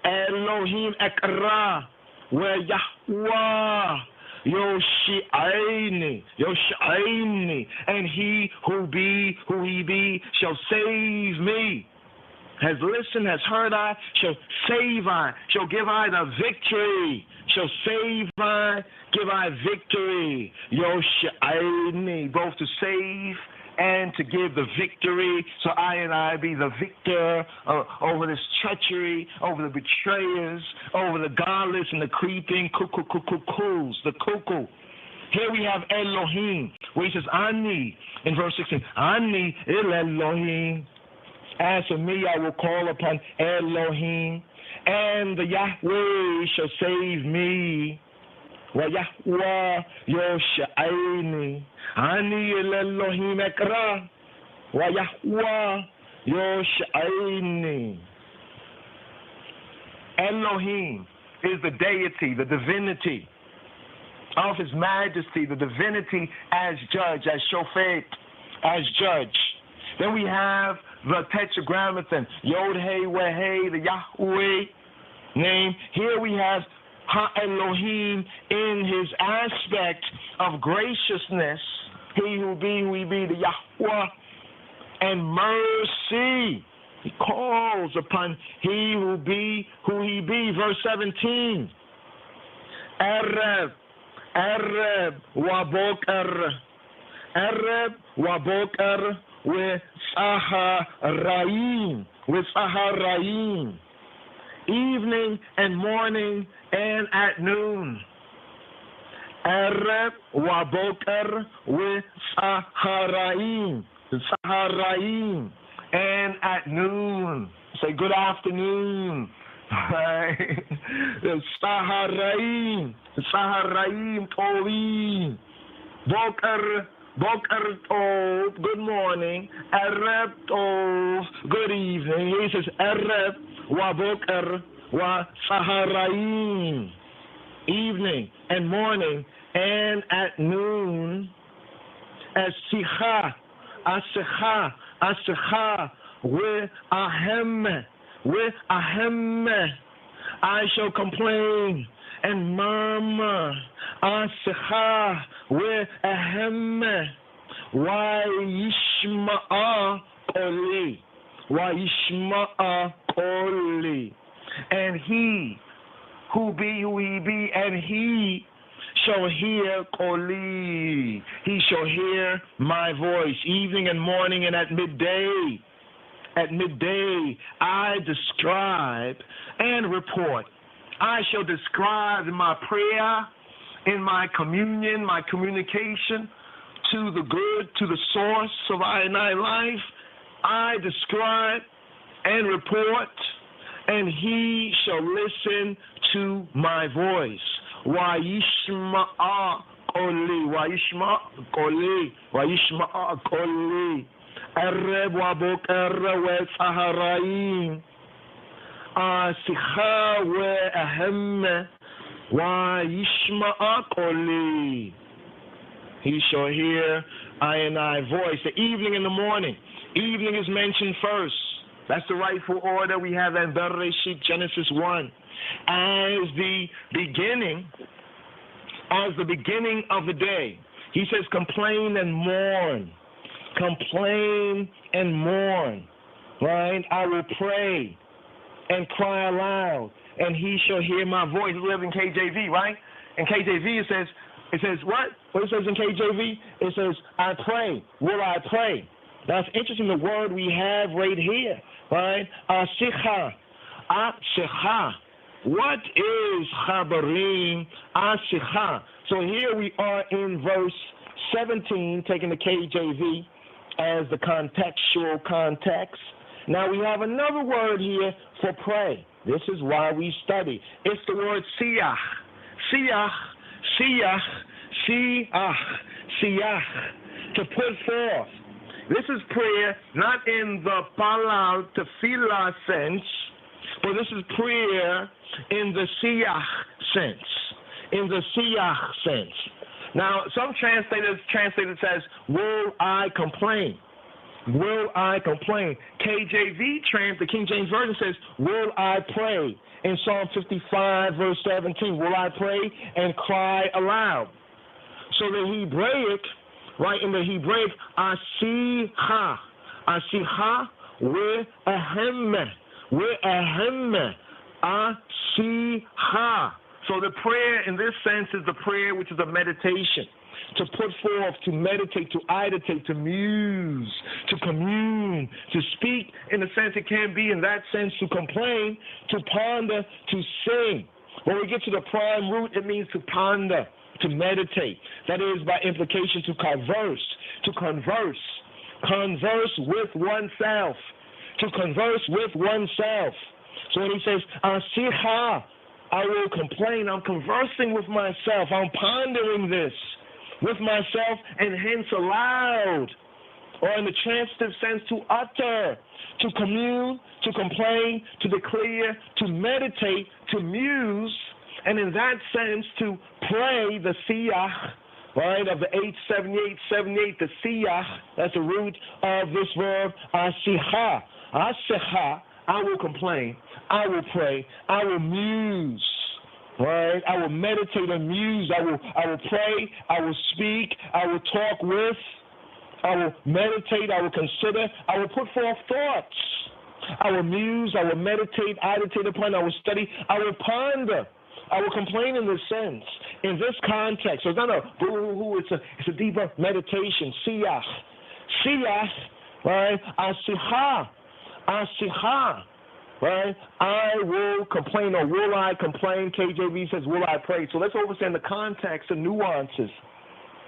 Elohim, Ekra, where Yahweh, Yoshi'aini, and he who he be, shall save me. Has listened, has heard I, shall save I, shall give I the victory, shall save I, give I victory. Yoshi'aini, both to save and to give the victory, so I be the victor over this treachery, over the betrayers, over the godless and the creeping cuckoos, the cuckoo. Here we have Elohim, where he says, Ani, in verse 16, Ani Elohim. As for me, I will call upon Elohim, and the Yahweh shall save me. Wa Yahweh Yoshi'aini, Ani Elohim Ekra, Wa Yahweh Yoshi'aini. Elohim is the deity, the divinity of His Majesty, the divinity as judge, as shofet, as judge. Then we have the Tetragrammaton, Yod He Weh He, the Yahweh name. Here we have Ha-Elohim in his aspect of graciousness, he who he be, the Yahweh, and mercy. He calls upon he who he be. Verse 17. Ereb Waboker, with Saharaim, evening and morning and at noon. Arab wa boker with Saharaim, and at noon. Say good afternoon. Saharaim Tovim, Boker Tov, good morning. Arab Tov, good evening. He says Arab wa Boker wa Saharaim, evening and morning and at noon. Esicha, Asecha, Asecha, with ahem, I shall complain and murmur. Asecha, with ahem, why yishma'a koli, why yishma'a koli, and he who be who he be, and he shall hear koli. He shall hear my voice, evening and morning and at midday. At midday, I describe and report. I shall describe in my prayer, in my communion, my communication to the good, to the source of I and I life. I describe and report, and he shall listen to my voice. Wayishma'a koli, Wayishma'a koli, Wayishma'a koli. Ereb waboker we saharaim. Asicha we ahem. Wayishma'a koli. He shall hear I and I voice. The evening and the morning. Evening is mentioned first. That's the rightful order we have in Bereshit, Genesis 1. As the beginning of the day. He says, complain and mourn. Complain and mourn. Right? I will pray and cry aloud, and he shall hear my voice. We live in KJV, right? In KJV it says what? What it says in KJV? It says, I pray. Will I pray? That's interesting, the word we have right here. Right? Asicha. Asicha. What is chabarim? Asicha. So here we are in verse 17, taking the KJV as the contextual context. Now we have another word here for pray. This is why we study. It's the word siyach. Siyach, siyach, siyach, siyach. To put forth. This is prayer not in the palal tefillah sense, but this is prayer in the siyach sense. In the siyach sense. Now, some translators says, will I complain? Will I complain? KJV, the King James Version says, will I pray? In Psalm 55, verse 17, will I pray and cry aloud? So the Hebraic, right, in the Hebraic, asicha, asicha, with ahem, asicha. So the prayer in this sense is the prayer which is a meditation, to put forth, to meditate, to ideate, to muse, to commune, to speak in the sense it can be in that sense, to complain, to ponder, to sing. When we get to the prime root, it means to ponder, to meditate. That is by implication to converse with oneself, to converse with oneself. So when he says, Asicha, I will complain, I'm conversing with myself, I'm pondering this with myself, and hence aloud, or in the transitive sense, to utter, to commune, to complain, to declare, to meditate, to muse, and in that sense, to pray the siyach, right, of the 878, the siyach, that's the root of this verb, asicha, asicha. I will complain, I will pray, I will muse, right? I will meditate and muse, I will pray, I will speak, I will talk with, I will meditate, I will consider, I will put forth thoughts, I will muse, I will meditate, ideate upon, I will study, I will ponder, I will complain in this sense, in this context. So it's not a boo-hoo, it's a deeper meditation, siyach, right? Asicha, right? I will complain, or will I complain? KJV says, will I pray? So let's understand the context and nuances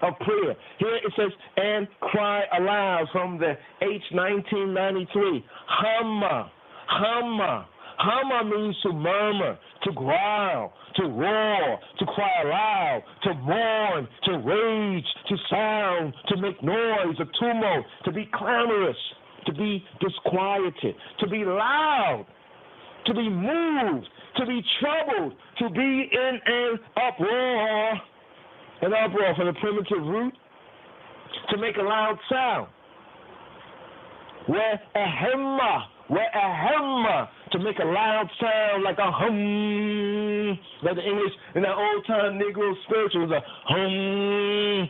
of prayer. Here it says, and cry aloud from the H1993. Hama means to murmur, to growl, to roar, to cry aloud, to mourn, to rage, to sound, to make noise, a tumult, to be clamorous, to be disquieted, to be loud, to be moved, to be troubled, to be in an uproar. An uproar from the primitive root to make a loud sound. We'ehemma to make a loud sound like a hum. Like the English in that old time Negro spiritual was a hum.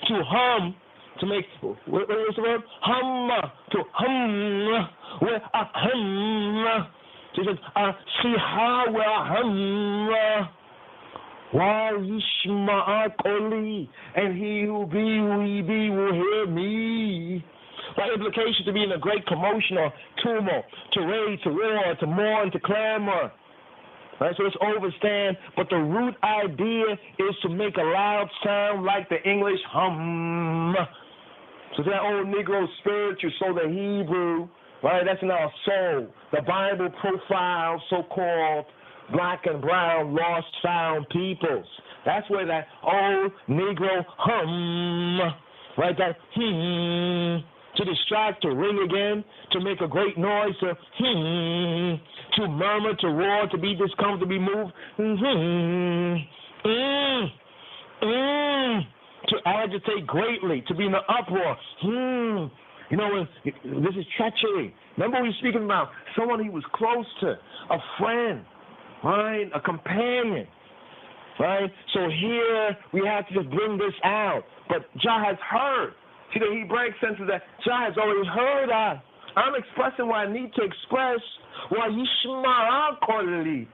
To hum, to make, what is the word? Hum, to hum, where a hum. So he says, see how we're hum. Why Yishma Koli, and he who be who he be will hear me. By implication, to be in a great commotion or tumult, to rage, to roar, to mourn, to clamor. Right, so it's overstand, but the root idea is to make a loud sound like the English hum. So that old Negro spiritual, so the Hebrew, right, that's in our soul. The Bible profiles so-called black and brown lost found peoples. That's where that old Negro hum, right, that to distract, to ring again, to make a great noise, to murmur, to roar, to be discomforted, to be moved, to agitate greatly, to be in an uproar. You know, when this is treachery. Remember we were speaking about someone he was close to, a friend, right, a companion, right? So here we have to just bring this out. But Jah has heard. See, the Hebraic sense is that Jah has already heard us. I'm expressing what I need to express. Why Yishma Koli.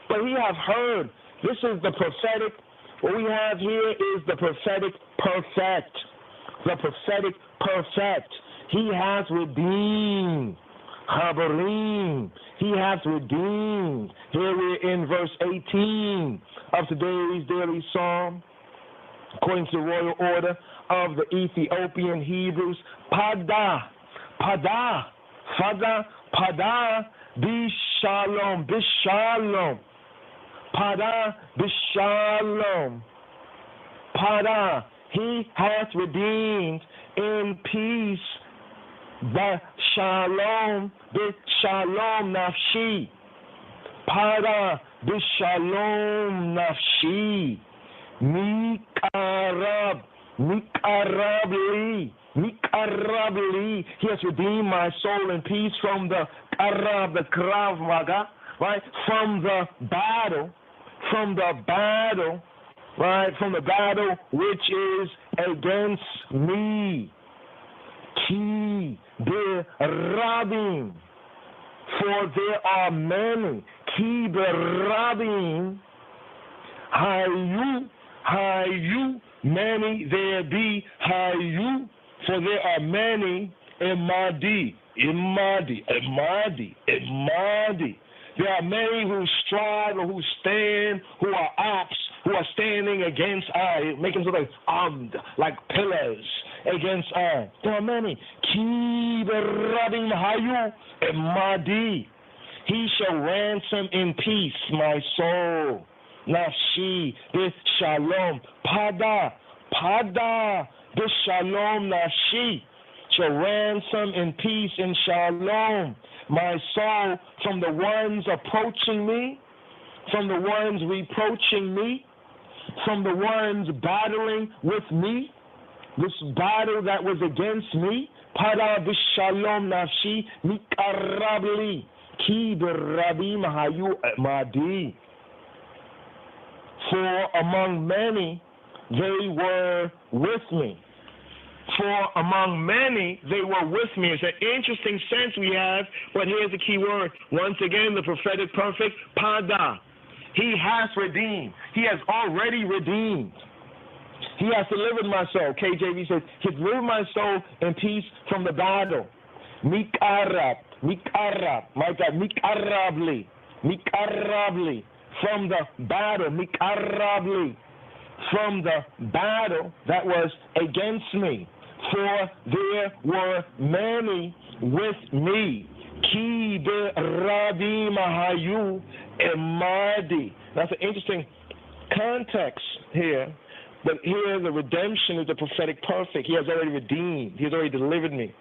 But he have heard. This is the prophetic. What we have here is the prophetic perfect. The prophetic perfect. He has redeemed. Habarim. He has redeemed. Here we're in verse 18 of today's daily psalm. According to the royal order of the Ethiopian Hebrews, Pada, Bishalom, Pada, he hath redeemed in peace, Bishalom nafshi, Pada, Bishalom nafshi. Mikarabli. He has redeemed my soul in peace from the Karab, the Krav Maga, right? From the battle, right? From the battle which is against me. Ki berabim, for there are many. Ki berabim, Hayu, many there be, Hayu, for there are many, Imadi. There are many who strive or who stand, who are ops, who are standing against I, making something like pillars against I. There are many. Ki berabim hayu, Imadi. He shall ransom in peace my soul. Nafshi, Bishalom, Pada, Bishalom, Nafshi, shall ransom in peace in Shalom, my soul, from the ones approaching me, from the ones reproaching me, from the ones battling with me, this battle that was against me. Pada, Bishalom, Nafshi, Mikarabli, Ki berabim hayu madi. For among many they were with me. For among many they were with me. It's an interesting sense we have, but here's the key word. Once again, the prophetic perfect, Pada. He has redeemed. He has already redeemed. He has delivered my soul. KJV says, he delivered my soul in peace from the battle. Mikarab, my God, mikarabli, from the battle, mikarabli, from the battle that was against me. For there were many with me. Ki berabim hayu emadi. That's an interesting context here. But here the redemption is the prophetic perfect. He has already redeemed. He has already delivered me.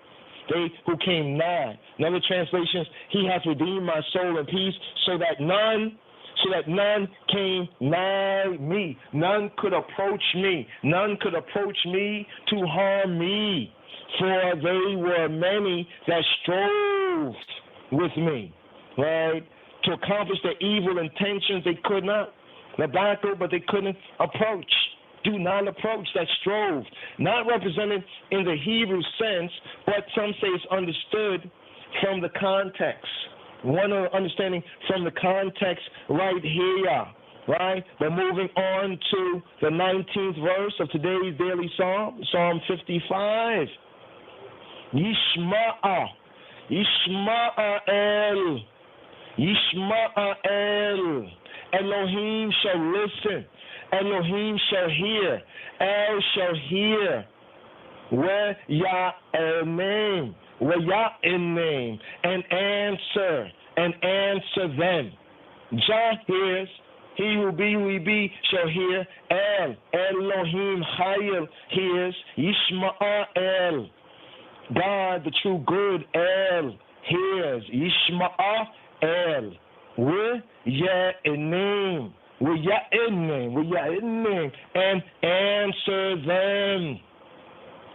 They who came nigh. In other translations, he has redeemed my soul in peace so that none so that none came nigh me. None could approach me. None could approach me to harm me. For they were many that strove with me, right? To accomplish their evil intentions, they could not. The battle, but they couldn't approach. Do not approach, that strove. Not represented in the Hebrew sense, but some say it's understood from the context. One understanding from the context right here, right? But moving on to the 19th verse of today's daily psalm, Psalm 55. Yishma'a, Yishma'el, Yishma'el. Elohim shall listen. Elohim shall hear. El shall hear. Where Ya'enem, where Ya'enem, and answer them. Jah hears. He who be shall hear. El, Elohim Hayel hears. Yishma'el. God, the true good, El hears. Yishma'el. With Ya'enem, and answer them.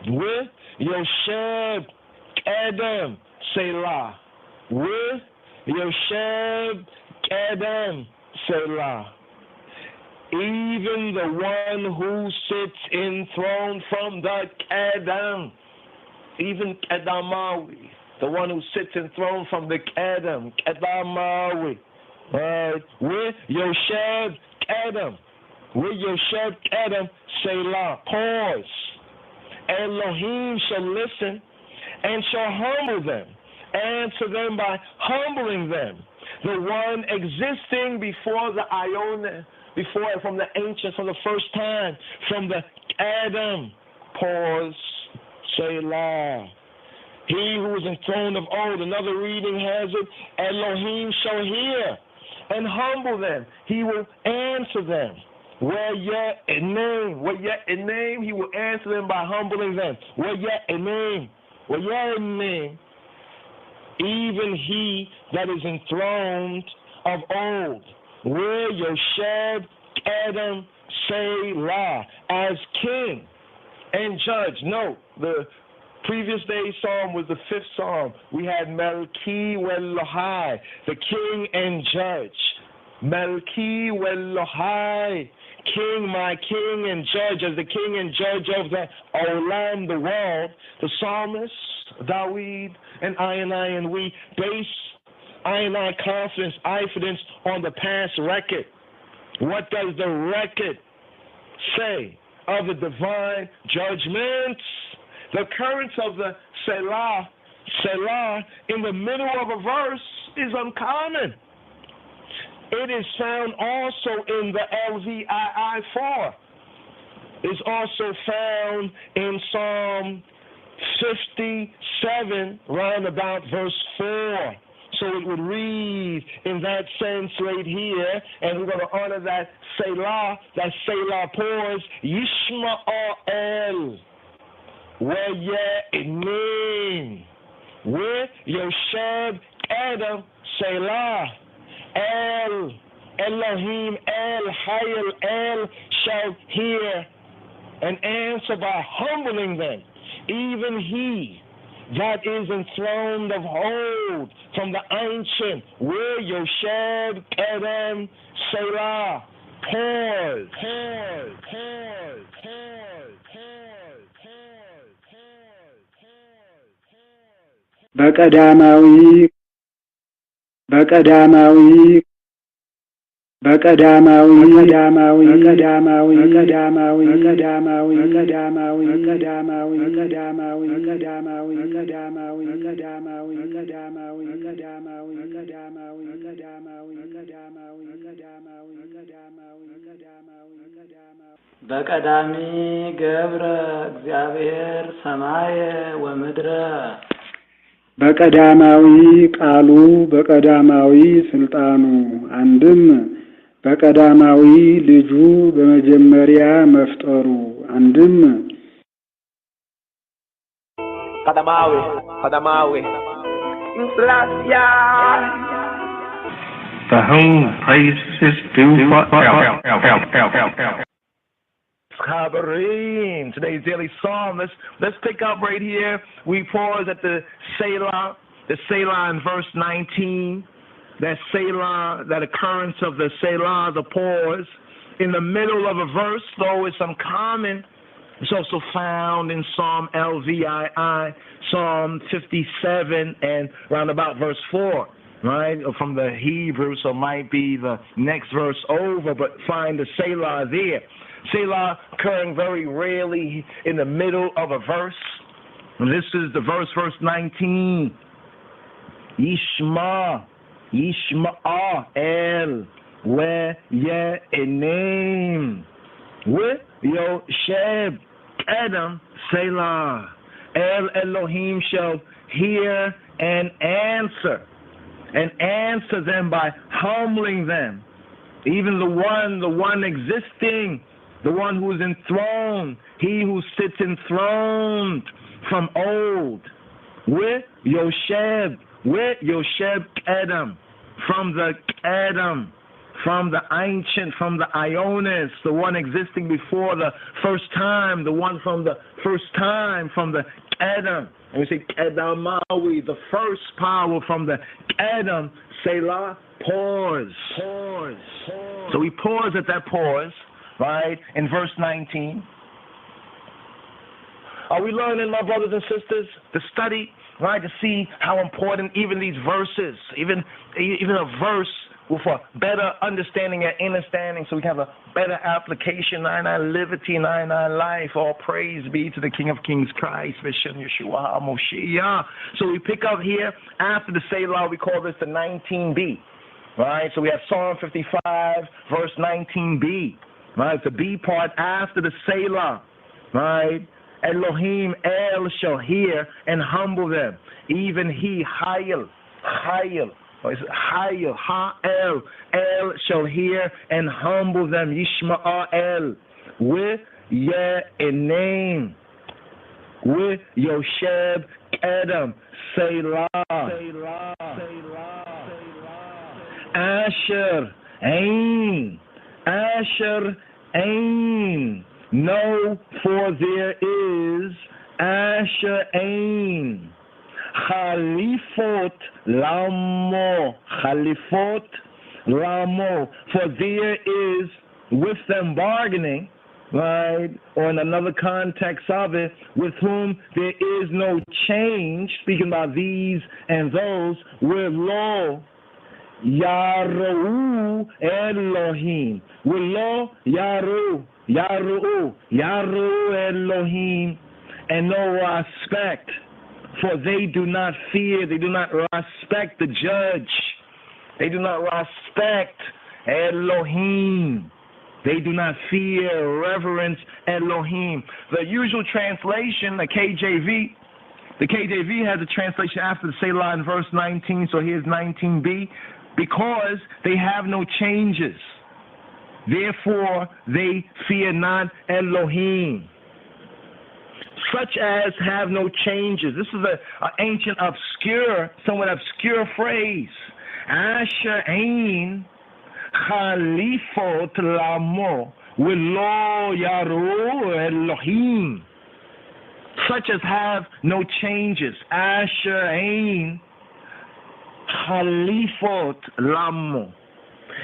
With Yosheb Adam, Selah. With Yosheb Adam, Selah. Even the one who sits enthroned from the Adam, even Kedamawi, the one who sits enthroned from the Adam, Kedamawi. With Yosheb Adam, Selah. Pause. Elohim shall listen and shall humble them. Answer them by humbling them. The one existing before the Iona, from the ancients, from the first time, from the Adam. Pause. Selah. He who is enthroned of old, another reading has it, Elohim shall hear and humble them. He will answer them. Where yet a name, he will answer them by humbling them. Where yet a name, even he that is enthroned of old. Where Yosheb Adam Selah, as king and judge. Note, the previous day's psalm was the 5th psalm. We had Melki Welohai, the king and judge. Melki Welohai, king, my king and judge, as the king and judge of the Olam, the world. The psalmist, Dawid, and I and we base I confidence on the past record. What does the record say of the divine judgments? The occurrence of the Selah, in the middle of a verse is uncommon. It is found also in the LVII 4. It's also found in Psalm 57, round about verse 4. So it would read in that sense right here, and we're going to honor that Selah pause, Yishma'el. Where Ya'enem, with Yosheb Adam Selah, El, Elohim, El, Hayel, El shall hear and answer by humbling them. Even he that is enthroned of old from the ancient, where Yosheb Adam Selah. Pause. በቀዳማዊ በቀዳሚ ገብረ እግዚአብሔር ሰማየ ወምድረ በቀዳማዊ ቃሉ በቀዳማዊ ስልጣኑ አንድም በቀዳማዊ ልጁ በመጀመሪያ መፍጠሩ አንድም ቀዳማዊ to whom praise is due forever. Chabarim. Today's daily psalm. Let's pick up right here. We pause at the Selah in verse 19. That Selah, that occurrence of the Selah, the pause, in the middle of a verse, though it's uncommon. It's also found in Psalm LVII, Psalm 57, and round about verse 4, right? From the Hebrew, so it might be the next verse over, but find the Selah there. Selah occurring very rarely in the middle of a verse. And this is the verse 19. Yishma el we ye enem with Yosheb Adam Selah. El Elohim shall hear and answer them by humbling them. Even the one existing, the one who is enthroned, he who sits enthroned from old. With Yosheb Adam, from the Adam, from the ancient, from the Ionis, the one existing before the first time, the one from the first time, from the Adam. And we say Kedamawi, the first power from the Adam, Selah, pause. So we pause at that pause, right, in verse 19. Are we learning, my brothers and sisters, to study, right, to see how important even these verses, even a verse with a better understanding and understanding, so we can have a better application, liberty, life. All praise be to the King of Kings, Christ, Yeshua HaMoshiach. So we pick up here after the Selah. We call this the 19b, right? So we have Psalm 55, verse 19b, right? The B part after the Selah, right? Elohim El shall hear and humble them. Even he, Hayel. Hayel, Ha-El, El shall hear and humble them. Yishma'el, with Yeh name, with Yosheb Edom, Selah. Asher, Ain. No, for there is Asher Ain. Khalifot Lamo, for there is with them bargaining, right? Or in another context of it, with whom there is no change, speaking about these and those, with lo Yaru Elohim, with lo Yaru Elohim, and no respect. For they do not fear, they do not respect the judge. They do not respect Elohim. They do not fear, reverence Elohim. The usual translation, the KJV has a translation after the Selah in verse 19, so here's 19b. Because they have no changes, therefore they fear not Elohim. Such as have no changes. This is an ancient, somewhat obscure phrase. Asher Ein Khalifot Lamo Willo Yaru Elohim. Such as have no changes. Asher Ein Khalifot Lamo.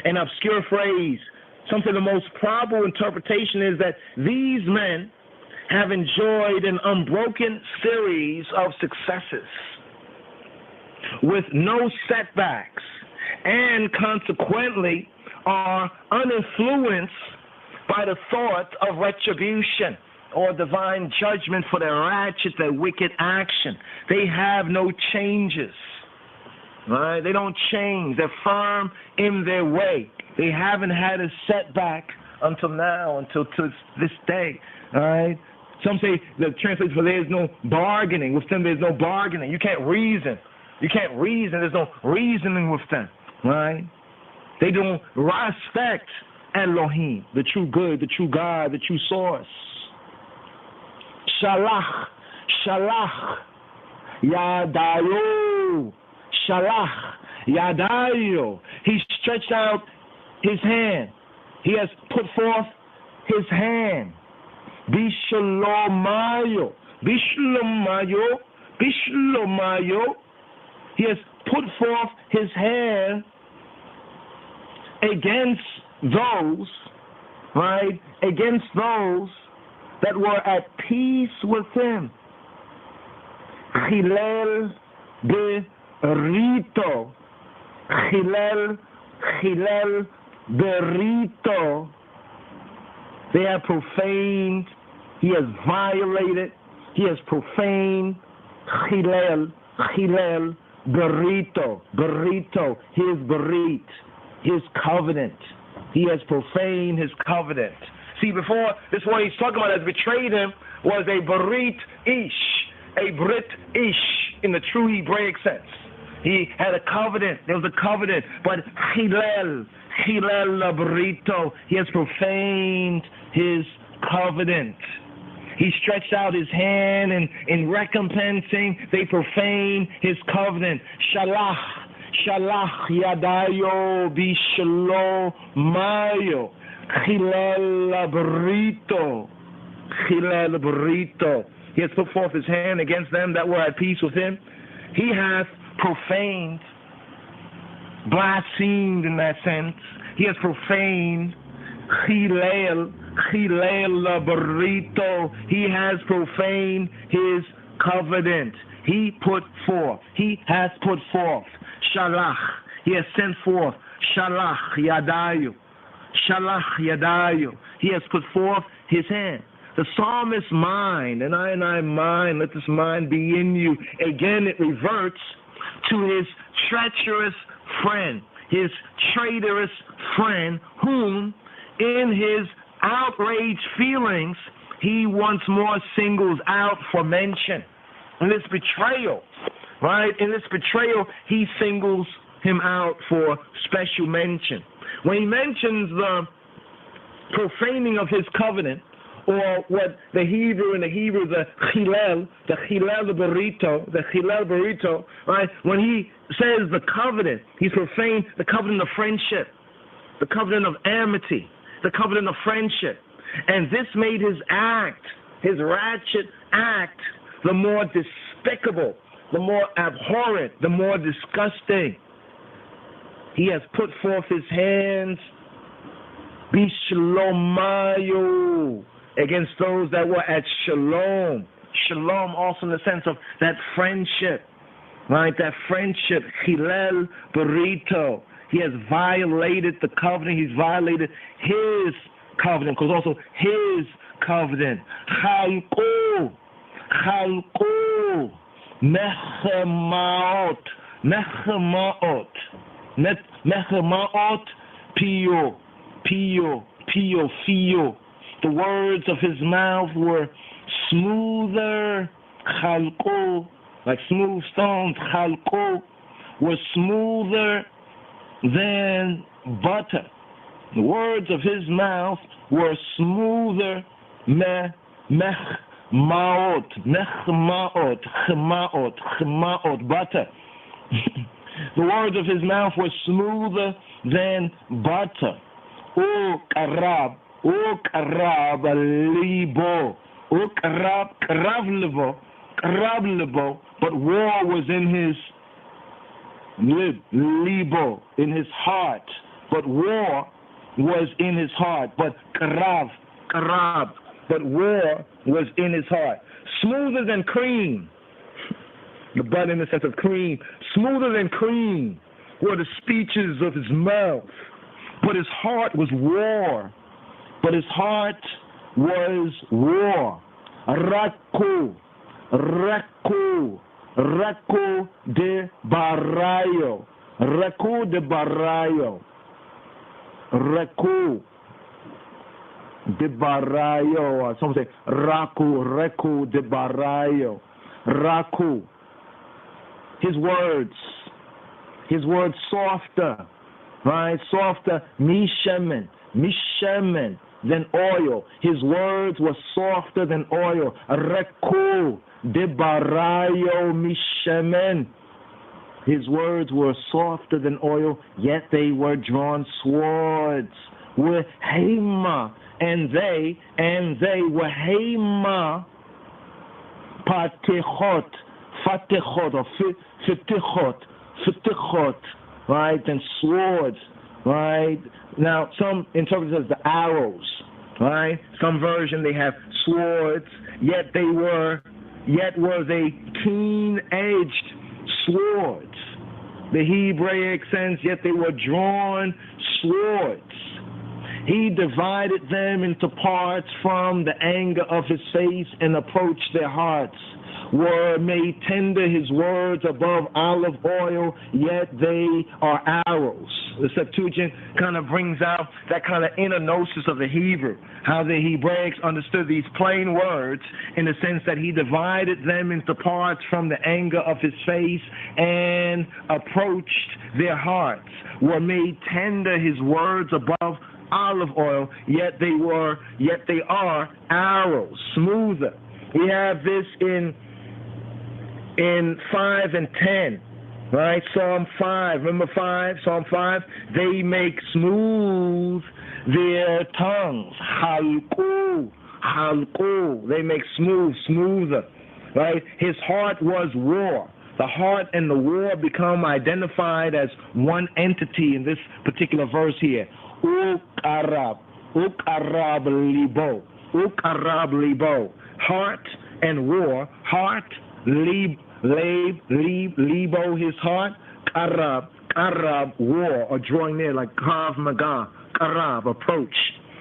An obscure phrase. Something the most probable interpretation is that these men have enjoyed an unbroken series of successes with no setbacks, and consequently are uninfluenced by the thought of retribution or divine judgment for their ratchet, their wicked action. They have no changes, right? They don't change. They're firm in their way. They haven't had a setback until now, until to this day, all right? Some say the translation for there is no bargaining. With them, there's no bargaining. You can't reason. There's no reasoning with them, right? They don't respect Elohim, the true good, the true God, the true source. Shalach, Yadayu, Shalach, Yadayo. He stretched out his hand. He has put forth his hand. Bishalomayo. Bishalomayo. Bishalomayo. He has put forth his hand against those, right? Against those that were at peace with him. Chilel berito. Chilel berito. They have profaned. He has violated. He has profaned. Chilel berito. Berito. His berit. His covenant. He has profaned his covenant. See, before, this one he's talking about has betrayed him was a berit ish. A brit ish in the true Hebraic sense. He had a covenant. There was a covenant. But Chilel berito. He has profaned his covenant. He stretched out his hand and in recompensing, they profane his covenant. Shalach yadayo bishalomayo. Chilel berito. He has put forth his hand against them that were at peace with him. He hath profaned, blasphemed in that sense. He has profaned. Chilel berito. He has profaned his covenant. He has put forth. Shalach. He has sent forth. Shalach yadayu. Shalach yadayu. He has put forth his hand. The psalmist's mind, and I mind, let this mind be in you. Again, it reverts to his treacherous friend, his traitorous friend, whom, in his outraged feelings, he once more singles out for mention. In this betrayal, right? In this betrayal, he singles him out for special mention. When he mentions the profaning of his covenant, or what the Hebrew, the Chilel berito, right? When he says the covenant, he's profaned the covenant of friendship, the covenant of amity, the covenant of friendship. And this made his act, his ratchet act, the more despicable, the more abhorrent, the more disgusting. He has put forth his hands, bishalomayo, against those that were at shalom. Shalom also in the sense of that friendship, right? That friendship, chilel berito. He has violated the covenant. He's violated his covenant, because also his covenant. Chalko, mechemaot, pio. The words of his mouth were smoother, chalko, like smooth stones, chalko, were smoother than butter. The words of his mouth were smoother, chemaot, butter. The words of his mouth were smoother than butter. O karab libo. O karav libo. But war was in his libo, in his heart. But war was in his heart. But karav. But war was in his heart. Smoother than cream. The butter in the sense of cream. Smoother than cream were the speeches of his mouth. But his heart was war. Raku de barayo. Some say Reku de barayo. Raku. His words softer, right? Softer, mishemen than oil. His words were softer than oil. Reku de barayo mishemen. His words were softer than oil, yet they were drawn swords. Were Hema, and they were Hema, Fatechot, or Fetichot, right? And swords, right? Now, some interpret it as the arrows, right? Some version they have swords, yet were they keen-edged swords. The Hebraic sense, yet they were drawn swords. He divided them into parts from the anger of his face and approached their hearts. Were made tender his words above olive oil, yet they are arrows. The Septuagint kind of brings out that kind of inner gnosis of the Hebrew, how the Hebraics understood these plain words in the sense that he divided them into parts from the anger of his face and approached their hearts. Were made tender his words above olive oil, yet they are arrows, smoother. We have this in 5 and 10, right? Psalm 5, remember 5, Psalm 5? They make smooth their tongues. Halku. They make smoother, right? His heart was war. The heart and the war become identified as one entity in this particular verse here. Ukarab libo. Heart and war. Heart, libo, his heart. Karab, war, or drawing near, like Krav Maga. Karab, approach.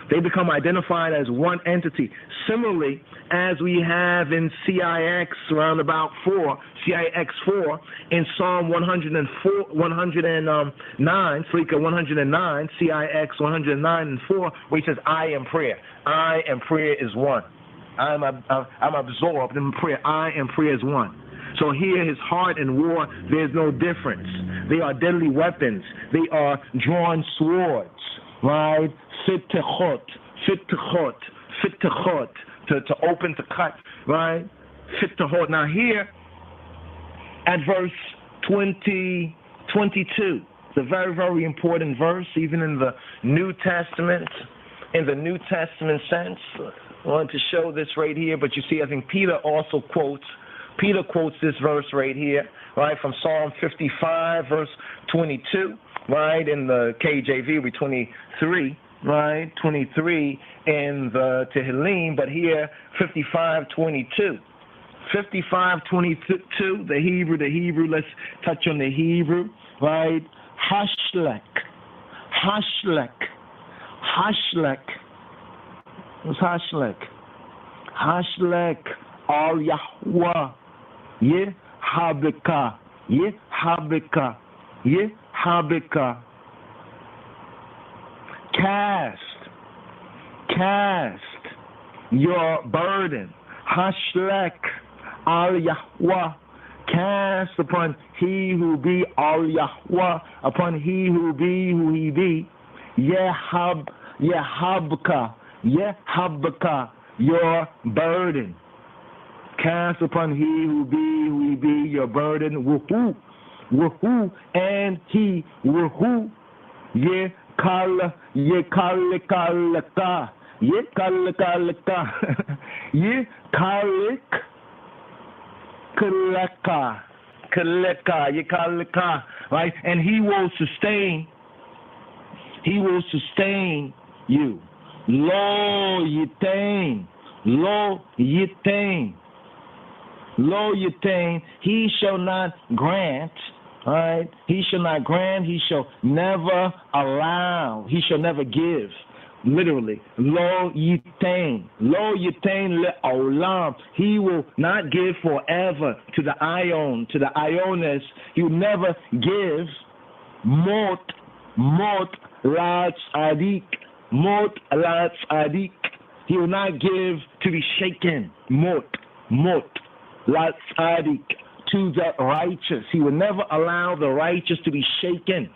They become identified as one entity. Similarly, as we have in CIX around about 4, CIX 4, in Psalm 109, Slika 109, CIX 109 and 4, where he says, I am prayer. I and prayer is one. I'm absorbed in prayer. I and prayer is one. So here, his heart and war, there's no difference. They are deadly weapons. They are drawn swords, right? Fitechot, to open, to cut, right? Fitechot. Now here, at verse 22, it's a very, very important verse, even in the New Testament, sense. I wanted to show this right here, but you see, I think Peter quotes this verse right here, right, from Psalm 55, verse 22, right, in the KJV, we 23, right, 23 in the Tehillim, but here 55:22. 55:22, the Hebrew, let's touch on the Hebrew, right, Hashlek. What's Hashlek? Hashlek al Yahweh. Yehabeka. Cast your burden. Hashlek al Yahweh. Cast upon he who be al Yahweh, upon he who be who he be. Yehabeka, your burden. Cast upon he who he be, your burden. Woohoo, and he, woohoo. Yekalika. Yekalika, right? And he will sustain you. Lo yitain, he shall not grant, right? He shall not grant, he shall never allow, he shall never give. Literally, lo yitain le'olam. He will not give forever to the ion, to the ioness. He will never give mot la tzadik. He will not give to be shaken. Mot la tzadik, to the righteous. He will never allow the righteous to be shaken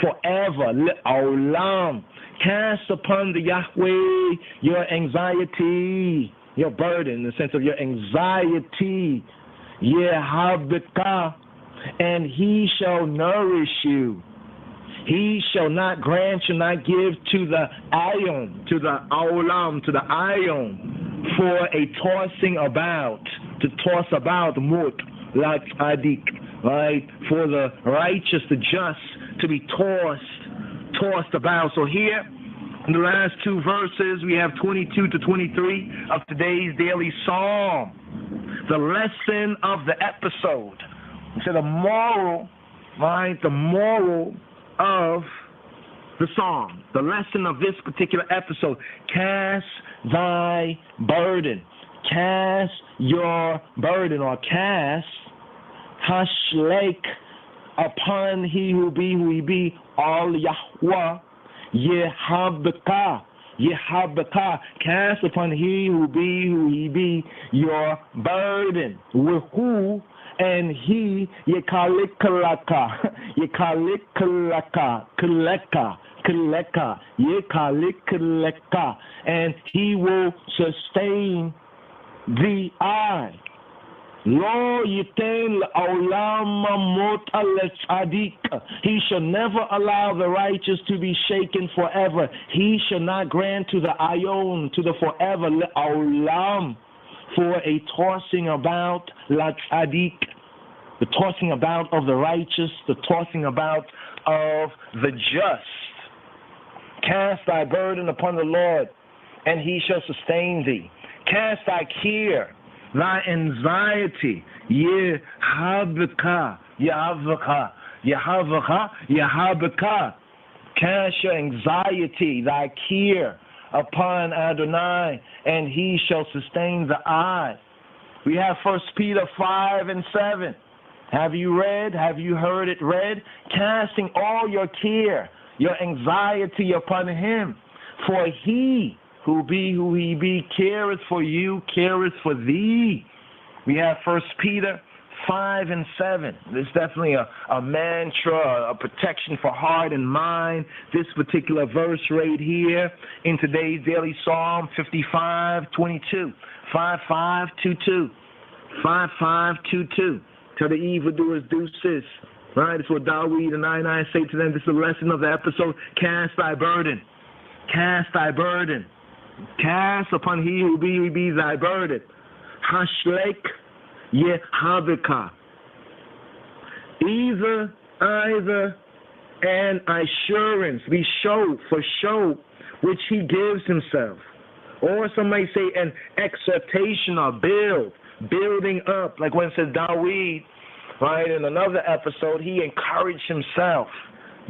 forever. Le'olam. Cast upon the Yahweh your anxiety, your burden, in the sense of your anxiety. Yehabeka, and he shall nourish you. He shall not grant, shall not give to the ion, to the aulam, to the ion, for a tossing about, to toss about, mut, lat adik, right? For the righteous, the just, to be tossed about. So here, in the last two verses, we have 22 to 23 of today's daily psalm. The lesson of the episode. So the moral, right? The moral of the psalm. The lesson of this particular episode. Cast thy burden. Cast your burden, or cast hashlek upon he who be all Yahweh Yehabaka. Yehabaka, cast upon he who be your burden. With who, and he yekalikalaka, yekalikalaka, and he will sustain the eye. Lo yitain l'olam mot al-tzadik. He shall never allow the righteous to be shaken forever. He shall not grant to the ayon, to the forever, l'olam, for a tossing about la-tzadik, the tossing about of the righteous, the tossing about of the just. Cast thy burden upon the Lord, and he shall sustain thee. Cast thy care, thy anxiety, Yehabaka. Cast your anxiety, thy care upon Adonai, and he shall sustain the eye. We have 1 Peter 5 and 7. Have you read? Have you heard it read? Casting all your care, your anxiety upon him, for he who he be, careth for you, careth for thee. We have 1 Peter 5 and 7. There's definitely a mantra, a protection for heart and mind. This particular verse right here in today's daily Psalm 55:22, 5522, 5522. Tell the evildoers deuces. Right? It's what Dawid and I say to them. This is the lesson of the episode. Cast thy burden. Cast thy burden. Cast upon he who be thy burden. Hashlek Yehabika. Either an assurance, be show, for show, which he gives himself. Or some may say an exhortation or building up. Like when it says Dawid, right, in another episode, he encouraged himself.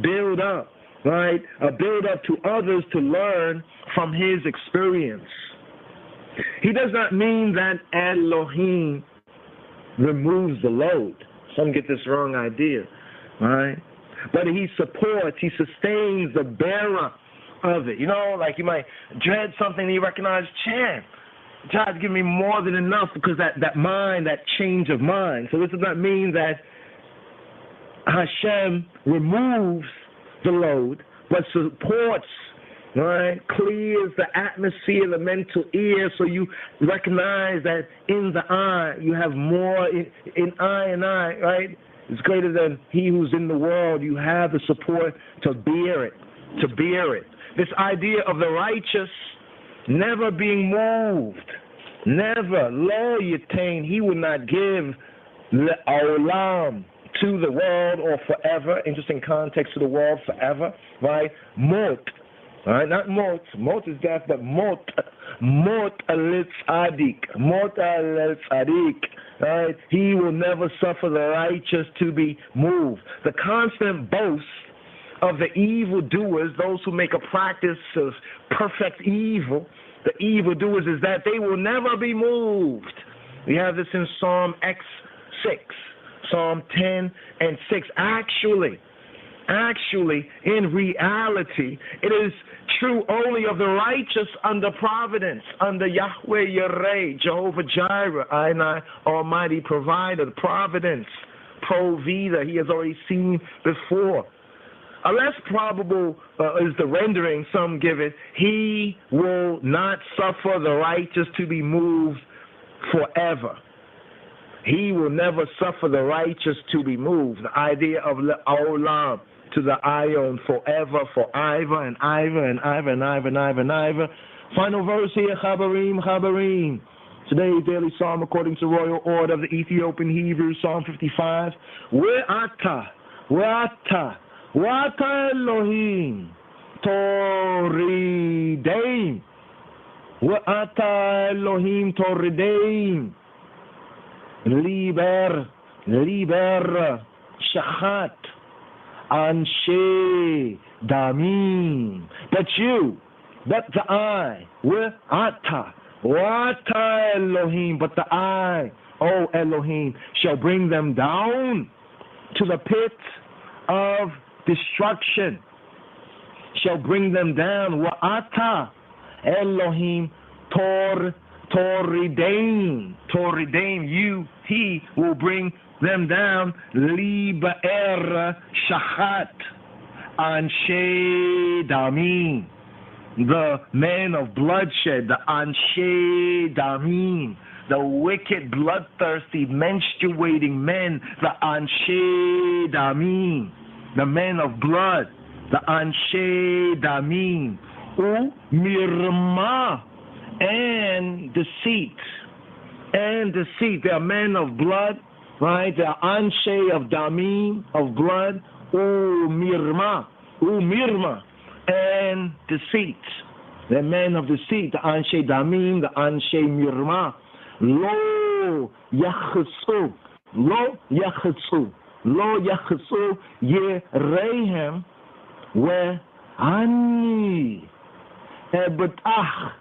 Build up. Right? A build up to others to learn from his experience. He does not mean that Elohim removes the load. Some get this wrong idea, right? But he supports, he sustains the bearer of it. You know, like you might dread something and you recognize, God's giving me more than enough, because that mind, that change of mind. So this does not mean that Hashem removes the load, but supports, right? Clears the atmosphere, the mental ear, so you recognize that in the eye you have more, in I and I, right? It's greater than he who's in the world. You have the support to bear it. This idea of the righteous never being moved, never, lo yitain, he will not give l'olam, to the world, or forever. Interesting context, to the world, forever, right? Mot, right? Not mot. Mot is death, but mot al-tzadik. Mot al-tzadik, right? He will never suffer the righteous to be moved. The constant boast of the evildoers, those who make a practice of perfect evil, the evildoers, is that they will never be moved. We have this in Psalm X6. Psalm 10 and 6. Actually, in reality, it is true only of the righteous under providence, under Yahweh Yireh, Jehovah Jireh, I, Almighty Provider, providence, Provida, he has already seen before. A less probable is the rendering some give it. He will not suffer the righteous to be moved forever. He will never suffer the righteous to be moved. The idea of Olam to the Ion, forever, for ever and ever and ever and ever and ever and ever. Final verse here, Chabarim, Chabarim. Today's daily psalm according to royal order of the Ethiopian Hebrew, Psalm 55. We'ata Elohim, Torideim. We'ata Elohim, Torideim. Liber, Shachat, Anshe, Damim. But the I, We'ata Elohim, but the I, O Elohim, shall bring them down to the pit of destruction. Shall bring them down. Wa'ata Elohim Toridaim. He will bring them down. Libaer Shachat Anshe Damim. The men of bloodshed, the Anshe Damim, the wicked, bloodthirsty, menstruating men, the Anshe Damim, the men of blood, the Anshe Damim, Mirma, and deceit. They are men of blood, right? They are Anshe of Damim, of blood, Mirma, and deceit. The men of deceit, the Anshe Damim, the Anshe Mirma. Lo Yachitzu Yerehem we Ani Ebetach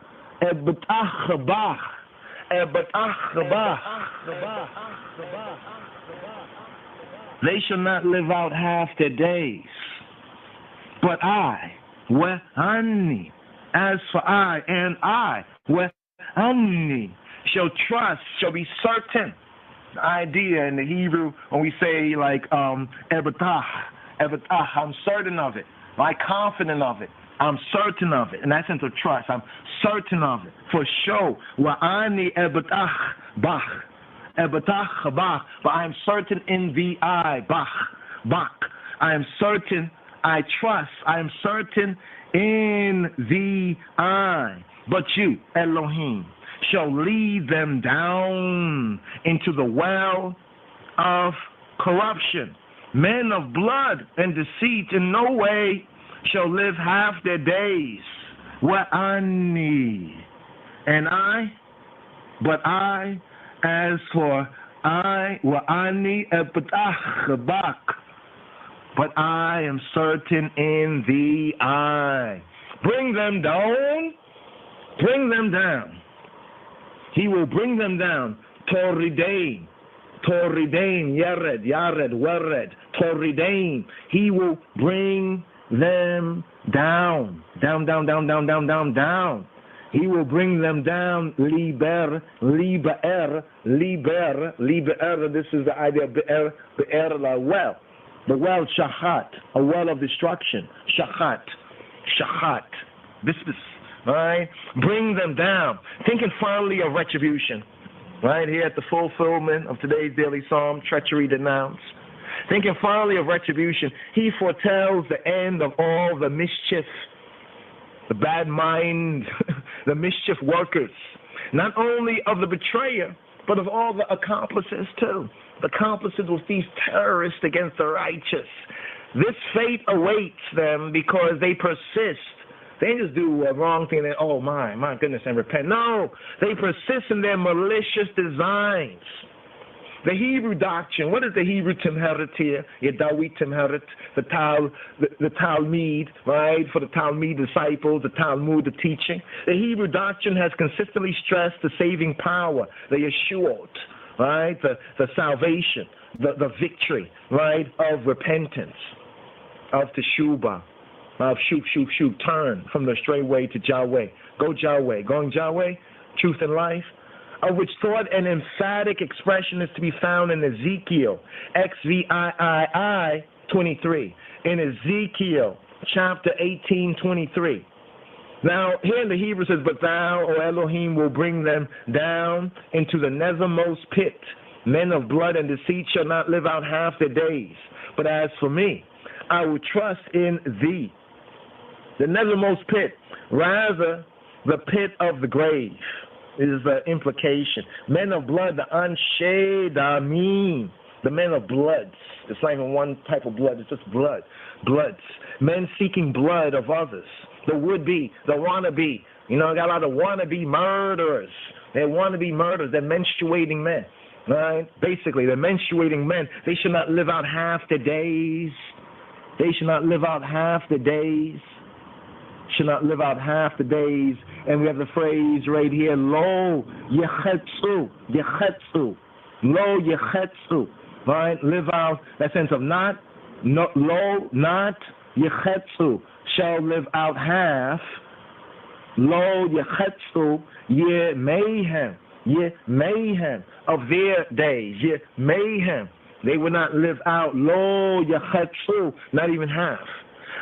Bach. They shall not live out half their days. But I, Ani, as for I, and I, Ani, shall trust, shall be certain. The idea in the Hebrew, when we say like Ebetach, I'm certain of it, like confident of it, I'm certain of it. In that sense of trust, I'm certain of it, for sure. Wa'ani Ebetach Bach, but I am certain in the I, Bach. I am certain, I trust, I am certain in the I. But you, Elohim, shall lead them down into the well of corruption. Men of blood and deceit in no way shall live half their days. Wa'ani, and I, but I, as for I, wa'ani ebetach bak, but I am certain in the I. Bring them down. He will bring them down. Toridain, Yared, Wered, Toridain. He will bring them down. Down. He will bring them down. Liber. This is the idea of be'er, la well. The well, Shachat, a well of destruction. Shachat. This is, right? Bring them down. Thinking finally of retribution. Right here at the fulfillment of today's daily psalm, Treachery Denounced. Thinking finally of retribution, he foretells the end of all the mischief, the bad mind, the mischief workers. Not only of the betrayer, but of all the accomplices too. The accomplices with these terrorists against the righteous. This fate awaits them because they persist. They didn't just do a wrong thing and oh my goodness, and repent. No, they persist in their malicious designs. The Hebrew doctrine, what is the Hebrew Timheret here? Yedawit Timheret, the Talmud, right? For the Talmud disciples, the Talmud, the teaching. The Hebrew doctrine has consistently stressed the saving power, the Yeshuot, right? The salvation, the victory, right? Of repentance, of Teshuvah, of shoot, turn from the straight way to Yahweh. Go Yahweh, going Yahweh, truth and life. Of which thought an emphatic expression is to be found in Ezekiel, XVIII 23. In Ezekiel chapter 18:23. Now, here in the Hebrew it says, but thou, O Elohim, will bring them down into the nethermost pit Men of blood and deceit shall not live out half their days. But as for me, I will trust in thee. The nethermost pit, rather the pit of the grave, is the implication. Men of blood, the Anshe-Damim, the men of bloods. It's not even one type of blood, it's just blood. Bloods. Men seeking blood of others. The would-be, the wannabe. You know, I got a lot of wannabe murderers. They're wannabe murderers. They're menstruating men. Right? Basically, they're menstruating men. They should not live out half the days. They should not live out half the days. Should not live out half the days. And we have the phrase right here, Lo yechetzu, yechetzu, Lo yechetzu, right? Live out, that sense of not, no, lo, not, yechetzu, shall live out half, Lo yechetzu, ye mayhem of their days, ye mayhem. They would not live out, Lo yechetzu, not even half.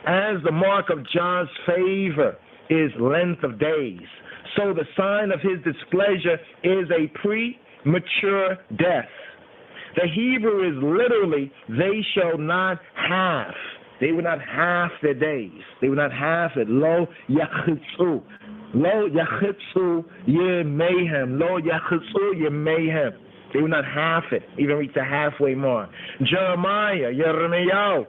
As the mark of God's favor is length of days, so the sign of his displeasure is a premature death. The Hebrew is literally, they shall not have. They will not have their days. They will not have it. Lo yachitzu. Lo yachitzu ye mayhem. Lo yachitzu ye mayhem. They will not have it, even reach the halfway mark. Jeremiah, Yirmiyahu,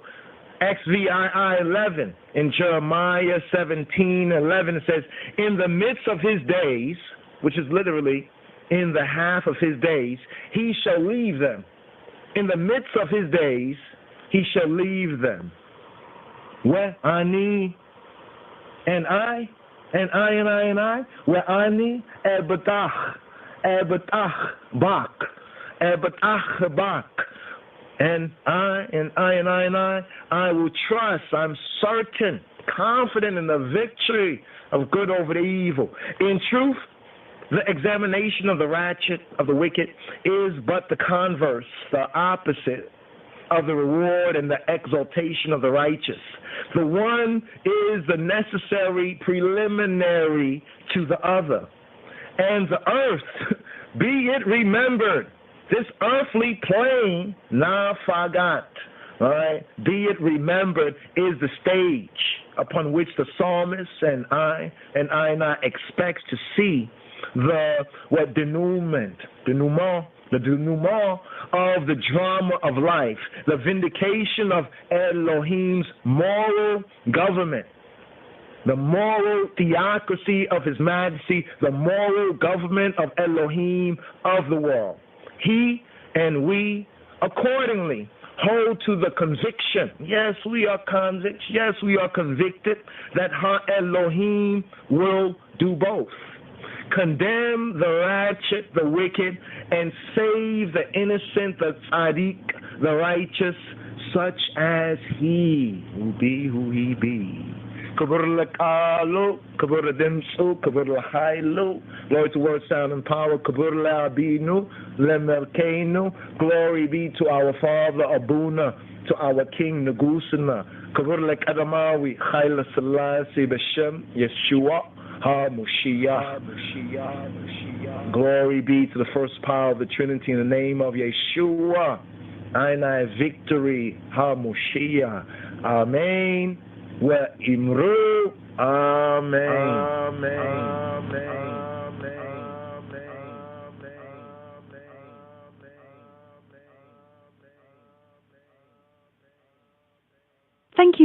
XVII 11, in Jeremiah 17:11 it says, in the midst of his days, which is literally in the half of his days, he shall leave them. In the midst of his days, he shall leave them. Where ani and I, where ani ebatach bak, ebatach bak. And I will trust, I'm certain, confident in the victory of good over the evil. In truth, the examination of the ratchet, of the wicked, is but the converse, the opposite of the reward and the exaltation of the righteous. The one is the necessary preliminary to the other. And the earth, be it remembered, this earthly plane, nafagat, all right, be it remembered, is the stage upon which the psalmist and I expects to see the denouement of the drama of life, the vindication of Elohim's moral government, the moral theocracy of his majesty, the moral government of Elohim of the world. He and we accordingly hold to the conviction, yes, we are convicts, yes, we are convicted, that Ha-Elohim will do both. Condemn the ratchet, the wicked, and save the innocent, the tzaddik, the righteous, such as he will be who he be. Kabur l'kalo, kabur l'dimsu, kabur l'hailu. Glory to word, sound, and power. Kabur l'abinu, l'melkeinu. Glory be to our Father, Abuna, to our King, Nagusana. Kabur l'kadamawi, Chayla Selassie, B'Shem, Yeshua, HaMoshiach. Glory be to the first power of the Trinity in the name of Yeshua. Ainai victory, HaMoshiach. Amen. Wa imru, amen. Thank you.